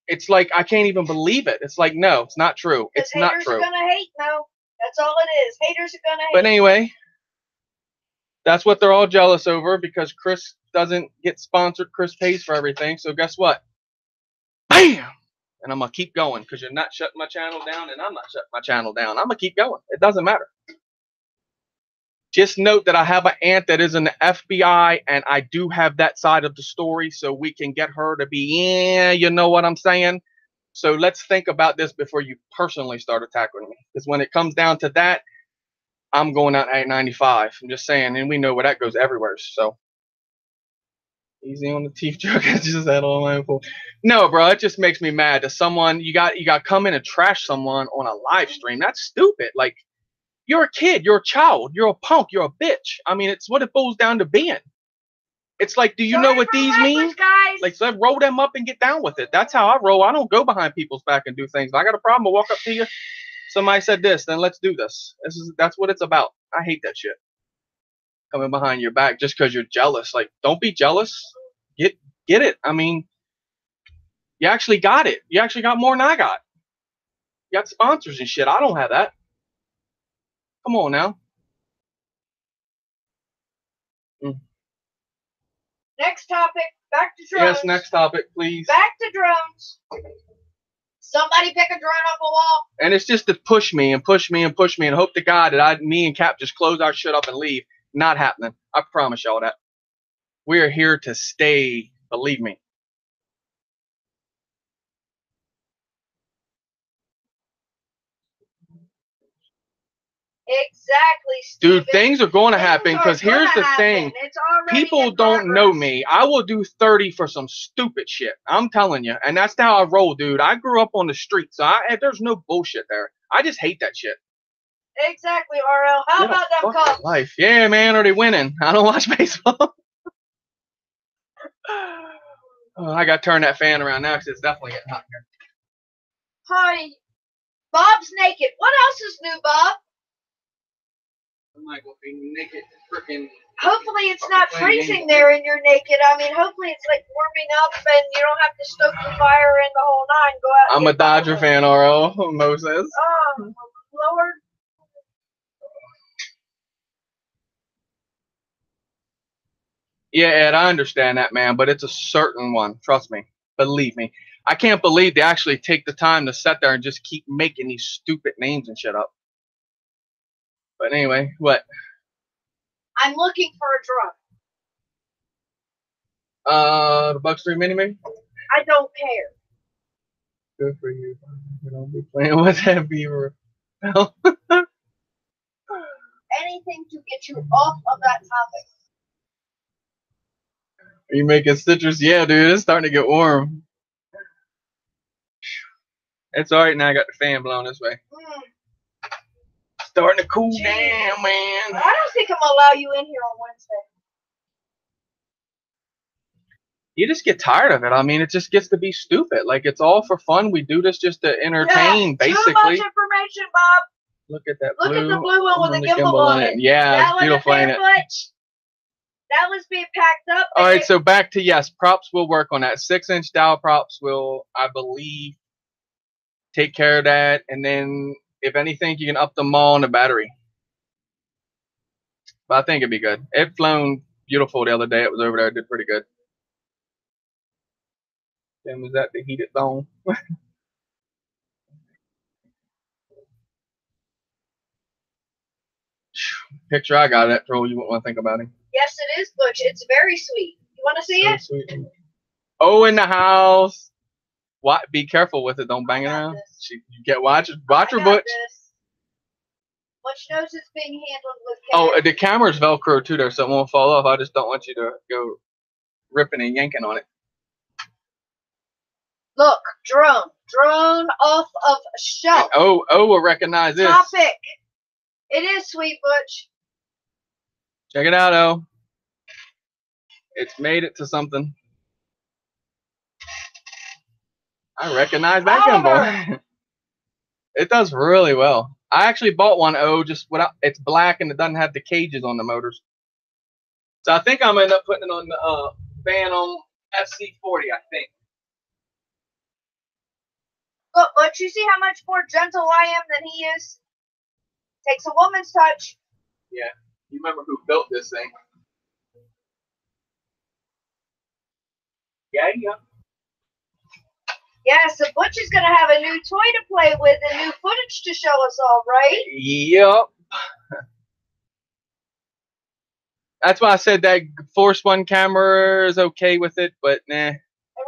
It's like I can't even believe it. It's like, no, it's not true. It's not true. Haters are gonna hate, no. That's all it is. Haters are gonna hate. But anyway, that's what they're all jealous over because Chris doesn't get sponsored. Chris pays for everything. So guess what? Bam! And I'm going to keep going because you're not shutting my channel down and I'm not shutting my channel down. I'm going to keep going. It doesn't matter. Just note that I have an aunt that is in the FBI, and I do have that side of the story, so we can get her to be, yeah, you know what I'm saying? So let's think about this before you personally start attacking me. Because when it comes down to that, I'm going out at 95. I'm just saying, and we know where that goes everywhere. So Easy on the teeth joke. I just had on my phone. No, bro, it just makes me mad that someone you got come in and trash someone on a live stream. That's stupid. Like, you're a kid, you're a child, you're a punk, you're a bitch. I mean, it's what it boils down to being. It's like, do you know what these mean? Guys. Like, so roll them up and get down with it. That's how I roll. I don't go behind people's back and do things. If I got a problem, I walk up to you. Somebody said this, then let's do this. That's what it's about. I hate that shit. Coming behind your back just because you're jealous. Like, don't be jealous. Get it. I mean, you actually got it. You actually got more than I got. You got sponsors and shit. I don't have that. Come on now. Next topic. Back to drones. Yes, next topic, please. Back to drones. Somebody pick a drone off a wall. And it's just to push me and push me and push me and hope to God that me and Cap just close our shit up and leave. Not happening. I promise y'all that. We are here to stay. Believe me. Exactly, Steven. Dude, things are going to happen because here's the thing. People don't know me. I will do 30 for some stupid shit. I'm telling you. And that's how I roll, dude. I grew up on the street, so there's no bullshit there. I just hate that shit. Exactly, RL. How about them Cubs? Life. Yeah, man, are they winning? I don't watch baseball. Oh, I got to turn that fan around now because it's definitely getting hot here. Hi. Bob's naked. What else is new, Bob? I'm like, well, be naked, freaking. Hopefully it's not freezing there and you're naked. I mean, hopefully it's like warming up and you don't have to stoke the fire in the whole nine. Go out. I'm a Dodger fan, RL. Moses. Oh, Lord. Yeah, Ed, I understand that, man, but it's a certain one. Trust me. Believe me. I can't believe they actually take the time to sit there and just keep making these stupid names and shit up. But anyway, what? I'm looking for a drone. The Buck Street Mini Me? I don't care. Good for you. You don't be playing with that beaver. Anything to get you off of that topic. Are you making citrus? Yeah, dude, it's starting to get warm. It's alright now. I got the fan blowing this way. Starting to cool down, man. I don't think I'm gonna allow you in here on Wednesday. You just get tired of it. I mean, it just gets to be stupid. Like, it's all for fun. We do this just to entertain, basically. Too much information, Bob. Look at that blue. Look at the blue one with the gimbal on it. Yeah, it's beautiful, ain't it? That was being packed up. All right, so back to, yes, props will work on that. 6-inch dial props will, I believe, take care of that. And then, if anything, you can up them all on the battery. But I think it'd be good. It flown beautiful the other day. It was over there. It did pretty good. Then was that the heated zone? Picture I got of that troll, you wouldn't want to think about him. Yes, it is, Butch. It's very sweet. You want to see it? Sweet. Oh, in the house. What? Be careful with it. Don't bang it around. You get watch her, Butch. Butch knows it's being handled with care. Oh, the camera's Velcro too, there, so it won't fall off. I just don't want you to go ripping and yanking on it. Look, drone off of shelf. And will recognize this. Topic. It is sweet, Butch. Check it out, O. It's made it to something. I recognize that gimbal. It does really well. I actually bought one, just without. It's black and it doesn't have the cages on the motors. So I think I'm gonna end up putting it on the Phantom SC40. I think. Look, Butch, you see how much more gentle I am than he is? Takes a woman's touch. Yeah. You remember who built this thing? Yeah. Yeah, so Butch is going to have a new toy to play with and new footage to show us all, right? Yep. That's why I said that Force One camera is okay with it, but nah. And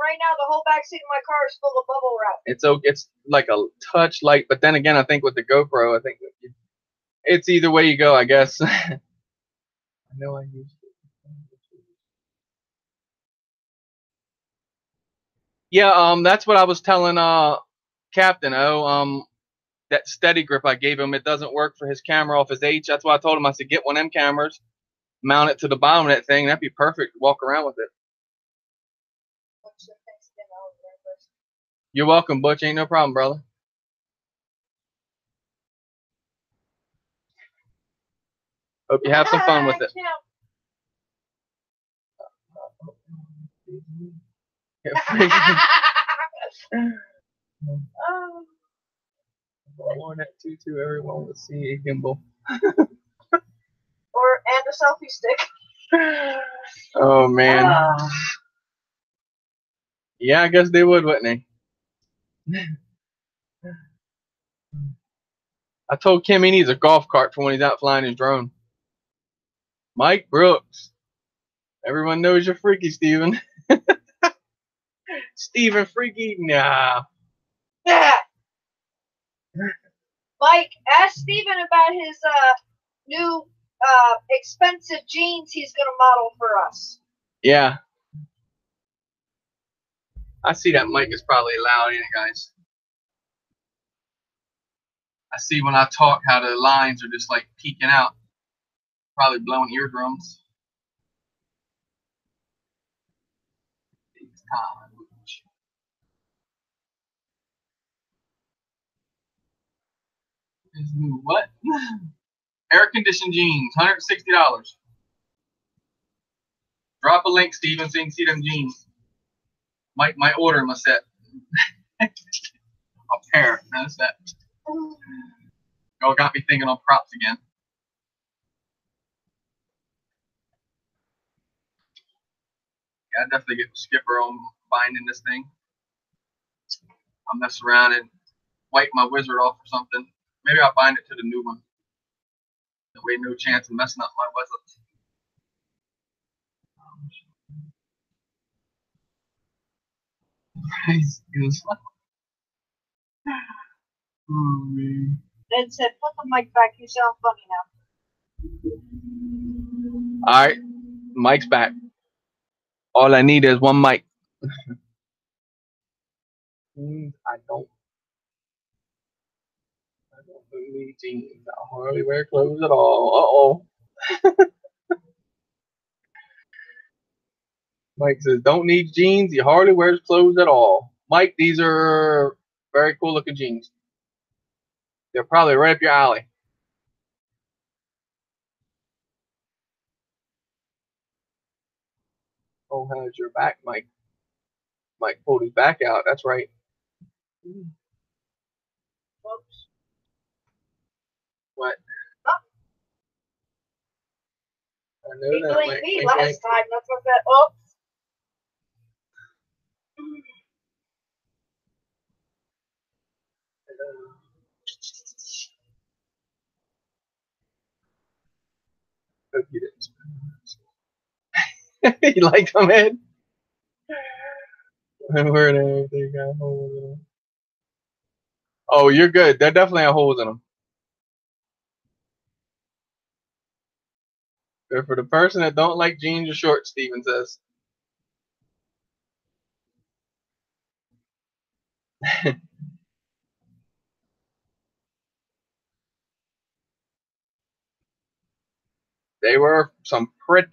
right now, the whole backseat of my car is full of bubble wrap. It's like a touch light, but then again, I think with the GoPro, I think it's either way you go, I guess. I know I used Yeah, that's what I was telling Captain O. That steady grip I gave him, it doesn't work for his camera off his H. That's why I told him, I said, get one of them cameras, mount it to the bottom of that thing. That'd be perfect. Walk around with it. You're welcome, Butch. Ain't no problem, brother. Hope you have some fun with it. Worn that tutu, everyone will see a gimbal. And a selfie stick. Oh man. Yeah, I guess they would, wouldn't they? I told Kim he needs a golf cart for when he's out flying his drone. Mike Brooks. Everyone knows you're freaky, Steven. Steven Freaky? Nah. Yeah. Mike, ask Steven about his new expensive jeans he's gonna model for us. Yeah. I see that mic is probably loud, ain't it, guys? I see when I talk how the lines are just like peeking out. Probably blowing eardrums. What? Air conditioned jeans, $160. Drop a link, Steven, so you can see them jeans. Mike might order them a set. A pair. That's that. Y'all got me thinking on props again. Yeah, I definitely get the skipper on binding this thing. I'll mess around and wipe my wizard off or something. Maybe I'll bind it to the new one. That way, no chance of messing up my wizards. Oh, man. Then said, put the mic back, you sound funny now. Alright, mic's back. All I need is one mic. I don't need jeans. I hardly wear clothes at all. Uh-oh. Mike says, don't need jeans. He hardly wears clothes at all. Mike, these are very cool looking jeans. They're probably right up your alley. Oh, how's your back, Mike? Mike pulled his back out. That's right. Whoops. What? Oh. I know he that. believed me last time. That's what that. Oops. Hope you didn't. You like them, Ed? Where they got holes in them? Oh, you're good. There definitely have holes in them. They're for the person that don't like jeans or shorts, Steven says. They were some pretty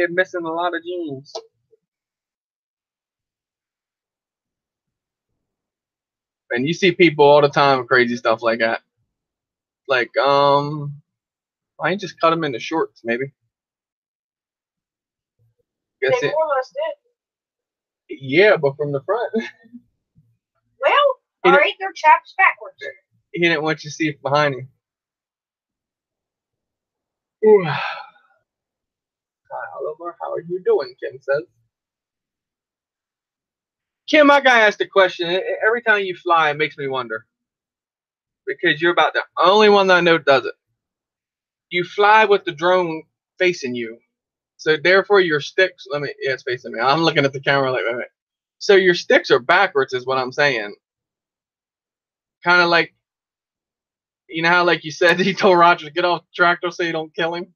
missing a lot of jeans. And you see people all the time with crazy stuff like that. Like, why ain't just cut them into shorts, maybe? They Guess more it. or less did. Yeah, but from the front. Well, alright, they're chaps backwards. He didn't want you to see it behind him. Ooh. Hi, Oliver. How are you doing? Kim says. Kim, I gotta ask the question. Every time you fly, it makes me wonder. Because you're about the only one that I know does it. You fly with the drone facing you. So therefore your sticks, yeah, it's facing me. I'm looking at the camera like, wait. So your sticks are backwards is what I'm saying. Kind of like, you know how like you said he told Roger to get off the tractor so you don't kill him?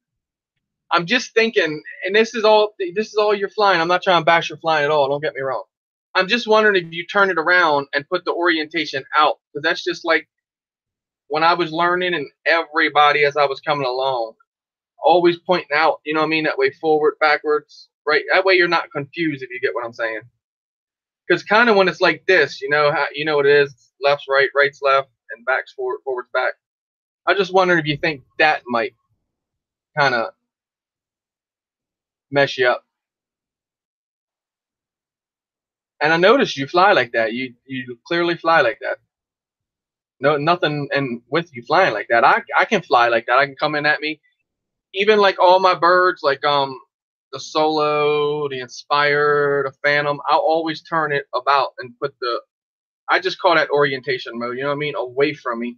I'm just thinking, and this is all you're flying. I'm not trying to bash your flying at all. Don't get me wrong. I'm just wondering if you turn it around and put the orientation out, because that's just like when I was learning, and everybody as I was coming along, always pointing out, you know what I mean? That way, forward, backwards, right? That way, you're not confused if you get what I'm saying. Because kind of when it's like this, you know how you know what it is: left's right, right's left, and back's forward, forward's back. I just wondering if you think that might kind of mess you up. And I noticed you fly like that. You clearly fly like that. No, nothing and with you flying like that. I can fly like that. I can come in at me. Even like all my birds, like the solo, the inspire, the phantom. I'll always turn it about and put the. I just call that orientation mode. You know what I mean? Away from me.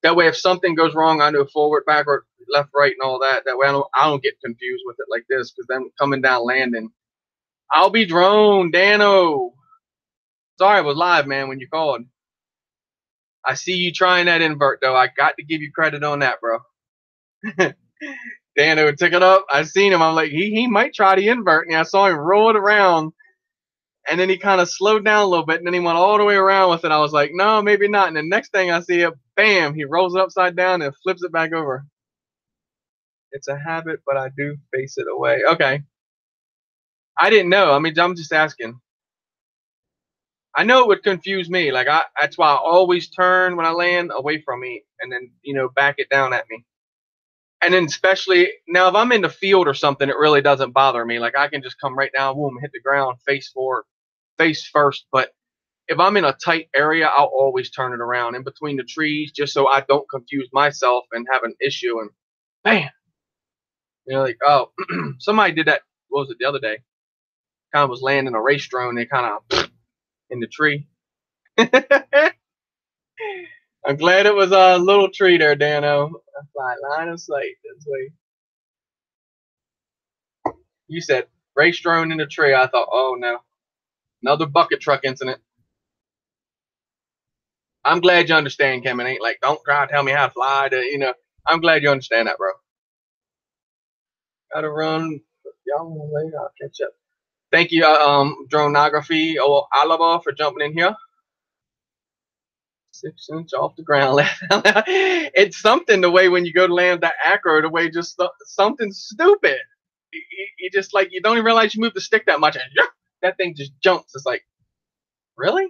That way, if something goes wrong, I know forward, backward, left, right, and all that. That way, I don't get confused with it like this, because then coming down landing, I'll be drone, Dano. Sorry, I was live, man, when you called. I see you trying that invert, though. I got to give you credit on that, bro. Dano took it up. I seen him. I'm like, he might try the invert. And I saw him roll it around. And then he kind of slowed down a little bit. And then he went all the way around with it. I was like, no, maybe not. And the next thing I see it, bam, he rolls it upside down and flips it back over. It's a habit, but I do face it away. Okay. I didn't know. I mean, I'm just asking. I know it would confuse me. Like that's why I always turn when I land away from me, and then back it down at me. And then especially now, if I'm in the field or something, it really doesn't bother me. Like I can just come right down, boom, hit the ground, face forward, face first. But if I'm in a tight area, I'll always turn it around in between the trees, just so I don't confuse myself and have an issue. And bam, like, oh, somebody did that. What was it the other day? Kind of was landing a race drone. They kind of in the tree. I'm glad it was a little tree there, Dano. I fly line of sight this way. You said race drone in the tree. I thought, oh no, another bucket truck incident. I'm glad you understand, Kim. It ain't like, don't try to tell me how to fly. I'm glad you understand that, bro. Gotta run. Y'all later. I'll catch up. Thank you, Dronography or Alaba, for jumping in here. 6 inch off the ground. It's something the way when you go to land that acro, the way just something stupid. You just like, you don't even realize you moved the stick that much, and that thing just jumps. It's like, really?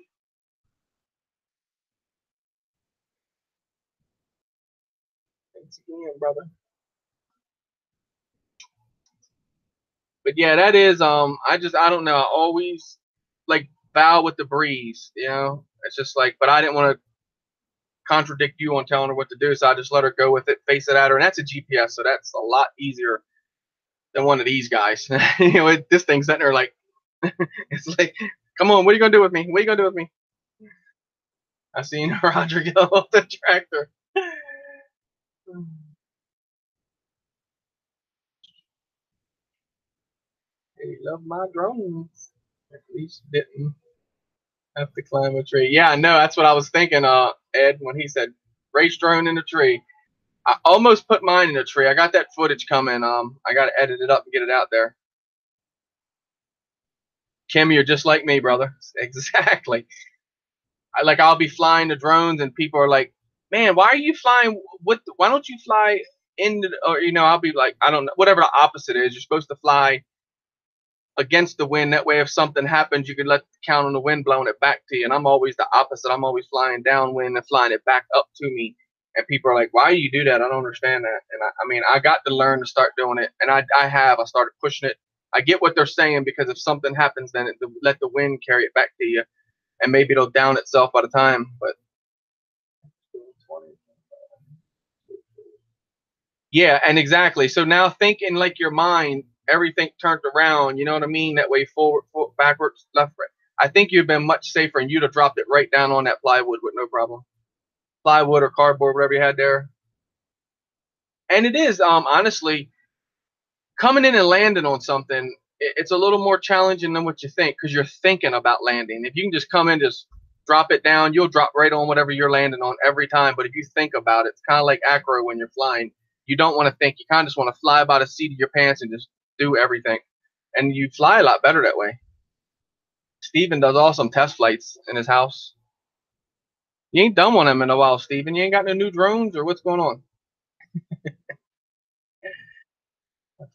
Thanks again, brother. But yeah, that is I don't know. I always like bow with the breeze, It's just like, but I didn't want to contradict you on telling her what to do, so I just let her go with it, face it at her, and that's a GPS, so that's a lot easier than one of these guys. This thing's sitting there like, it's like, come on, what are you gonna do with me? What are you gonna do with me? I seen Roger get off the tractor. He loved my drones. At least didn't have to climb a tree. Yeah, I know. That's what I was thinking, Ed, when he said race drone in a tree. I almost put mine in a tree. I got that footage coming. I got to edit it up and get it out there. Kim, you're just like me, brother. Exactly. I'll be flying the drones, and people are like, "Man, why are you flying? Why don't you fly in?" Or I'll be like, I don't know, whatever the opposite is. You're supposed to fly against the wind. That way, if something happens, you can let count on the wind blowing it back to you. And I'm always the opposite. I'm always flying downwind and flying it back up to me. And people are like, "Why do you do that? I don't understand that." And I mean, I got to learn to start doing it, and I started pushing it. I get what they're saying, because if something happens, then let the wind carry it back to you, and maybe it'll down itself by the time. But yeah, and exactly. So now think in like your mind, everything turned around. You know what I mean? That way, forward, backwards, left, right. I think you'd been much safer, and you'd have dropped it right down on that plywood with no problem. Plywood or cardboard, whatever you had there. And it is, honestly, coming in and landing on something, it's a little more challenging than what you think, because you're thinking about landing. If you can just come in, just drop it down, you'll drop right on whatever you're landing on every time. But if you think about it, it's kind of like acro when you're flying. You don't want to think. You kind of just want to fly by the seat of your pants and just do everything. And you fly a lot better that way. Steven does awesome test flights in his house. You ain't done one of them in a while, Steven. You ain't got no new drones, or what's going on?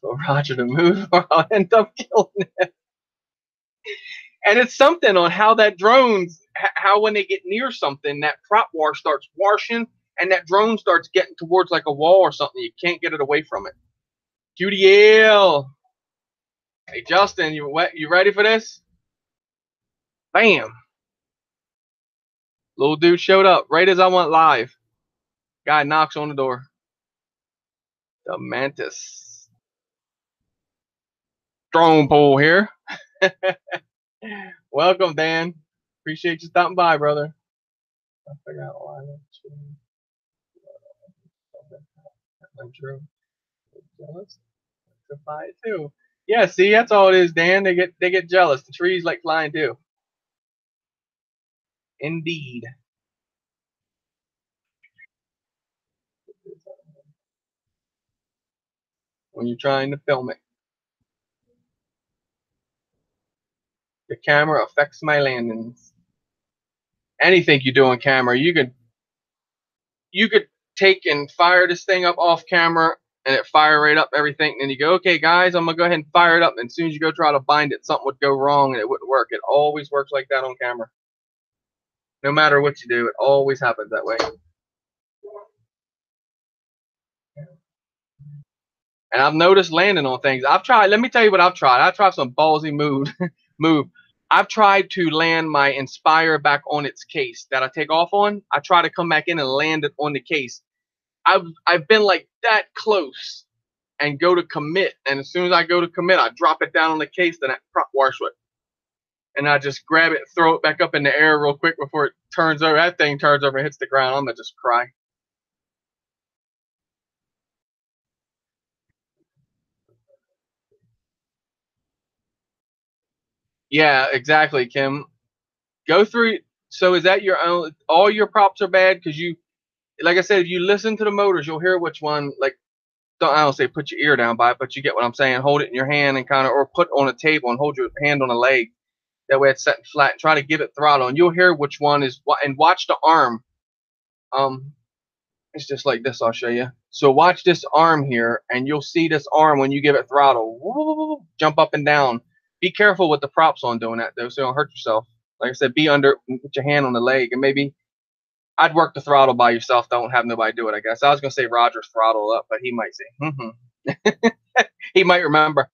So Roger to move, or I'll end up killing it. And it's something on how that drone's, how when they get near something, that prop wash starts washing, and that drone starts getting towards like a wall or something. You can't get it away from it. QDL. Hey Justin, you ready for this? Bam. Little dude showed up right as I went live. Guy knocks on the door. The Mantis. Drone pool here. Welcome, Dan. Appreciate you stopping by, brother. I figure out why I'm true. Jealous. To fly it too. Yeah, see, that's all it is, Dan. They get jealous. The trees like flying too. Indeed. When you're trying to film it. The camera affects my landings. Anything you do on camera, you could take and fire this thing up off camera and it fire right up everything. And then you go, okay, guys, I'm gonna go ahead and fire it up. And as soon as you go try to bind it, something would go wrong and it wouldn't work. It always works like that on camera. No matter what you do, it always happens that way. And I've noticed landing on things. I've tried. Let me tell you what I've tried. I've tried some ballsy move. I've tried to land my Inspire back on its case that I take off on. I try to come back in and land it on the case. I've been like that close and go to commit. And as soon as I go to commit, I drop it down on the case, then I prop wash it. And I just grab it and throw it back up in the air real quick before it turns over. That thing turns over and hits the ground. I'm going to just cry. Yeah, exactly, Kim. Go through. So is that your own? All your props are bad because you, like I said, if you listen to the motors, you'll hear which one. Like, I don't say put your ear down by it, but you get what I'm saying. Hold it in your hand and kind of, or put on a table and hold your hand on a leg. That way it's set flat. And try to give it throttle, and you'll hear which one is what. And watch the arm. It's just like this. I'll show you. So watch this arm here, and you'll see this arm when you give it throttle. Woo, jump up and down. Be careful with the props on doing that though, so you don't hurt yourself. Like I said, be under, put your hand on the leg, and maybe I'd work the throttle by yourself. Don't have nobody do it. I guess I was gonna say Roger's throttle up, but he might say, he might remember.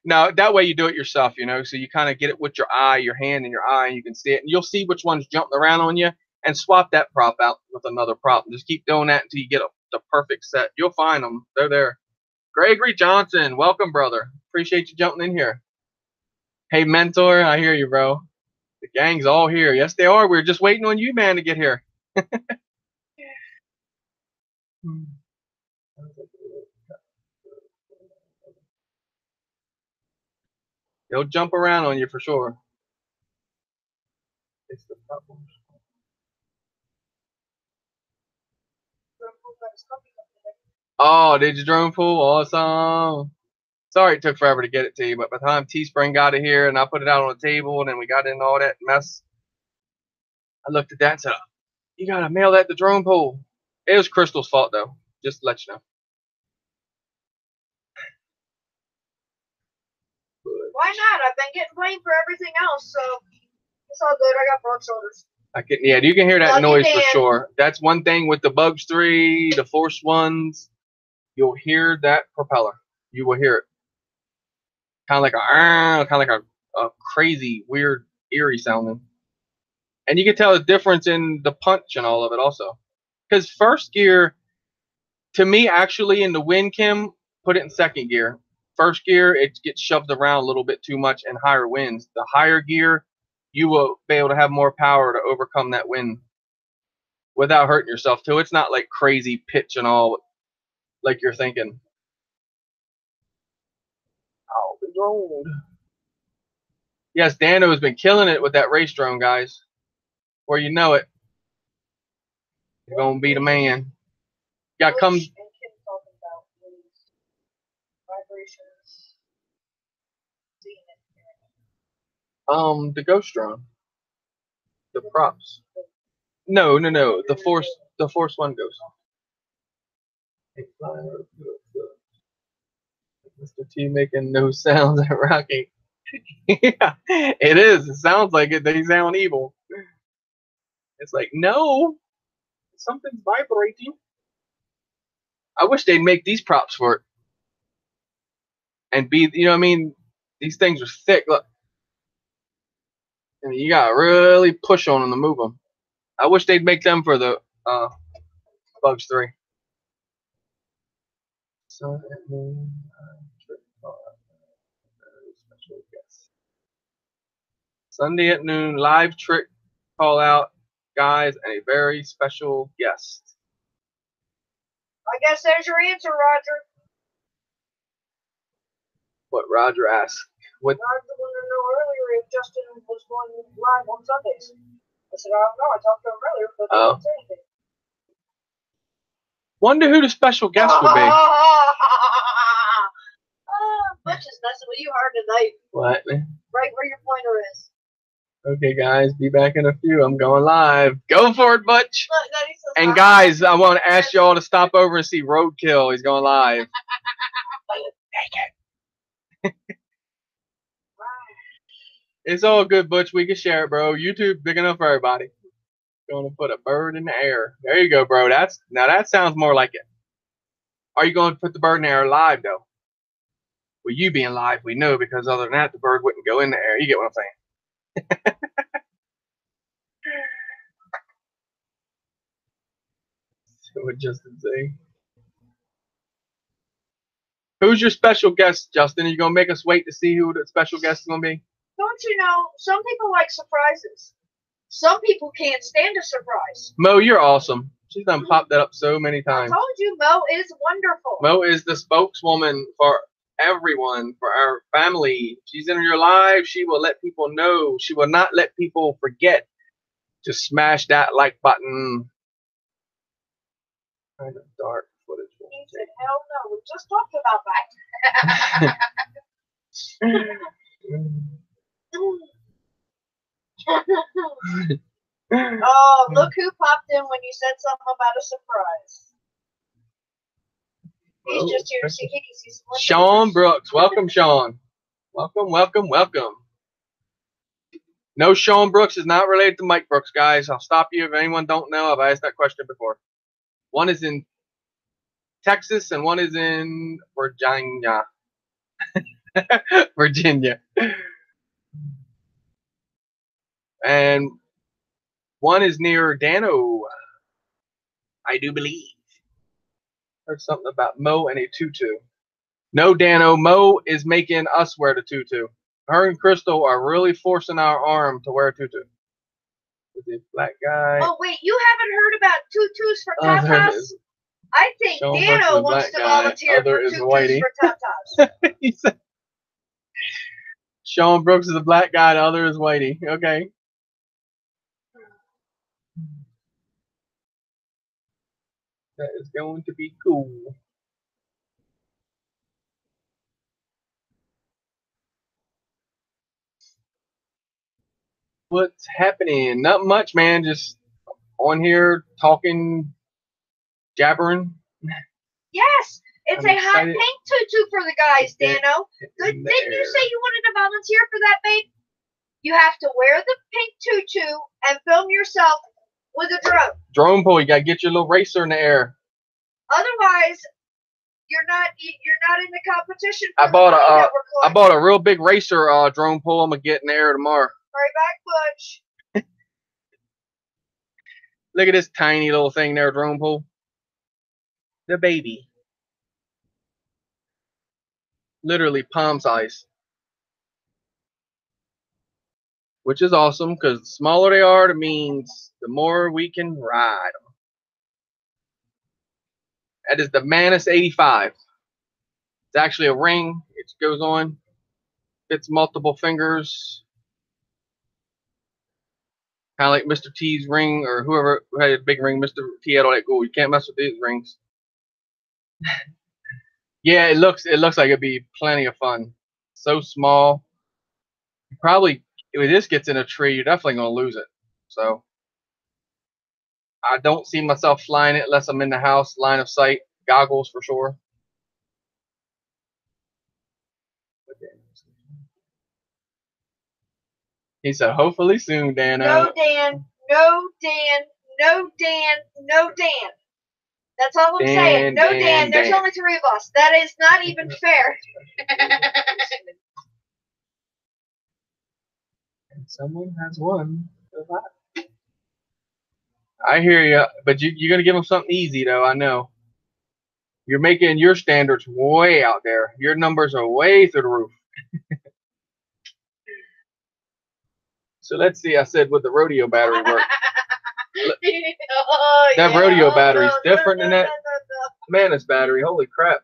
No, that way you do it yourself, you know. So you kind of get it with your eye, your hand, and your eye, and you can see it, and you'll see which one's jumping around on you, and swap that prop out with another prop. And just keep doing that until you get the perfect set. You'll find them. They're there. Gregory Johnson, welcome, brother. Appreciate you jumping in here. Hey, mentor, I hear you, bro. The gang's all here. Yes, they are. We're just waiting on you, man, to get here. They'll jump around on you for sure. It's the problem. Oh, did you drone pool? Awesome. Sorry it took forever to get it to you, but by the time Teespring got it here and I put it out on the table and then we got in all that mess, I looked at that and said, you got to mail that to drone pool. It was Crystal's fault, though, just to let you know. Why not? I've been getting blamed for everything else, so it's all good. I got broad shoulders. Yeah, you can hear that noise for sure. That's one thing with the Bugs 3, the Force ones. You'll hear that propeller. You will hear it. Kind of like a crazy, weird, eerie sounding. And you can tell the difference in the punch and all of it also. Because first gear, to me, actually, in the wind, Kim, put it in second gear. First gear, it gets shoved around a little bit too much in higher winds. The higher gear, you will be able to have more power to overcome that wind without hurting yourself, too. It's not like crazy pitch and all like you're thinking. Oh, the drone. Yes, Dano has been killing it with that race drone, guys. Where you know it, you're going to be the man. Got to come. The ghost drone. The props. No. The Force One ghost. Mr. T making no sounds at Rocky. Yeah, it is. It sounds like it. They sound evil. It's like, no, something's vibrating. I wish they'd make these props for it. And be, you know what I mean? These things are thick. Look. I mean, you gotta really push on them to move them. I wish they'd make them for the Bugs 3. Sun at noon, trip special guest. Sunday at noon, live trick call out, guys, and a very special guest. I guess there's your answer, Roger. What Roger asked. What? Roger wanted to know earlier if Justin was going live on Sundays. I said, I don't know. I talked to him earlier, but he didn't say anything. Wonder who the special guest would be. Butch is messing with you hard tonight. What? Right where your pointer is. Okay, guys, be back in a few. I'm going live. Go for it, Butch. Look, no, he says, And guys, I want to ask y'all to stop over and see Roadkill. He's going live. It's all good, Butch. We can share it, bro. YouTube big enough for everybody. Going to put a bird in the air. There you go, bro. Now that sounds more like it. Are you going to put the bird in the air live, though? Well, you being live, we know, because other than that, the bird wouldn't go in the air. You get what I'm saying? What Justin say? Who's your special guest, Justin? Are you going to make us wait to see who the special guest is going to be? Don't you know, some people like surprises. Some people can't stand a surprise. Mo, you're awesome. She's done popped that up so many times. I told you, Mo is wonderful. Mo is the spokeswoman for everyone, for our family. She's in your live. She will let people know. She will not let people forget to smash that like button. Kind of dark footage. He said, hell no, we just talked about that. Oh, look who popped in when you said something about a surprise. He's just here to see if he can see some. Sean Brooks. Welcome, Sean. Welcome. No, Sean Brooks is not related to Mike Brooks, guys. I'll stop you if anyone don't know. I've asked that question before. One is in Texas and one is in Virginia. Virginia. And one is near Dano, I do believe. Heard something about Mo and a tutu. No, Dano, Mo is making us wear the tutu. Her and Crystal are really forcing our arm to wear a tutu. Is black guy? Oh wait, you haven't heard about tutus for tatas? I think Dano wants to volunteer for tutus for tatas. He said Sean Brooks is a black guy, the other is Whitey. Okay. That is going to be cool. What's happening? Not much, man. Just on here talking, jabbering. Yes, it's a hot pink tutu for the guys, Dano. Didn't you say you wanted to volunteer for that, babe? You have to wear the pink tutu and film yourself with a drone. Drone pull. You gotta get your little racer in the air. Otherwise, you're not in the competition. I bought a real big racer drone pull. I'm gonna get in the air tomorrow. Hurry back, Butch. Look at this tiny little thing there, drone pull. The baby. Literally palm size. Which is awesome, because the smaller they are, it means the more we can ride them. That is the Manus 85. It's actually a ring. It goes on. Fits multiple fingers. Kind of like Mr. T's ring, or whoever had a big ring. Mr. T had all that gold. You can't mess with these rings. Yeah, it looks like it'd be plenty of fun. So small. You probably if this gets in a tree, you're definitely going to lose it. So I don't see myself flying it unless I'm in the house, line of sight, goggles for sure. He said, hopefully soon, Dan. No, Dan. No, Dan. No, Dan. No, Dan. That's all I'm saying. No, Dan. There's only 3 of us. That is not even fair. And someone has won. I hear you, but you're going to give them something easy, though. I know. You're making your standards way out there. Your numbers are way through the roof. So let's see. I said, would the rodeo battery work? That rodeo battery's different than that Manus battery. Holy crap.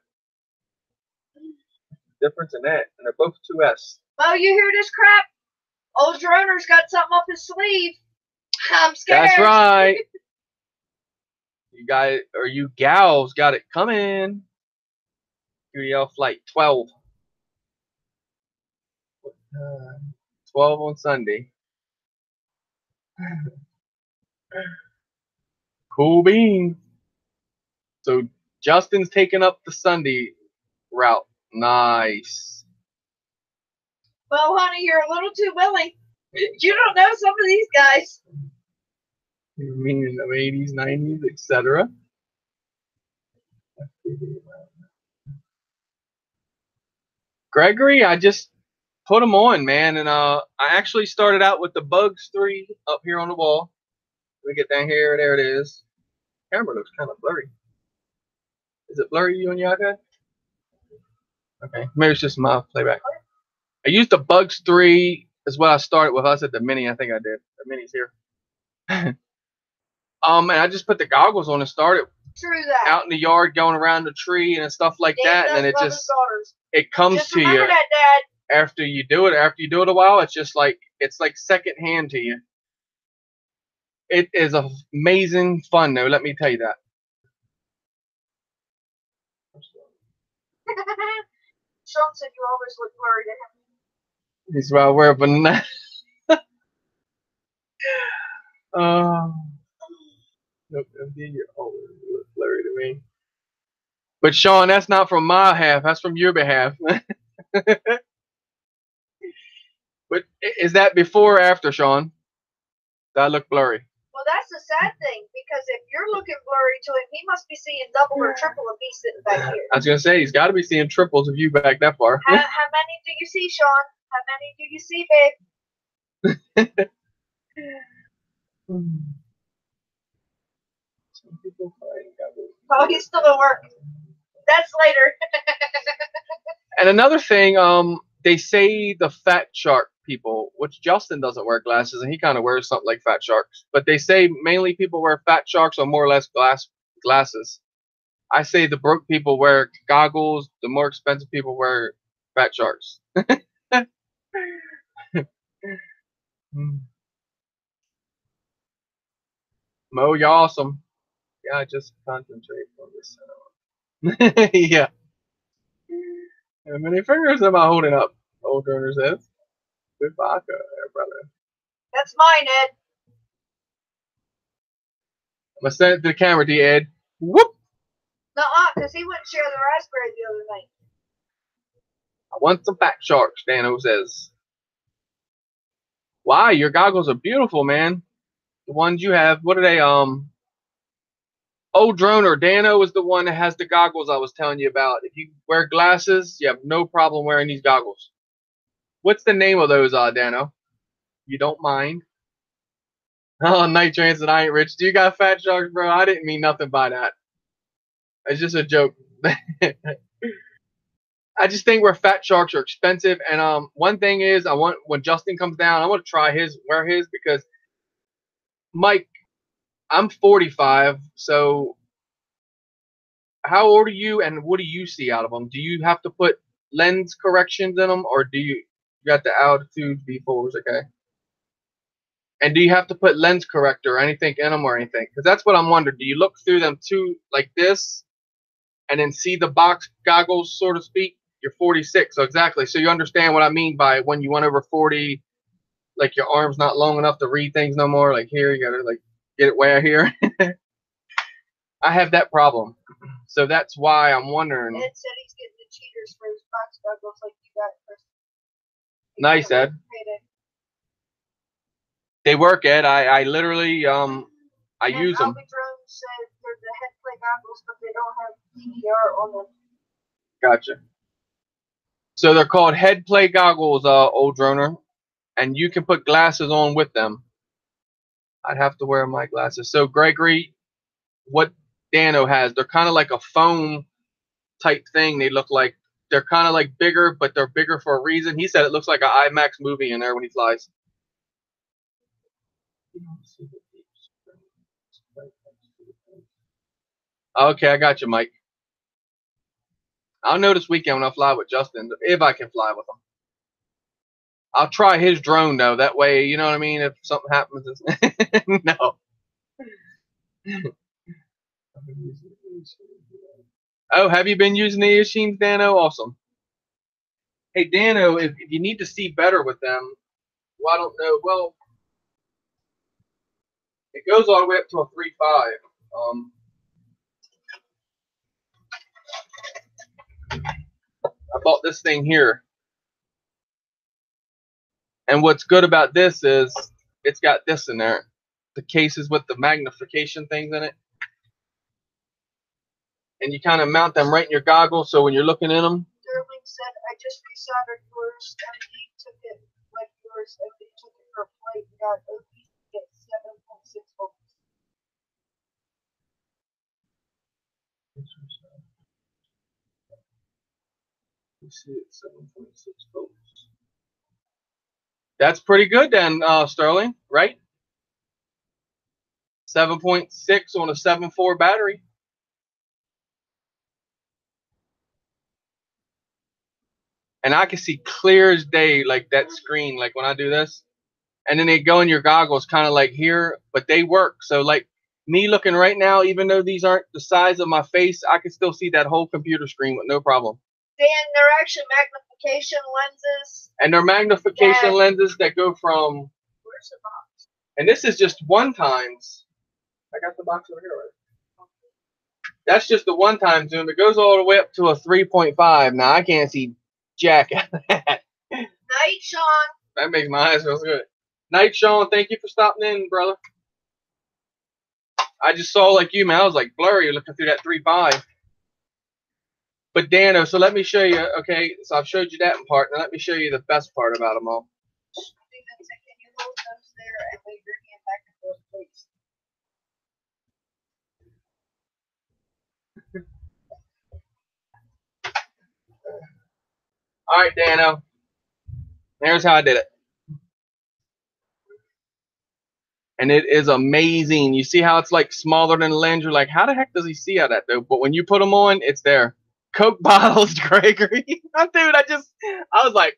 Difference in that. And they're both 2S. Oh, you hear this crap? Old droner's got something up his sleeve. I'm scared. That's right. You guys, or you gals, got it coming. QDL Flight 12. 12 on Sunday. Cool beans. So Justin's taking up the Sunday route. Nice. Well, honey, you're a little too willing. You don't know some of these guys. You mean in the 80s, 90s, etc. Gregory, I just put them on, man, and I actually started out with the Bugs 3 up here on the wall. Let me get down here. There it is. Camera looks kind of blurry. Is it blurry on your iPad? Okay, maybe it's just my playback. I used the Bugs 3 is what I started with. I said the Mini. I think I did. The Mini's here. And I just put the goggles on and started out in the yard, going around the tree and stuff like that, and then it comes to you after you do it. After you do it a while, it's like second hand to you. It is amazing fun, though. Let me tell you that. Sean said you always look blurry to him. He's right where, but not. Nope, you always look blurry to me. But Sean, that's not from my half. That's from your behalf. But is that before or after, Sean? That look blurry. Well, that's the sad thing, because if you're looking blurry to him, he must be seeing double or triple of me sitting back here. I was going to say, he's got to be seeing triples of you back that far. How many do you see, Sean? How many do you see, babe? Oh, he's still at work. That's later. And another thing, they say the Fat Shark people, which Justin doesn't wear glasses, and he kind of wears something like Fat Sharks. But they say mainly people wear Fat Sharks or more or less glasses. I say the broke people wear goggles. The more expensive people wear Fat Sharks. Mo, you're awesome. Yeah, just concentrate on this. Yeah. How many fingers am I holding up? Old Turner says. Good vodka there, brother. That's mine, Ed. I'm going to send it to the camera, to you, Ed. Whoop! Nuh-uh, because he wouldn't share the raspberry the other night. I want some Fat Sharks, Dano says. Wow, your goggles are beautiful, man. The ones you have, what are they? Old Droner, Dano is the one that has the goggles I was telling you about. If you wear glasses, you have no problem wearing these goggles. What's the name of those, Dano? You don't mind? Oh, Night Train said I ain't rich. Do you got Fat Sharks, bro? I didn't mean nothing by that. It's just a joke. I just think where Fat Sharks are expensive. And one thing is, I want, when Justin comes down, I want to try wear his, because Mike, I'm 45, so how old are you, and what do you see out of them? Do you have to put lens corrections in them, or do you got the altitude V4s, okay? And do you have to put lens corrector or anything in them or anything? Because that's what I'm wondering. Do you look through them too, like this, and then see the box goggles, so to speak? You're 46, so exactly. So you understand what I mean by when you went over 40, like your arm's not long enough to read things no more. Like here, you gotta like get it way out here. I have that problem, so that's why I'm wondering. Ed said he's getting the cheaters for his box goggles like you got for. Nice, Ed. They work, Ed. I literally I use them. Drone said they're the head play goggles, but they don't have DVR on them. Gotcha. So they're called head play goggles, old droner, and you can put glasses on with them. I'd have to wear my glasses. So Gregory, what Dano has, they're kind of like a foam type thing. They look like they're kind of like bigger, but they're bigger for a reason. He said it looks like an IMAX movie in there when he flies. Okay, I got you, Mike. I'll know this weekend when I fly with Justin, if I can fly with him. I'll try his drone though. That way, you know what I mean. If something happens, no. Oh, have you been using the machines, Dano? Awesome. Hey, Dano, if you need to see better with them, well, I don't know. Well, it goes all the way up to a 3.5. I bought this thing here. And what's good about this is it's got this in there. The cases with the magnification things in it. And you kind of mount them right in your goggles, so when you're looking in them. Sterling said, I just resoldered yours. MD took it like yours. MD took it for a flight and got OP at 7.6 volts. You see it, 7.6 volts. That's pretty good then, Sterling, right? 7.6 on a 7.4 battery. And I can see clear as day, like that screen, like when I do this. And then they go in your goggles kind of like here, but they work. So like me looking right now, even though these aren't the size of my face, I can still see that whole computer screen with no problem. Dan, they're actually magnification lenses. And they're magnification lenses that go from. Where's the box? And this is just one times. I got the box over here, right? That's just the one time zoom. It goes all the way up to a 3.5. Now I can't see jack out of that. Night, Sean. That makes my eyes feel good. Night, Sean. Thank you for stopping in, brother. I just saw like you, man. I was like blurry looking through that 3.5. But Dano, so let me show you. Okay, so I've showed you that in part. Now let me show you the best part about them all. Can you hold those there and wave your hand back and forth, please? All right, Dano. There's how I did it. And it is amazing. You see how it's like smaller than the lens? You're like, how the heck does he see out of that though? But when you put them on, it's there. Coke bottles, Gregory. Dude, I was like,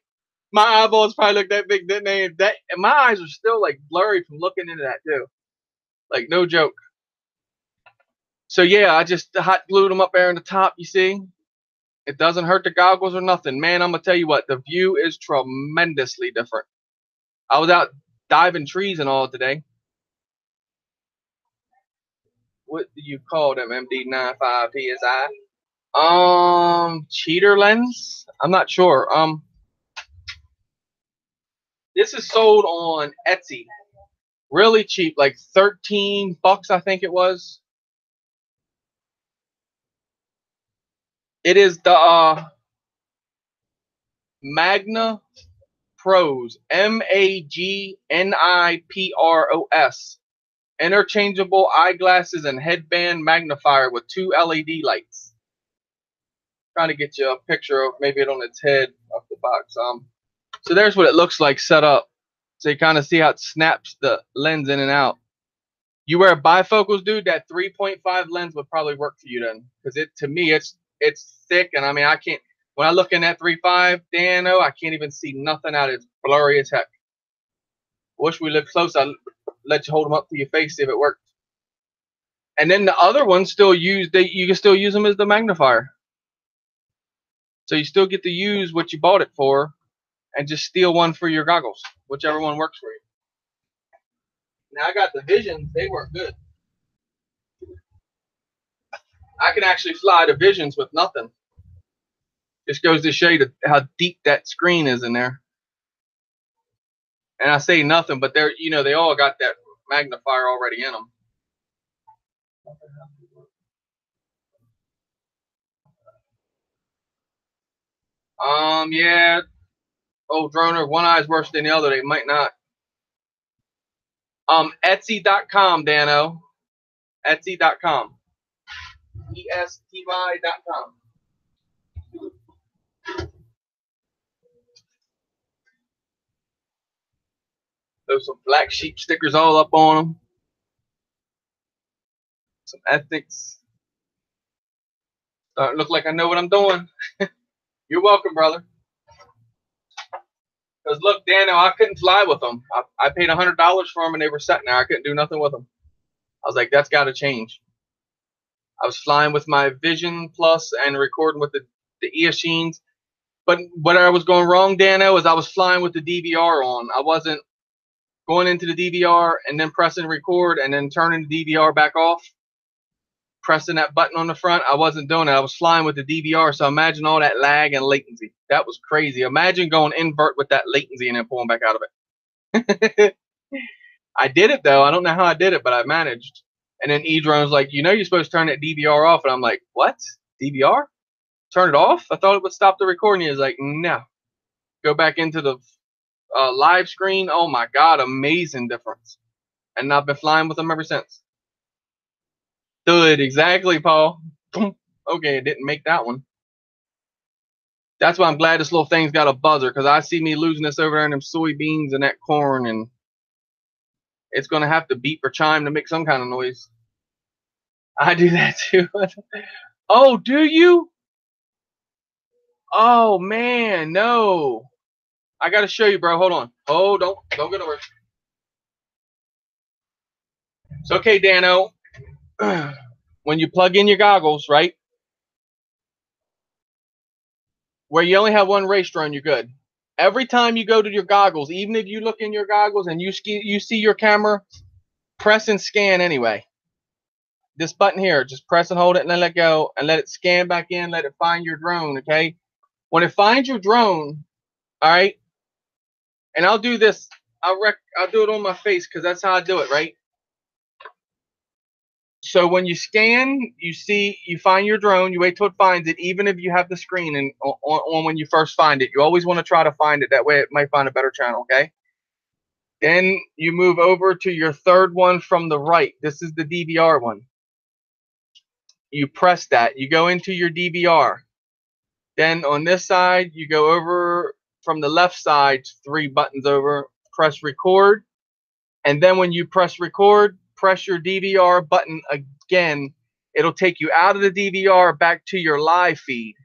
my eyeballs probably looked that big, didn't they? And my eyes are still like blurry from looking into that too. Like, no joke. So yeah, I just hot glued them up there in the top, you see? It doesn't hurt the goggles or nothing. Man, I'm going to tell you what, the view is tremendously different. I was out diving trees and all today. What do you call them, MD95 PSI? Cheater lens? I'm not sure. This is sold on Etsy. Really cheap, like 13 bucks, I think it was. It is the Magna Pros, MAGNIPROS. Interchangeable eyeglasses and headband magnifier with 2 LED lights. Trying to get you a picture of maybe it on its head of the box. So there's what it looks like set up. So you kind of see how it snaps the lens in and out. You wear bifocals, dude, that 3.5 lens would probably work for you then. Because to me, it's thick, and I mean, I can't, when I look in that 3.5, Dano, I can't even see nothing out. It's blurry as heck. Wish we lived close. I'd let you hold them up to your face, see if it worked. And then the other ones still use, you can still use them as the magnifier. So you still get to use what you bought it for, and just steal one for your goggles, whichever one works for you. Now I got the Visions; they work good. I can actually fly the Visions with nothing. Just goes to show you how deep that screen is in there. And I say nothing, but they're, you know, they all got that magnifier already in them. Yeah. Oh, droner, one eye's worse than the other. They might not. Etsy.com, Dano. Etsy.com. ESTY.com. There's some black sheep stickers all up on them. Some ethics. Look like I know what I'm doing. You're welcome, brother. Because look, Dano, I couldn't fly with them. I paid $100 for them, and they were sitting there. I couldn't do nothing with them. I was like, that's got to change. I was flying with my Vision Plus and recording with the Eachines. But what I was going wrong, Dano, is I was flying with the DVR on. I wasn't going into the DVR and then pressing record and then turning the DVR back off, pressing that button on the front. I wasn't doing it. I was flying with the DVR. So imagine all that lag and latency. That was crazy. Imagine going invert with that latency and then pulling back out of it. I did it, though. I don't know how I did it, but I managed. And then E-Drone's like, you know you're supposed to turn that DVR off. And I'm like, what? DVR? Turn it off? I thought it would stop the recording. He was like, no. Go back into the live screen. Oh, my God. Amazing difference. And I've been flying with them ever since. Good. Exactly, Paul. Okay, it didn't make that one. That's why I'm glad this little thing's got a buzzer, because I see me losing this over there in them soybeans and that corn, and it's going to have to beep or chime to make some kind of noise. I do that too. Oh, do you? Oh, man, no. I got to show you, bro. Hold on. Oh, don't get over. It's okay, Dano. When you plug in your goggles, right, where you only have one race drone, you're good. Every time you go to your goggles, even if you look in your goggles and you see your camera, press and scan anyway. This button here, just press and hold it and then let go and let it scan back in, let it find your drone, okay? When it finds your drone, all right, and I'll do this, I'll do it on my face because that's how I do it, right? So when you scan, you find your drone, you wait till it finds it, even if you have the screen and on when you first find it. You always want to try to find it. That way it might find a better channel, okay? Then you move over to your third one from the right. This is the DVR one. You press that. You go into your DVR. Then on this side, you go over from the left side, 3 buttons over, press record. And then when you press record, press your DVR button again. It'll take you out of the DVR back to your live feed.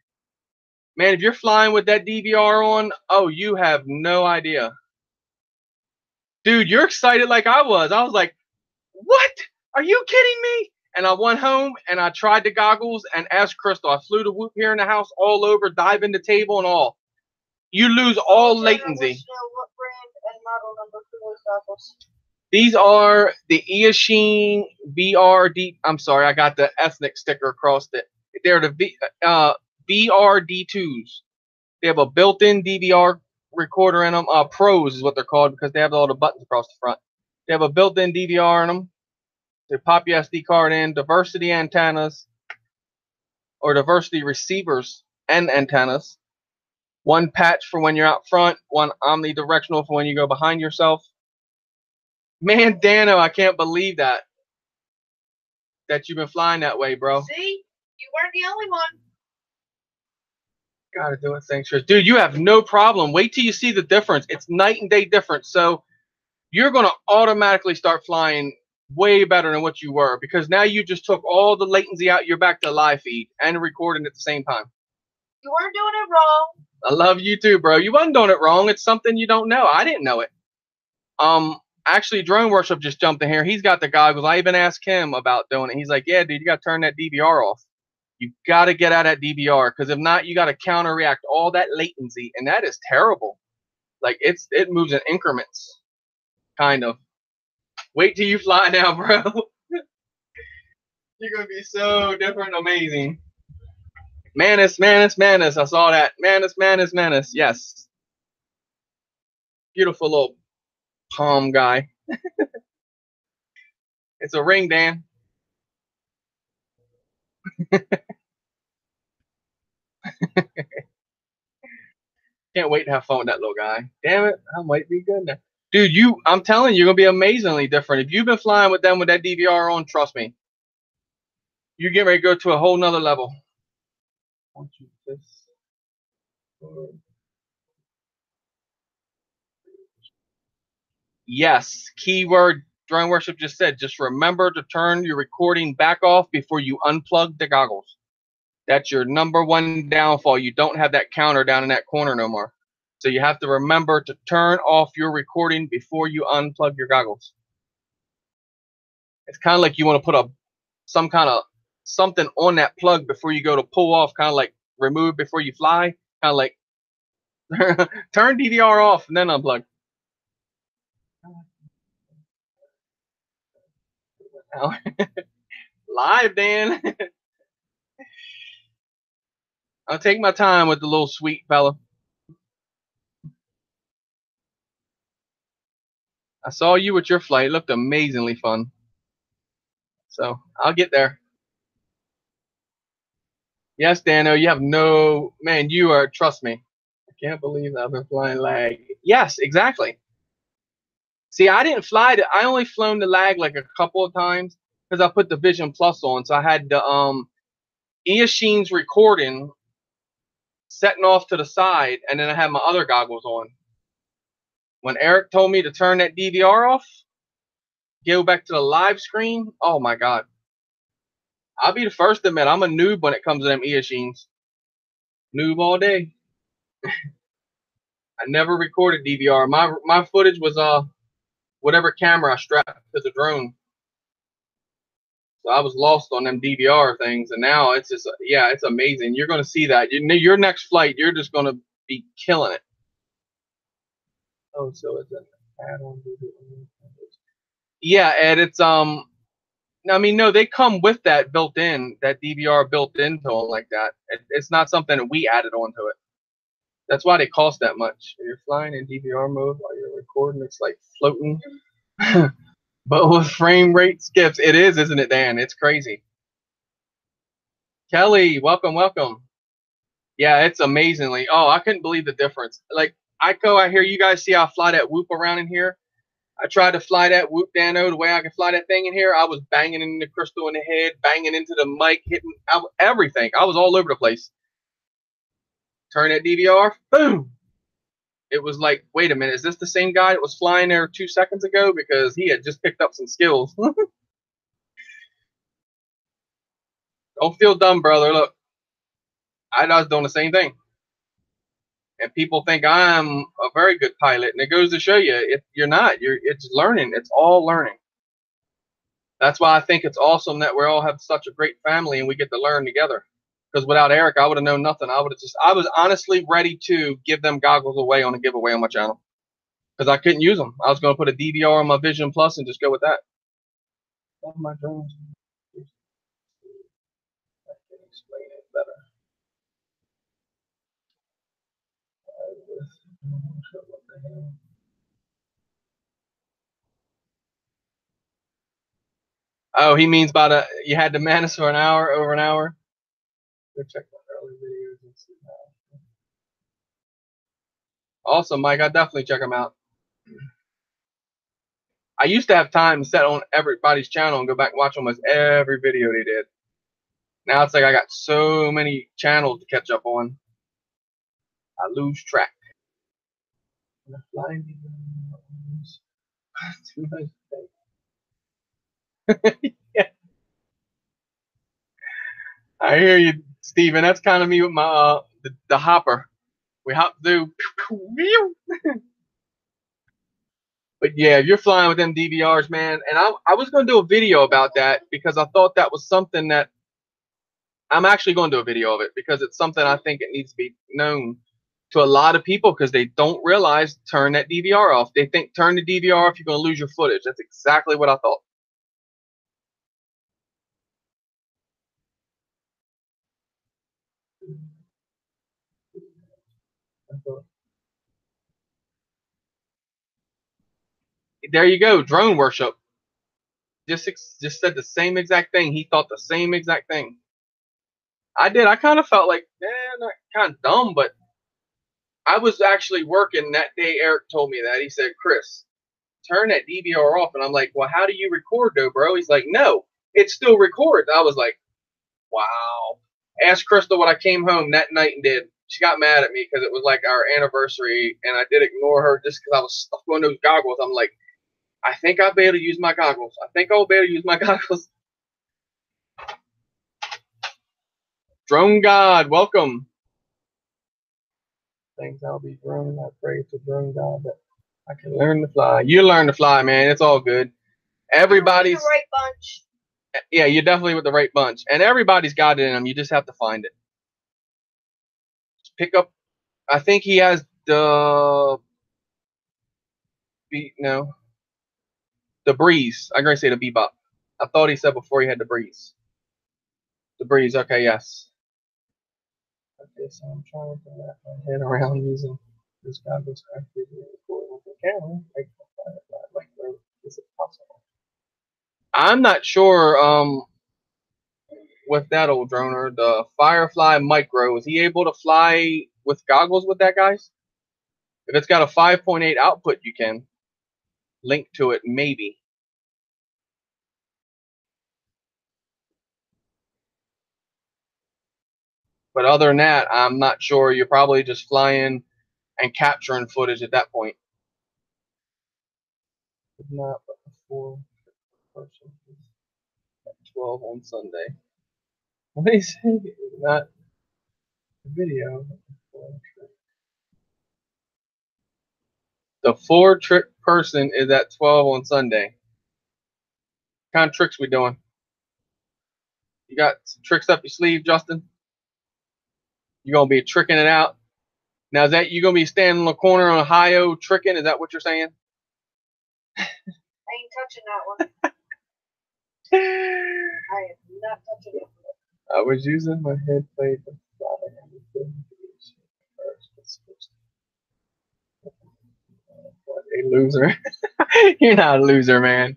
Man, if you're flying with that DVR on, oh, you have no idea. Dude, you're excited like I was. I was like, what? Are you kidding me? And I went home and I tried the goggles and asked Crystal. I flew the whoop here in the house all over, diving the table and all. You lose all latency. What brand and model number for those goggles? These are the Eachine BRD. I'm sorry, I got the ethnic sticker across it. They're the BRD2s. They have a built-in DVR recorder in them. Pros is what they're called because they have all the buttons across the front. They have a built-in DVR in them. They pop your SD card in. Diversity antennas or diversity receivers and antennas. One patch for when you're out front. One omnidirectional for when you go behind yourself. Man, Dano, I can't believe that you've been flying that way, bro. See? You weren't the only one. Gotta do it. Thanks, Chris. Dude, you have no problem. Wait till you see the difference. It's night and day difference. So you're going to automatically start flying way better than what you were because now you just took all the latency out. You're back to live feed and recording at the same time. You weren't doing it wrong. I love you too, bro. You wasn't doing it wrong. It's something you don't know. I didn't know it. Actually, Drone Worship just jumped in here. He's got the goggles. I even asked him about doing it. He's like, yeah, dude, you got to turn that DVR off. You got to get out of that DVR because if not, you got to counteract all that latency, and that is terrible. Like it moves in increments, kind of. Wait till you fly now, bro. You're gonna be so different, amazing. Manus, Manus, Manus. I saw that. Manus, Manus, Manus. Yes. Beautiful little palm guy. It's a ring, Dan. Can't wait to have fun with that little guy. Damn it, I might be good now. Dude, I'm telling you, you're gonna be amazingly different. If you've been flying with them with that DVR on, trust me, you get ready to go to a whole nother level. Yes, keyword Drone Worship just said, just remember to turn your recording back off before you unplug the goggles. That's your number one downfall. You don't have that counter down in that corner no more. So you have to remember to turn off your recording before you unplug your goggles. It's kind of like you want to put some kind of something on that plug before you go to pull off, kind of like remove before you fly, kind of like turn DVR off and then unplug. Live, Dan. I'll take my time with the little sweet fella. I saw you with your flight. It looked amazingly fun. So I'll get there. Yes, Dano, you have no, man, you are, trust me. I can't believe I've been flying lag. Yes, exactly. See, I didn't fly it. I only flown the lag like a couple of times because I put the Vision Plus on. So I had the Eoshin's recording setting off to the side, and then I had my other goggles on. When Eric told me to turn that DVR off, go back to the live screen, oh my God. I'll be the first to admit I'm a noob when it comes to them Eoshin's. Noob all day. I never recorded DVR. My footage was whatever camera I strapped to the drone. So I was lost on them DVR things, and now it's just yeah, it's amazing. You're gonna see that. Your next flight, you're just gonna be killing it. Oh, so it's an add-on. Yeah, Ed, it's I mean, no, they come with that built in, that DVR built into them like that. It's not something that we added onto it. That's why they cost that much. If you're flying in DVR mode while you're recording, it's like floating. But with frame rate skips, it is, isn't it, Dan? It's crazy. Kelly, welcome, welcome. Yeah, it's amazingly. Oh, I couldn't believe the difference. Like, I go out here, you guys see how I fly that whoop around in here? I tried to fly that whoop, Dano, the way I can fly that thing in here. I was banging in the crystal in the head, banging into the mic, hitting everything. I was all over the place. Turn that DVR, boom. It was like, wait a minute, is this the same guy that was flying there 2 seconds ago? Because he had just picked up some skills. Don't feel dumb, brother. Look, I was doing the same thing. And people think I'm a very good pilot. And it goes to show you, you're not. It's learning. It's all learning. That's why I think it's awesome that we all have such a great family and we get to learn together. Because without Eric, I would have known nothing. I was honestly ready to give them goggles away on a giveaway on my channel. Because I couldn't use them. I was going to put a DVR on my Vision Plus and just go with that. Oh, my drones. I can explain it better. Oh, he means by you had to manage for an hour, over an hour. Go check my early videos and see how. Awesome, Mike. I definitely check them out. I used to have time to set on everybody's channel and go back and watch almost every video they did. Now it's like I got so many channels to catch up on. I lose track. Yeah, I hear you, Steven. That's kind of me with my the hopper. We hop through. But yeah, if you're flying with them DVRs, man, and I was going to do a video about that because I thought that was something that I'm actually going to do a video of it because it's something I think it needs to be known. to a lot of people because they don't realize turn that DVR off. They think turn the DVR off, you're going to lose your footage. That's exactly what I thought. There you go, drone worship. Just said the same exact thing. He thought the same exact thing. I did. I kind of felt like, not kind of dumb, but I was actually working that day. Eric told me that. He said, Chris, turn that DVR off. And I'm like, well, how do you record though, bro? He's like, no, it still records. I was like, wow. Asked Crystal what I came home that night and did. She got mad at me because it was like our anniversary, and I did ignore her just because I was stuck on those goggles. I'm like, I think I'll be able to use my goggles. I think I'll be able to use my goggles. Drone God, welcome. Thanks, I'll be drone. I pray to drone God that I can learn to fly. You learn to fly, man. It's all good. Everybody's the right bunch. Yeah, you're definitely with the right bunch, and everybody's got it in them. You just have to find it. Pick up. I think he has the the breeze. I'm gonna say the bebop. I thought he said before he had the breeze. The breeze. Okay, yes. Okay, so I'm trying to wrap my head around using this goggles to record with the camera. Is it possible? I'm not sure. With that old droner, the Firefly Micro, is he able to fly with goggles with that, guys? If it's got a 5.8 output, you can link to it, maybe. But other than that, I'm not sure. You're probably just flying and capturing footage at that point. If not, but before person at 12 on Sunday. What did he say? Not the video. The 4-trick person is at 12 on Sunday. What kind of tricks we doing? You got some tricks up your sleeve, Justin? You gonna be tricking it out? Now is that you gonna be standing in the corner on Ohio tricking? Is that what you're saying? I ain't touching that one. I am not touching it. I was using my head plate to fly. A loser. You're not a loser, man.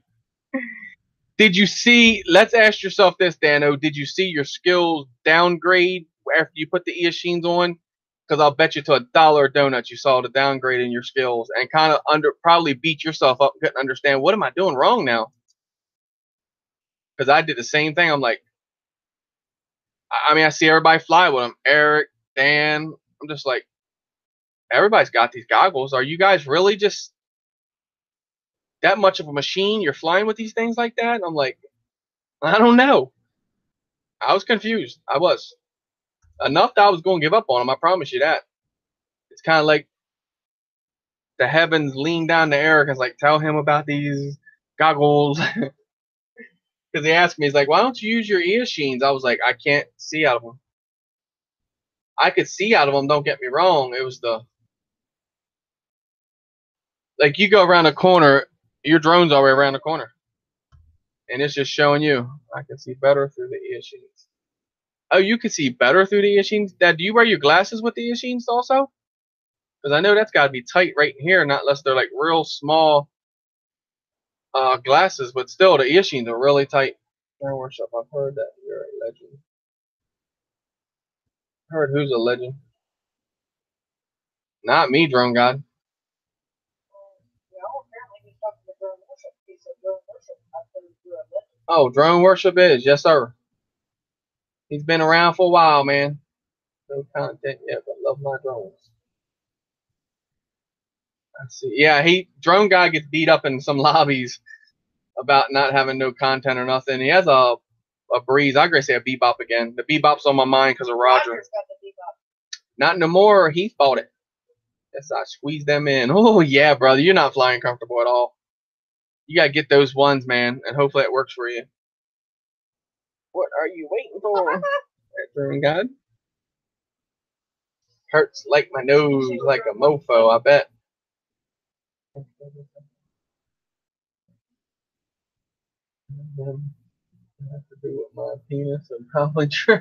Did you see? Let's ask yourself this, Dano. Did you see your skills downgrade after you put the Eoshines on? Because I'll bet you to $1 donut you saw the downgrade in your skills and kind of probably beat yourself up and couldn't understand what am I doing wrong now? Because I did the same thing. I'm like, I mean, I see everybody fly with them. Eric, Dan. I'm just like, everybody's got these goggles. Are you guys really just that much of a machine? You're flying with these things like that? And I'm like, I don't know. I was confused. I was. Enough that I was going to give up on them. I promise you that. It's kind of like the heavens lean down to Eric and like, tell him about these goggles. Because he asked me, he's like, why don't you use your Eoshines? I was like, I can't see out of them. I could see out of them, don't get me wrong. It was like you go around the corner, your drone's already around the corner. And it's just showing you, I can see better through the Eoshines. Oh, you can see better through the Eoshines? Dad, do you wear your glasses with the Eoshines also? Because I know that's got to be tight right in here, not unless they're like real small glasses, but still, the Eoshines are really tight. Drone workshop, I've heard that you're a legend. Heard who's a legend? Not me, Drone God. Oh, Drone Worship is, yes sir. He's been around for a while, man. No content yet, but love my drones. I see. Yeah, Drone Guy gets beat up in some lobbies about not having no content or nothing. He has a breeze. I'm gonna say a bebop again. The bebop's on my mind because of Roger. Roger's got the bebop. Not no more. He bought it. Yes, I squeezed them in. Oh yeah, brother, you're not flying comfortable at all. You gotta get those ones, man, and hopefully it works for you. What are you waiting for? Drone God. Hurts like my nose, like a mofo, I bet. I have to do with my penis and probably true.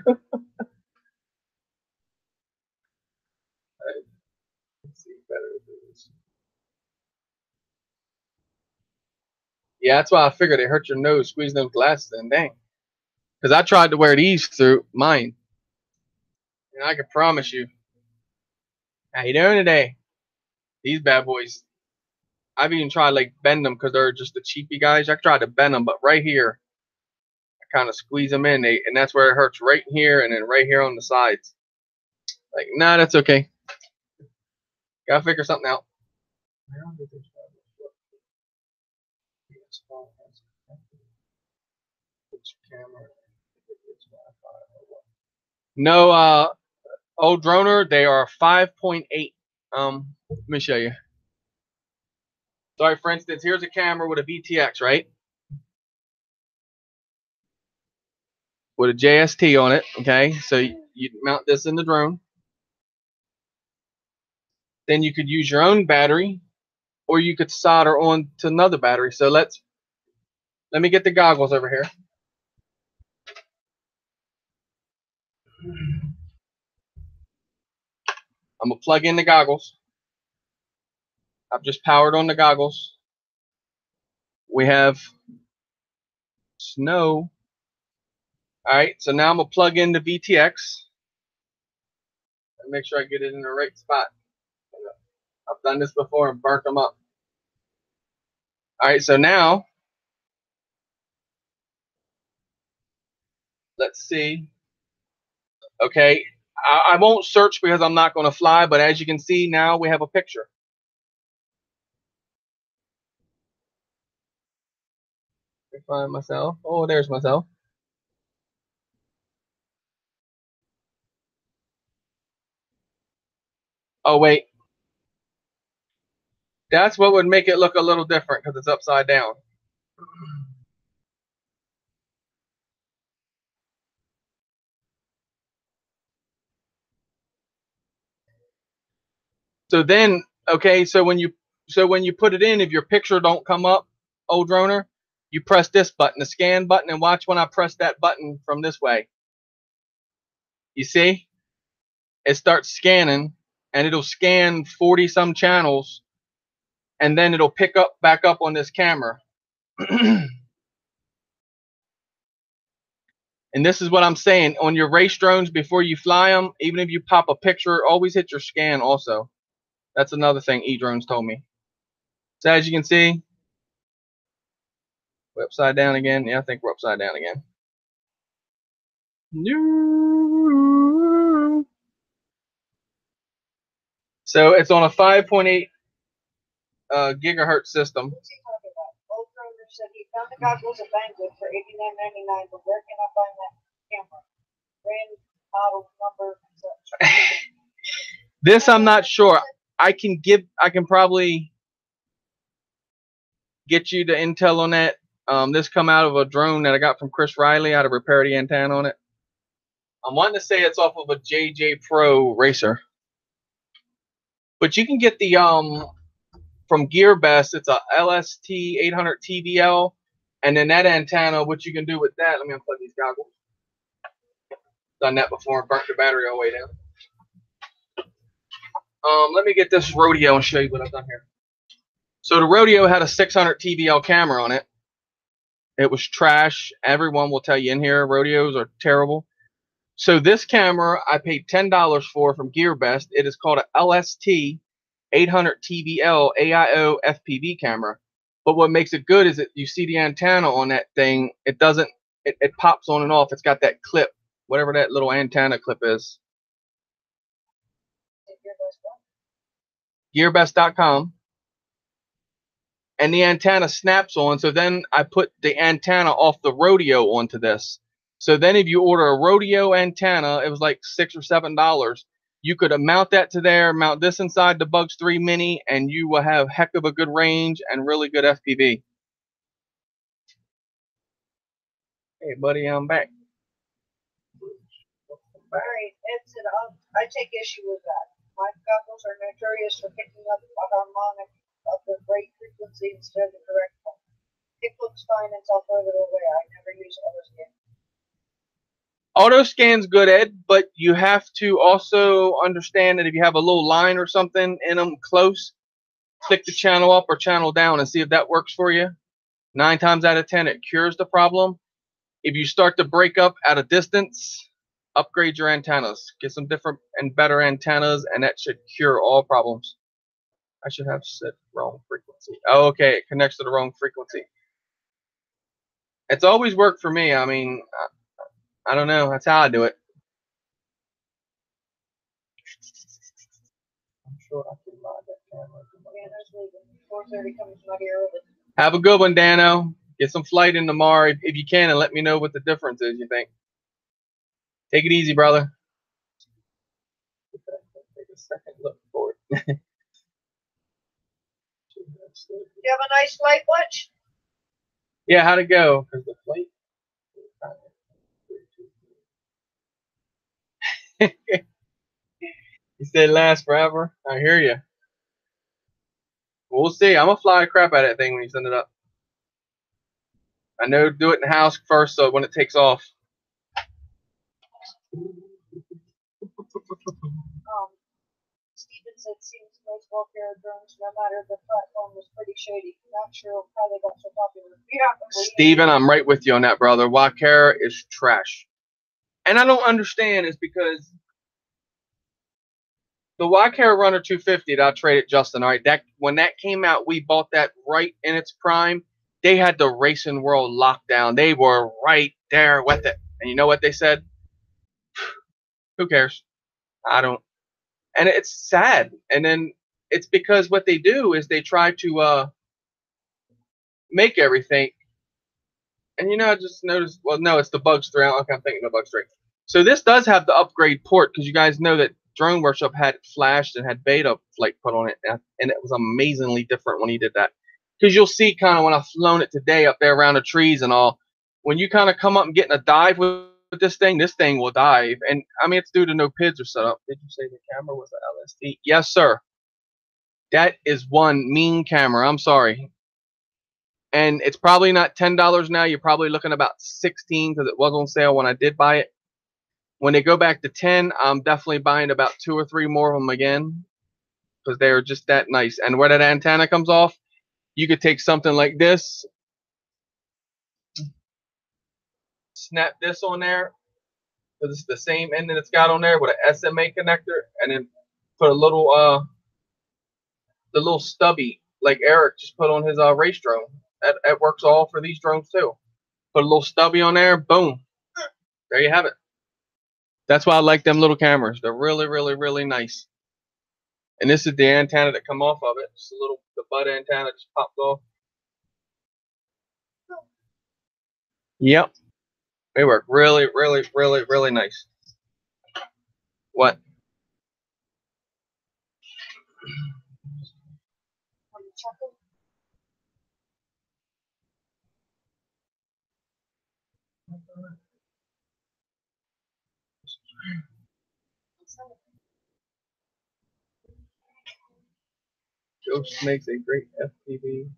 Let's see better this. Yeah, that's why I figured it hurt your nose squeezing those glasses in. Dang. Because I tried to wear these through mine. And I can promise you. How you doing today? These bad boys. I've even tried like bend them because they're just the cheapy guys. I tried to bend them, but right here, I kind of squeeze them in, and that's where it hurts, right here and then right here on the sides. Like, nah, that's okay. Gotta figure something out. No, old droner, they are 5.8. Let me show you. Sorry, for instance, here's a camera with a VTX, right? With a JST on it, okay? So you mount this in the drone. Then you could use your own battery, or you could solder on to another battery. So let me get the goggles over here. I'm gonna plug in the goggles. I've just powered on the goggles. We have snow. All right, so now I'm gonna plug in the VTX and make sure I get it in the right spot. I've done this before and burnt them up. All right, so now let's see. Okay, I won't search because I'm not going to fly, but as you can see now we have a picture. Let me find myself. Oh, there's myself. Oh wait, that's what would make it look a little different because it's upside down. So then, okay, so when you put it in, if your picture don't come up, old droner, you press this button, the scan button, and watch when I press that button from this way. You see? It starts scanning, and it'll scan 40 some channels, and then it'll pick up back up on this camera. And this is what I'm saying. On your race drones, before you fly them, even if you pop a picture, always hit your scan also. That's another thing E-drones told me. So as you can see, we're upside down again. Yeah, I think we're upside down again. No. So it's on a 5.8 gigahertz system. What's he talking about? Old Kroger said he found the goggles at Banggood for $89.99, but where can I find that camera? Brand, model, number, and such. This I'm not sure. I can probably get you the intel on that. This come out of a drone that I got from Chris Riley. I had to repair the antenna on it. I'm wanting to say it's off of a JJ Pro racer. But you can get the from GearBest, it's a LST 800 TVL, and then that antenna, what you can do with that, let me unplug these goggles. Done that before and burnt the battery all the way down. Let me get this Rodeo and show you what I've done here. So the Rodeo had a 600 TVL camera on it. It was trash. Everyone will tell you in here, Rodeos are terrible. So this camera I paid $10 for from GearBest. It is called a LST 800 TVL AIO FPV camera. But what makes it good is that you see the antenna on that thing. It doesn't. It pops on and off. It's got that clip, whatever that little antenna clip is. GearBest.com. And the antenna snaps on. So then I put the antenna off the Rodeo onto this. So then if you order a Rodeo antenna, it was like $6 or $7. You could mount that to there, mount this inside the Bugs 3 Mini, and you will have heck of a good range and really good FPV. Hey, buddy, I'm back. All right, Ed said I take issue with that. My goggles are notorious for picking up a harmonic of the right frequency instead of the correct one. It looks fine until further away. I never use autoscan. Auto scan's good, Ed, but you have to also understand that if you have a little line or something in them close, click the channel up or channel down and see if that works for you. 9 times out of 10, it cures the problem. If you start to break up at a distance, upgrade your antennas. Get some different and better antennas, and that should cure all problems. I should have set wrong frequency. Oh, okay, it connects to the wrong frequency. It's always worked for me. I mean, I don't know. That's how I do it. I'm sure I can mod that camera. Have a good one, Dano. Get some flight in tomorrow if you can, and let me know what the difference is, you think. Take it easy, brother. Take a second look for it. You have a nice flight, Butch? Yeah, how'd it go? Because the flight. You said last forever. I hear you. We'll see. I'm gonna fly the crap out of that thing when you send it up. I know do it in the house first, so when it takes off. Steven said seems most welfare drones, no matter the platform, was pretty shady. Not sure how they got so popular. Yeah, Steven, I'm right with you on that, brother. Wacara is trash. And I don't understand is because the Wacara Runner 250 that I traded Justin, all right, that when that came out, we bought that right in its prime. They had the racing world locked down. They were right there with it. And you know what they said? Who cares? I don't. And it's sad. And then it's because what they do is they try to make everything. And you know, I just noticed. Well, no, it's the Bugs 3. Okay, I'm thinking of Bugs 3. So this does have the upgrade port because you guys know that Drone Workshop had it flashed and had beta like put on it, and it was amazingly different when he did that. Because you'll see kind of when I've flown it today up there around the trees and all, when you kind of come up and get in a dive with this thing will dive. And I mean, it's due to no PIDs are set up. Did you say the camera was an LSD? Yes, sir. That is one mean camera. I'm sorry. And it's probably not $10 now. You're probably looking about 16 because it was on sale when I did buy it. When they go back to 10, I'm definitely buying about 2 or 3 more of them again because they are just that nice. And where that antenna comes off, you could take something like this, snap this on there because it's the same end that it's got on there with an SMA connector, and then put a little the little stubby like Eric just put on his race drone. That works all for these drones too. Put a little stubby on there, boom, there you have it. That's why I like them little cameras. They're really, really, really nice. And this is the antenna that come off of it. Just a little, the butt antenna just popped off. Yep. They work really, really, really, really nice. What? Ghost makes a great FPV.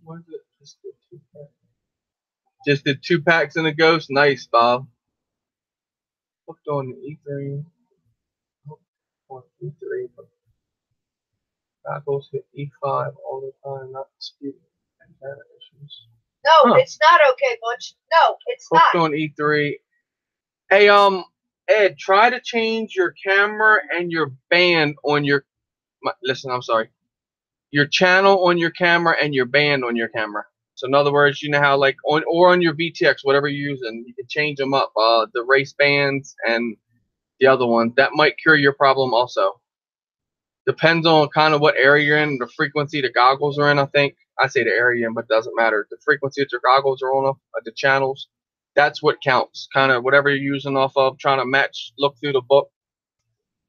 What is it? Just the 2-pack. Just the 2 packs in the Ghost. Nice, Bob. Hooked on the E3. Hooked on E3, but goggles hit E5 all the time, not disputing antenna issues. No, it's not okay, Butch. No, it's Hooked not. on E3. Hey, Ed, try to change your camera and your band on your. Listen, I'm sorry. Your channel on your camera and your band on your camera. So in other words, you know how like on your VTX, whatever you're using, you can change them up. The race bands and the other ones. That might cure your problem also. Depends on kind of what area you're in, the frequency the goggles are in. I think I say the area you're in, but it doesn't matter. The frequency that your goggles are on, the channels. That's what counts. Kind of whatever you're using off of, trying to match, look through the book.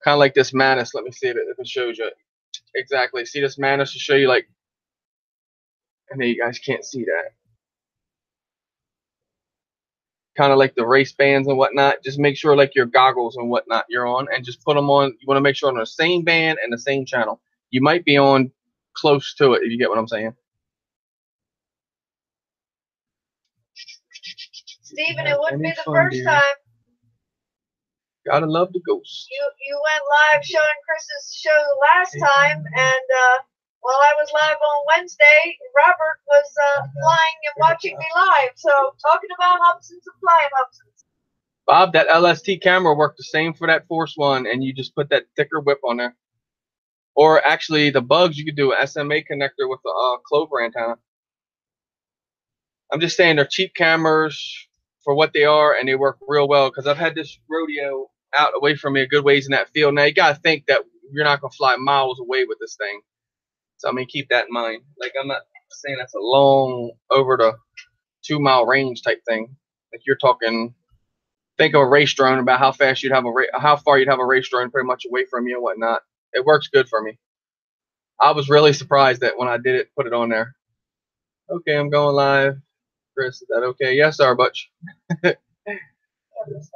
Kind of like this Manus. Let me see if it shows you. Exactly. See this Manus to show you like, and then you guys can't see that. kind of like the race bands and whatnot. Just make sure like your goggles and whatnot you're on, and just put them on. You want to make sure on the same band and the same channel. You might be on close to it, if you get what I'm saying. Stephen, it wouldn't be the first time. Gotta love the ghost. You went live showing Chris's show last time, and while I was live on Wednesday, Robert was flying and watching me live. So talking about Hobsons and flying Hobsons. Bob, that LST camera worked the same for that Force One, and you just put that thicker whip on there. Or actually, the bugs, you could do an SMA connector with the Clover antenna. I'm just saying they're cheap cameras for what they are, and they work real well, because I've had this rodeo out away from me a good ways in that field. Now, you got to think that you're not going to fly miles away with this thing. So, I mean, keep that in mind. Like, I'm not saying that's a long, over the 2-mile range type thing. Like, you're talking, think of a race drone, about how fast you'd have how far you'd have a race drone pretty much away from you and whatnot. It works good for me. I was really surprised that when I did it, put it on there. Okay, I'm going live. Chris, is that okay? Yes, sir, Butch. Are you in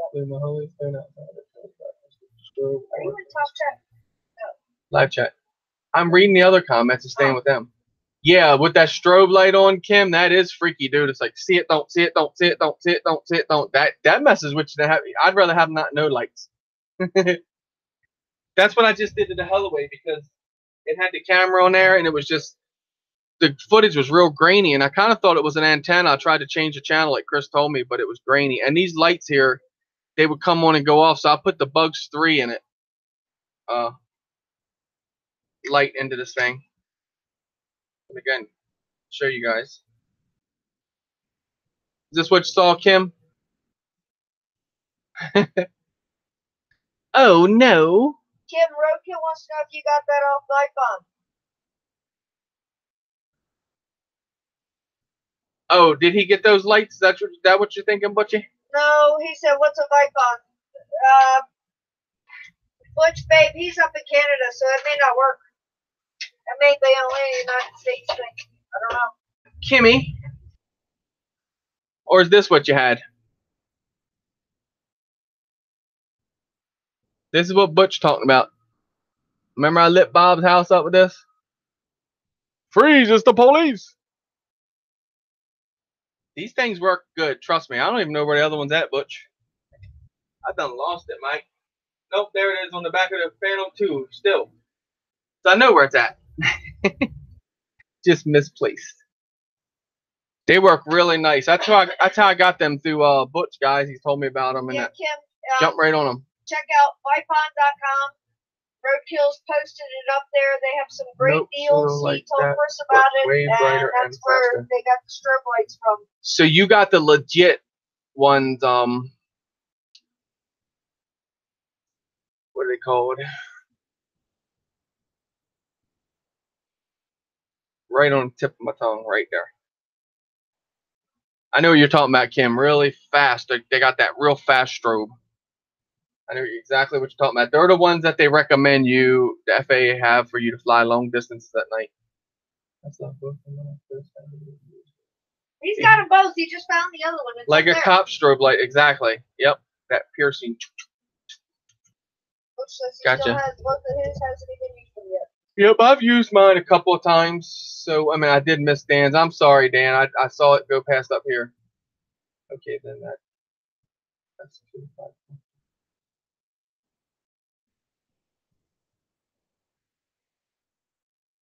top chat? No. Live chat. I'm reading the other comments and staying with them. Yeah, with that strobe light on, Kim, that is freaky, dude. It's like, see it, don't, see it, don't, see it, don't, see it, don't, see it, don't. That messes with you. I'd rather have no lights. That's what I just did to the Holloway, because it had the camera on there, and it was just, the footage was real grainy, and I kind of thought it was an antenna. I tried to change the channel like Chris told me, but it was grainy. And these lights here, they would come on and go off, so I put the Bugs 3 in it. Light into this thing. And again, show you guys. Is this what you saw, Kim? Oh, no. Kim, Roadkill wants to know if you got that off Vicon. Oh, did he get those lights? Is that what you're thinking, Butchie? No, he said, what's a Vicon? Butch, babe, he's up in Canada, so it may not work. It may be only a United States thing. I don't know. Kimmy? Or is this what you had? This is what Butch talking about. Remember I lit Bob's house up with this? Freeze, it's the police. These things work good, trust me. I don't even know where the other one's at, Butch. I done lost it, Mike. Nope, there it is on the back of the Phantom 2, still. So I know where it's at. Just misplaced. They work really nice. That's how I got them through Butch, guys. He told me about them. And yeah, Kim, jump right on them. Check out Vicon.com. Roadkill's posted it up there. They have some great deals. He told Chris about it, and that's where they got the strobe lights from. So you got the legit ones, what are they called? Right on the tip of my tongue, right there. I know what you're talking about, Kim. Really fast. They got that real fast strobe. I know exactly what you're talking about. They're the ones that they recommend you, the FAA have for you to fly long distances at night. That's not both of them. He's got them both. He just found the other one. It's like a cop strobe light, exactly. Yep, that piercing. Gotcha. Still has, both of his hasn't even used them yet. Yep, I've used mine a couple of times. So, I mean, I did miss Dan's. I'm sorry, Dan. I saw it go past up here. Okay, then that's 2.5.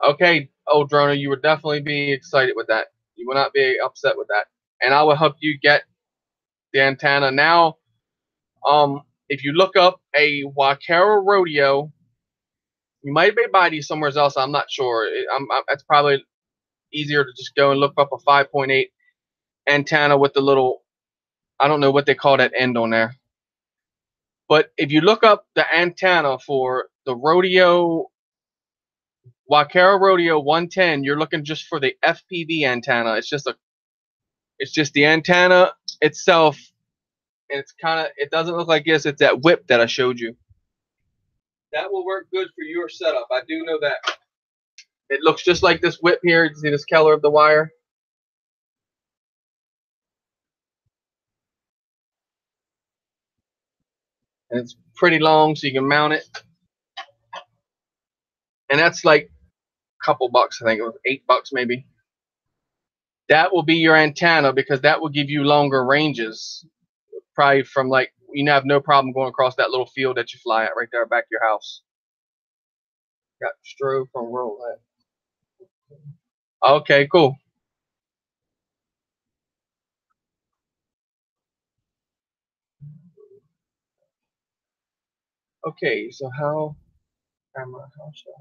Okay, old Drona, you would definitely be excited with that. You will not be upset with that. And I will help you get the antenna. Now, if you look up a Waikara rodeo, you might be buying these somewhere else. I'm not sure. It's probably easier to just go and look up a 5.8 antenna with the little, I don't know what they call that end on there. But if you look up the antenna for the rodeo, Waikara Rodeo 110, you're looking just for the FPV antenna. It's just the antenna itself, and it doesn't look like this. It's that whip that I showed you. That will work good for your setup. I do know that. It looks just like this whip here. You see this color of the wire? and it's pretty long, so you can mount it. And that's like a couple bucks. I think it was $8 maybe. That will be your antenna because that will give you longer ranges. Probably from like, you have no problem going across that little field that you fly at right there back of your house. Got strobe from roulette. Okay, cool. Okay, so how should I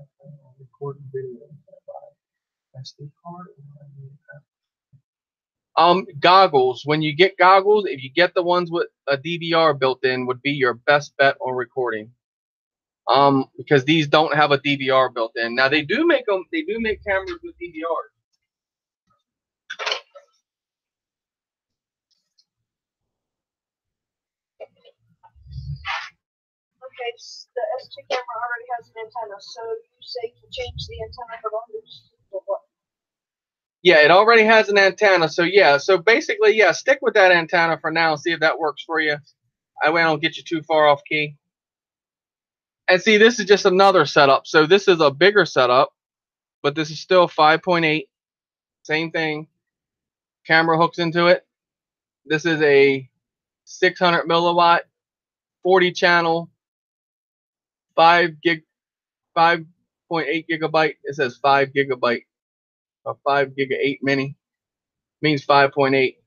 record video? SD card? Goggles. When you get goggles, if you get the ones with a DVR built in, would be your best bet on recording. Because these don't have a DVR built in. Now they do make them. They do make cameras with DVR. Okay, the S2 camera already has an antenna, so you say to change the antenna for longest or what? Yeah, it already has an antenna. So yeah, so basically, yeah, stick with that antenna for now and see if that works for you. That way I don't get you too far off key. And see, this is just another setup. So this is a bigger setup, but this is still 5.8. Same thing. Camera hooks into it. This is a 600 milliwatt, 40 channel, 5.8 gigabyte. It says 5 gigabyte, or 5 giga 8 mini. Means 5.8.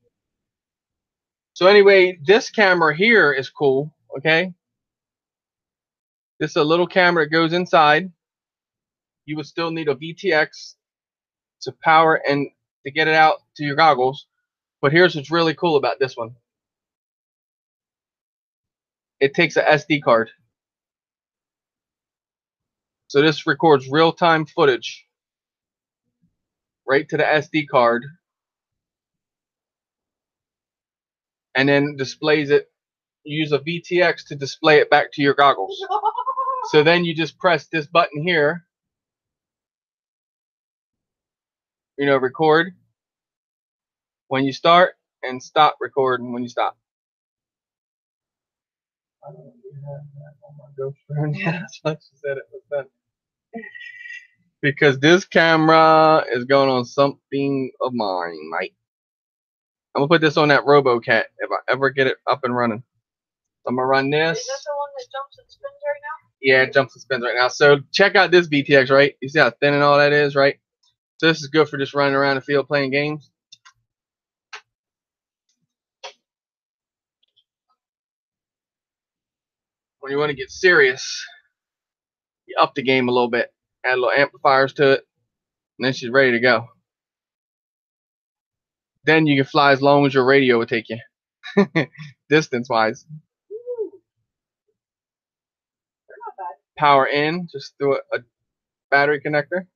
So anyway, this camera here is cool. Okay. This is a little camera that goes inside. You would still need a VTX to power and to get it out to your goggles. But here's what's really cool about this one. It takes a SD card. So this records real-time footage right to the SD card and then displays it. You use a VTX to display it back to your goggles. So then you just press this button here, record when you start and stop recording when you stop. I don't have that on my GoPro. Yeah, that's what she said it was done. Because this camera is going on something of mine, mate. I'm gonna put this on that RoboCat if I ever get it up and running. I'm gonna run this. Is that the one that jumps and spins right now? Yeah, it jumps and spins right now. So check out this VTX, right? You see how thin and all that is, right? So this is good for just running around the field playing games. When you want to get serious, you up the game a little bit, add a little amplifiers to it, and then she's ready to go. Then you can fly as long as your radio would take you, distance-wise. They're not bad. Power in, just through a battery connector,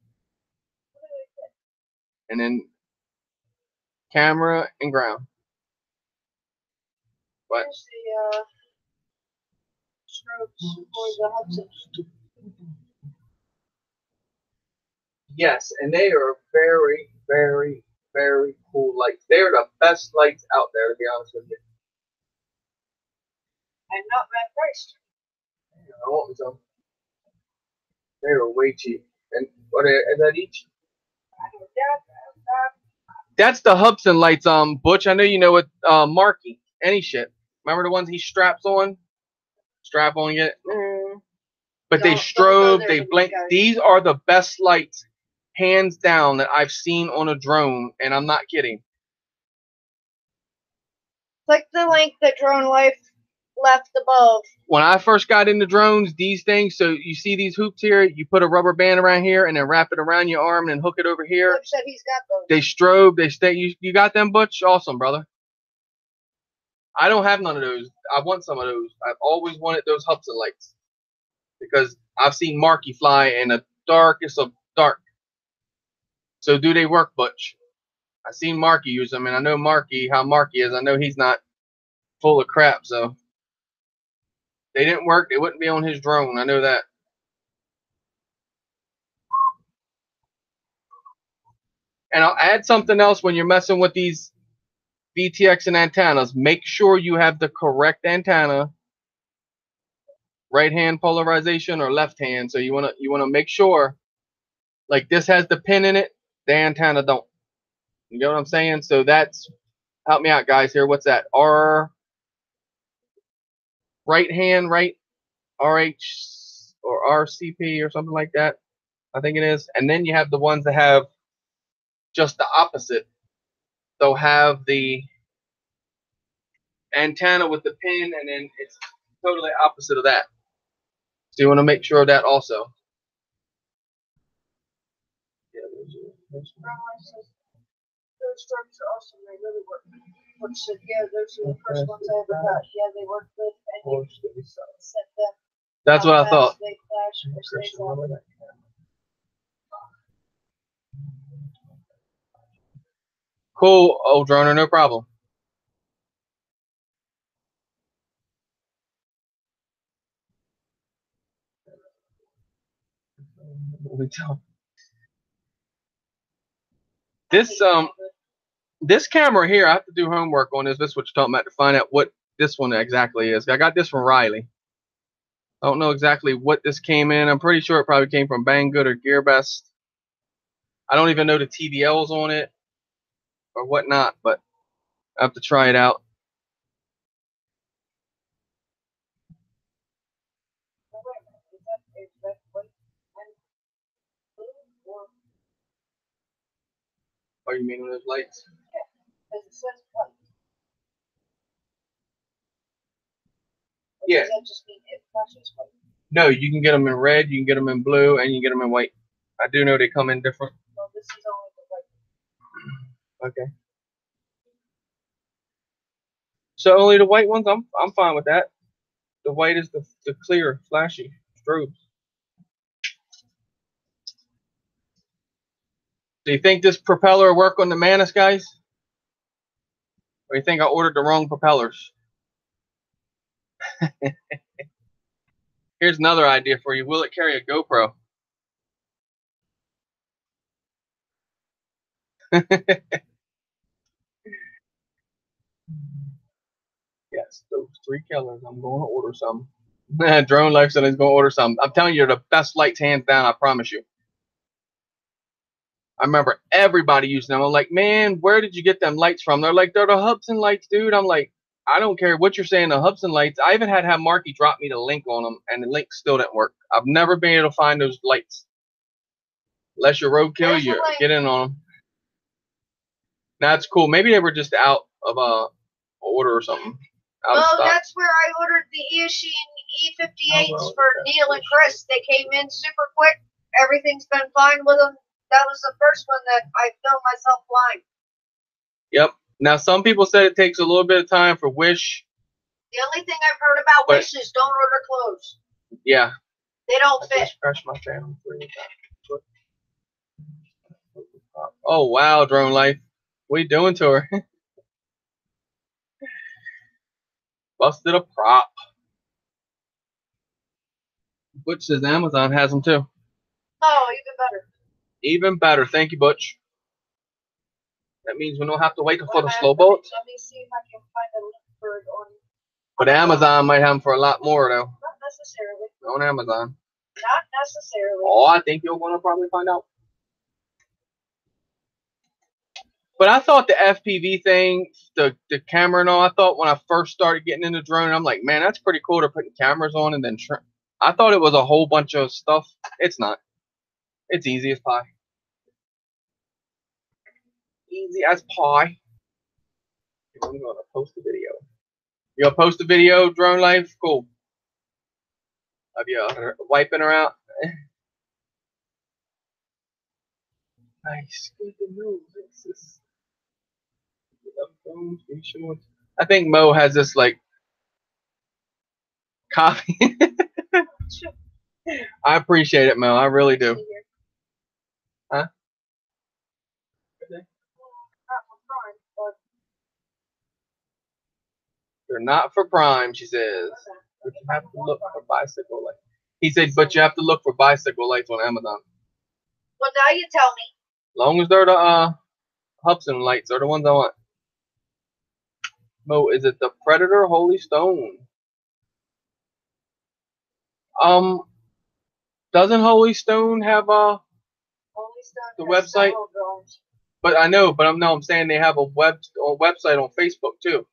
and then camera and ground. But here's the strobes for the Hudson. yes, and they are very, very, very cool lights. They're the best lights out there, to be honest with you. And not bad priced. I want some. They are way cheap. And what is that each? That's the Hubson lights, Butch. I know you know what, Marky. Any shit. Remember the ones he straps on? Strap on it. But they strobe, they blink. These are the best lights, hands down, that I've seen on a drone, and I'm not kidding. Click the link that Drone Life left above. When I first got into drones, these things, so you see these hoops here, you put a rubber band around here and then wrap it around your arm and hook it over here. Butch said he's got those. They strobe, they stay. You got them, Butch? Awesome, brother. I don't have none of those. I want some of those. I've always wanted those Hubson lights because I've seen Marky fly in the darkest of dark. So do they work, Butch? I've seen Marky use them, and I know how Marky is. I know he's not full of crap, so they didn't work. They wouldn't be on his drone. I know that. And I'll add something else when you're messing with these VTX and antennas. Make sure you have the correct antenna right hand polarization or left hand. So you wanna make sure, like this has the pin in it, the antenna don't. You know what I'm saying? So that's, help me out guys here. What's that? R right hand, right? RH or RCP or something like that. I think it is. And then you have the ones that have just the opposite. They'll have the antenna with the pin, and then it's totally opposite of that. So you want to make sure of that also. Yeah, Those drugs are awesome. They really work. Which said, yeah, those are the first ones I ever got. Yeah, they work good, and you set them. That's what I thought. They flash or stays on. Cool, old droner, no problem. This camera here, I have to do homework on this. This is what you're talking about to find out what this one exactly is. I got this from Riley. I don't know exactly what this came in. I'm pretty sure it probably came from Banggood or GearBest. I don't even know the TVLs on it or whatnot, but I have to try it out. Oh, you mean with those lights? Yeah. Does that just mean it flashes white? No, you can get them in red, you can get them in blue, and you can get them in white. I do know they come in different. Well, this is only the white. Okay. So only the white ones? I'm fine with that. The white is the clear, flashy strobe. Do you think this propeller will work on the Manus, guys? Or you think I ordered the wrong propellers? Here's another idea for you. Will it carry a GoPro? Yes, those 3 killers. I'm going to order some. Drone Life said he's going to order some. I'm telling you, the best lights hands down, I promise you. I remember everybody using them. I'm like, man, where did you get them lights from? They're like, they're the Hubsan lights, dude. I'm like, I don't care what you're saying, the Hubsan lights. I even had Marky drop me the link on them, and the link still didn't work. I've never been able to find those lights. Unless you're roadkill, you get in on them. That's cool. Maybe they were just out of order or something. Well, that's where I ordered the Ishi and E58s for Neil and Chris. They came in super quick. Everything's been fine with them. That was the first one that I filmed myself flying. Yep. Now, some people said it takes a little bit of time for Wish. The only thing I've heard about Wish is don't order clothes. Yeah. They don't fit. Crash my channel. Oh, wow, Drone Life. What are you doing to her? Busted a prop. Butch says Amazon has them too. Oh, even better. Even better. Thank you, Butch. That means we don't have to wait for the slow boats. Let me see if I can find a link for it on. But Amazon might have them for a lot more, though. Not necessarily. On Amazon. Not necessarily. Oh, I think you're going to probably find out. But I thought the FPV thing, the camera and all, I thought when I first started getting into drone, I'm like, man, that's pretty cool. They're putting cameras on and then I thought it was a whole bunch of stuff. It's not. It's easy as pie. Easy as pie. I'm going to post a video. You gonna post a video, Drone Life? Cool. Of you wiping her out. Nice. Good to know. I think Mo has this like copy. I appreciate it, Mo. I really do. Huh? They're not for Prime, she says. But you have to look for bicycle lights. He said, but you have to look for bicycle lights on Amazon. Well, now you tell me. Long as they're the Hubsan lights, are the ones I want. Mo, is it the Predator Holy Stone? Doesn't Holy Stone have the website? But I know, but I'm saying they have a website on Facebook too.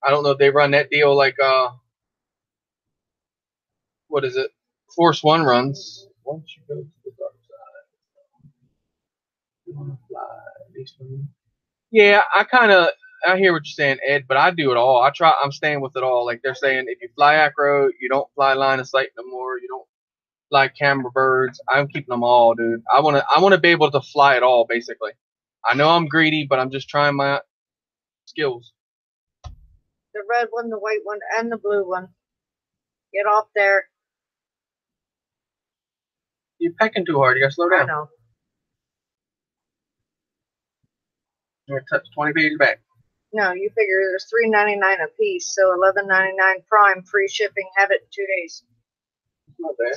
I don't know if they run that deal like what is it? Force One runs. Once you go to the dark side, you want to fly. At least for me. Yeah, I hear what you're saying, Ed, but I do it all. I'm staying with it all. Like they're saying, if you fly acro, you don't fly line of sight no more. You don't fly camera birds. I'm keeping them all, dude. I wanna be able to fly it all, basically. I know I'm greedy, but I'm just trying my skills. The red one, the white one, and the blue one. Get off there. You're pecking too hard. You gotta slow down. I know. You're gonna touch 20 pages back. No, you figure there's $3.99 a piece, so $11.99 Prime, free shipping. Have it in 2 days. Not bad.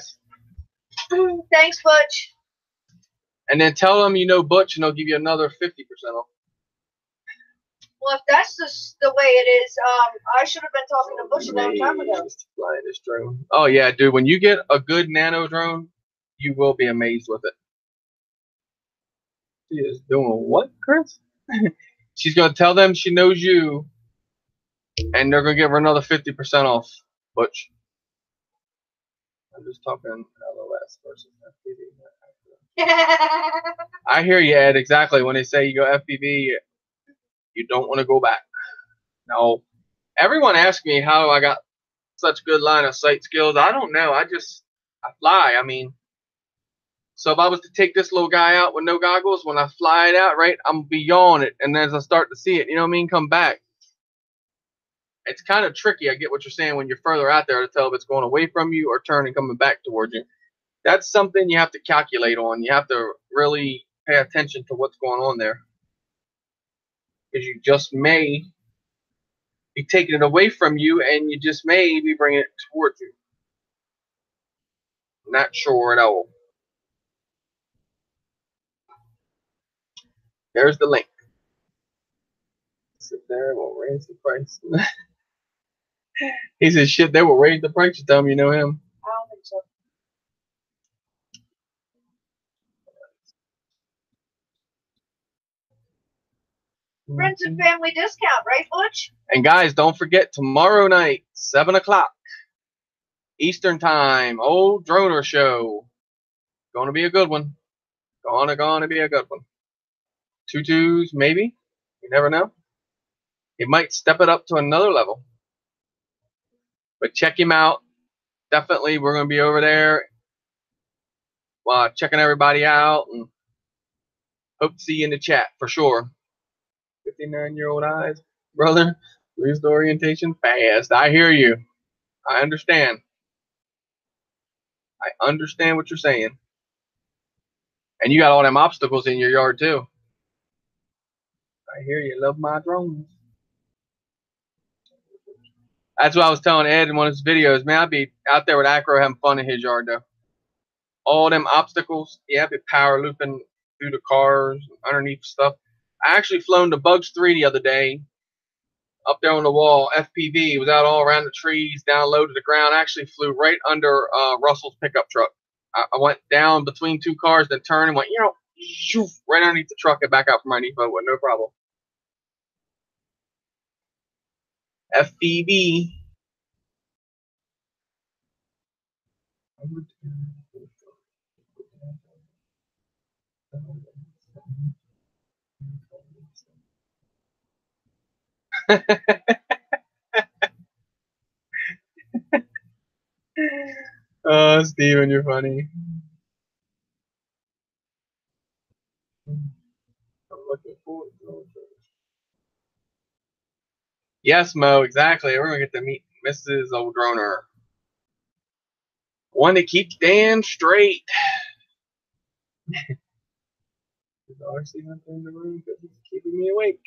Thanks, Butch. And then tell them you know Butch, and they'll give you another 50% off. Well, if that's the way it is, I should have been talking to Butch a long time ago. Flying this drone. Oh yeah, dude. When you get a good nano drone, you will be amazed with it. She is doing what, Chris? She's gonna tell them she knows you, and they're gonna give her another 50% off. Butch. I'm just talking LOS versus FPV. I hear you, Ed. Exactly. When they say you go FPV, you don't want to go back. No. Everyone asks me how I got such good line of sight skills. I don't know. I fly. I mean, so if I was to take this little guy out with no goggles, when I fly it out, right, I'm beyond it. And as I start to see it, you know what I mean, come back. It's kind of tricky. I get what you're saying when you're further out there to tell if it's going away from you or turning coming back towards you. That's something you have to calculate on. You have to really pay attention to what's going on there. Because you just may be taking it away from you, and you just may be bringing it towards you. Not sure at all. There's the link. Sit there, we'll raise the price. He said, shit, they will raise the price. You tell him you know him. I don't think so. Friends and family discount, right, Butch? And guys, don't forget, tomorrow night, 7 o'clock Eastern time, old droner show. Gonna be a good one. Gonna be a good one. Tutus, maybe. You never know. He might step it up to another level. But check him out. Definitely, we're gonna be over there checking everybody out, and hope to see you in the chat for sure. 59-year-old eyes, brother. Lose the orientation fast. I hear you. I understand. I understand what you're saying. And you got all them obstacles in your yard too. I hear you. Love my drones. That's what I was telling Ed in one of his videos. Man, I'd be out there with Acro having fun in his yard though. All them obstacles. Yeah, I'd be power looping through the cars, underneath stuff. I actually flown the Bugs 3 the other day. Up there on the wall, FPV, was out all around the trees, down low to the ground. I actually flew right under Russell's pickup truck. I went down between two cars, then turned and went, right underneath the truck and back out from underneath with no problem. FPV. Oh, Steven, you're funny. I'm looking forward to it. Yes, Mo, exactly. We're going to get to meet Mrs. Old Droner. One that keeps Dan straight. Is RC Hunter in the room because he's keeping me awake?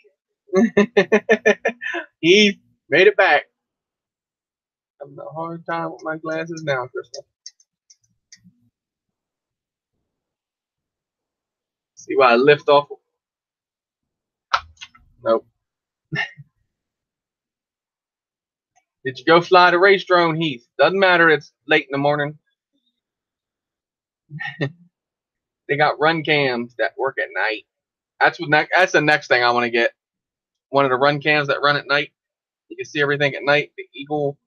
He made it back. I'm having a hard time with my glasses now, Crystal. See why I lift off? Nope. Did you go fly the race drone, Heath? Doesn't matter. It's late in the morning. They got run cams that work at night. That's the next thing I want to get. One of the run cams that run at night. You can see everything at night. The Eagle.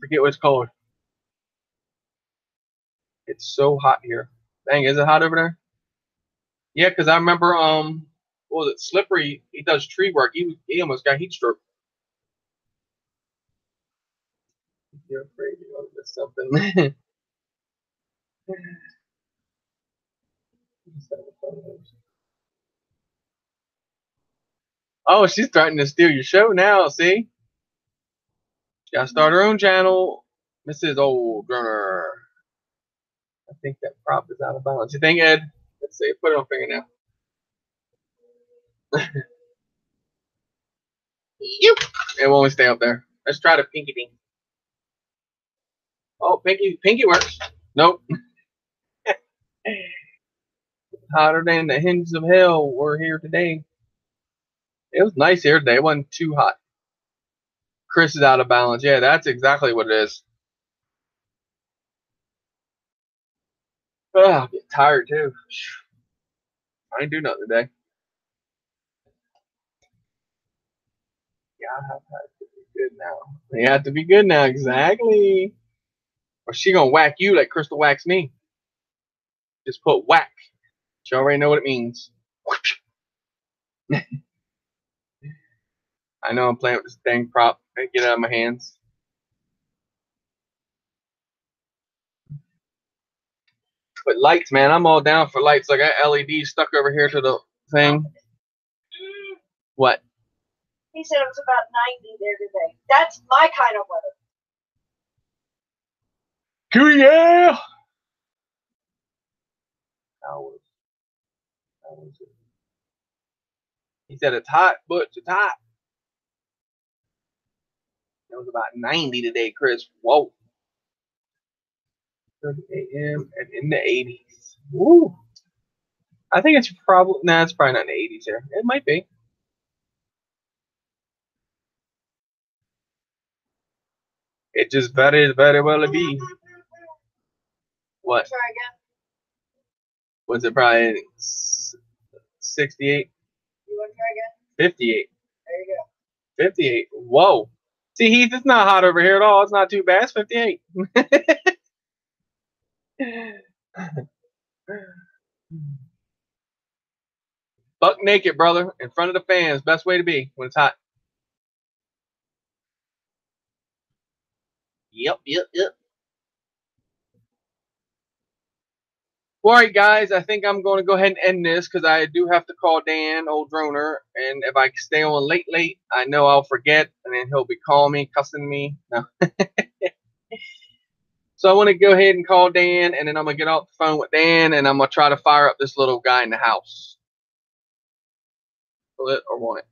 Forget what it's called. It's so hot here. Dang, is it hot over there? Yeah, because I remember what was it, Slippery? He does tree work. He almost got heat stroke. You're afraid you're gonna miss something. Oh, she's threatening to steal your show now. See, she gotta start her own channel. Mrs. Old Runner. I think that prop is out of balance. You think, Ed? Let's see. Put it on fingernail. Yep. It won't stay up there. Let's try the pinky ding. Oh, pinky works. Nope. Hotter than the hinges of hell. We're here today. It was nice here today. It wasn't too hot. Chris is out of balance. Yeah, that's exactly what it is. Ugh, I get tired too. I didn't do nothing today. Yeah, I have to be good now. You have to be good now, exactly. Or she gonna whack you like Crystal whacks me. Just put whack. She already know what it means. I know I'm playing with this dang prop. Get it out of my hands. But lights, man, I'm all down for lights. I got LEDs stuck over here to the thing. What? He said it was about 90 there today. That's my kind of weather. Yeah. How was it? He said it's hot, but it's hot. It was about 90 today, Chris. Whoa. 30 a.m. and in the 80s. Woo. I think it's probably, nah, it's probably not in the 80s here. It might be. It just very, very well be. What? Try again. Was it probably 68? You want to try again? 58. There you go. 58. Whoa. See, Heath, it's not hot over here at all. It's not too bad. It's 58. Buck naked, brother, in front of the fans. Best way to be when it's hot. Yep. All right, guys, I think I'm going to go ahead and end this because I do have to call Dan, old droner, and if I stay on late, I know I'll forget, and then he'll be calling me, cussing me. No. So I want to go ahead and call Dan, and then I'm going to get off the phone with Dan, and I'm going to try to fire up this little guy in the house. Will it or won't it?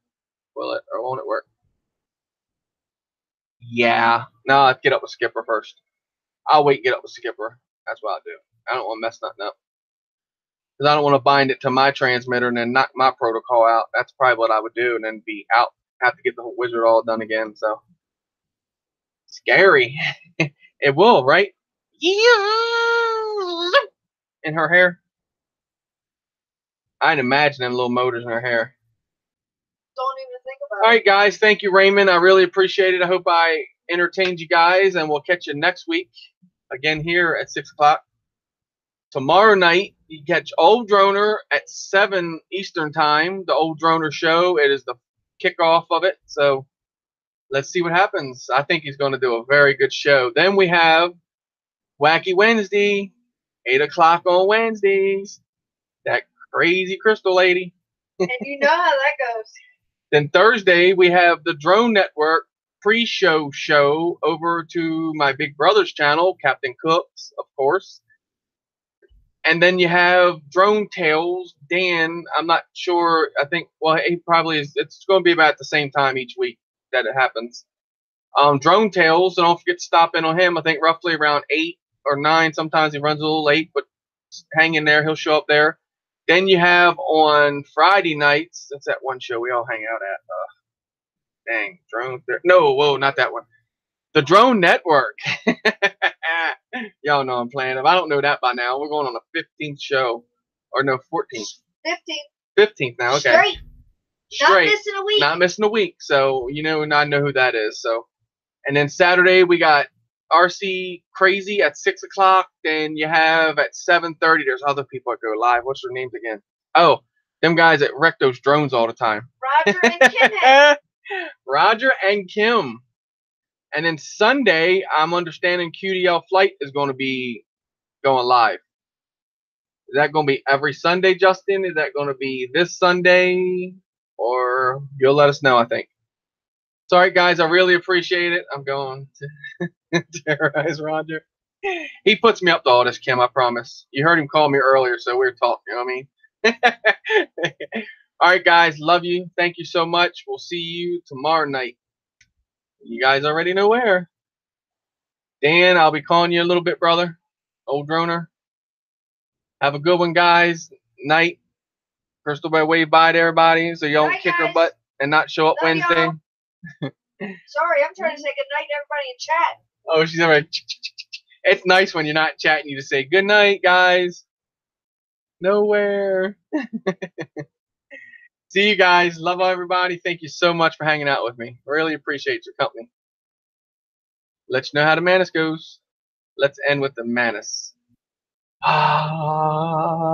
Will it or won't it work? Yeah. No, let's get up with Skipper first. I'll wait and get up with Skipper. That's what I'll do. I don't want to mess nothing up. Because I don't want to bind it to my transmitter and then knock my protocol out. That's probably what I would do, and then be out. Have to get the whole wizard all done again. So scary. It will, right? Yeah. In her hair. I'd imagine them little motors in her hair. Don't even think about it. All right, guys. Thank you, Raymond. I really appreciate it. I hope I entertained you guys, and we'll catch you next week again here at 6 o'clock. Tomorrow night, you catch Old Droner at 7 Eastern Time, the Old Droner Show. It is the kickoff of it, so let's see what happens. I think he's going to do a very good show. Then we have Wacky Wednesday, 8 o'clock on Wednesdays. That crazy crystal lady. And you know how that goes. Then Thursday, we have the Drone Network pre-show show over to my big brother's channel, Captain Cooks, of course. And then you have Drone Tales. Dan, I'm not sure. I think, well, he probably is. It's going to be about the same time each week that it happens. Drone Tales, don't forget to stop in on him. I think roughly around 8 or 9. Sometimes he runs a little late, but hang in there. He'll show up there. Then you have on Friday nights, that's that one show we all hang out at. Dang, no, whoa, not that one. The Drone Network. Y'all know I'm playing. If I don't know that by now, we're going on the 15th show. Or no, 14th. 15th now, okay. Straight. Not missing a week. Not missing a week. So, I know who that is. So, and then Saturday, we got RC Crazy at 6 o'clock. Then you have at 7:30, there's other people that go live. What's their names again? Oh, them guys that wreck those drones all the time. Roger and Kim. Roger and Kim. And then Sunday, I'm understanding QDL Flight is going to be going live. Is that going to be every Sunday, Justin? Is that going to be this Sunday? Or you'll let us know, I think. So, all right, guys, I really appreciate it. I'm going to terrorize Roger. He puts me up to all this, Kim, I promise. You heard him call me earlier, so we were talking, you know what I mean? All right, guys, love you. Thank you so much. We'll see you tomorrow night. You guys already know where. Dan, I'll be calling you a little bit, brother. Old droner. Have a good one, guys. Night. Crystal Bay wave bye to everybody so you don't kick her butt and not show up Wednesday. Sorry, I'm trying to say good night to everybody in chat. Oh, she's already. It's nice when you're not chatting. You just say good night, guys. Nowhere. See you guys. Love everybody. Thank you so much for hanging out with me. Really appreciate your company. Let you know how the Manus goes. Let's end with the Manus. Ah.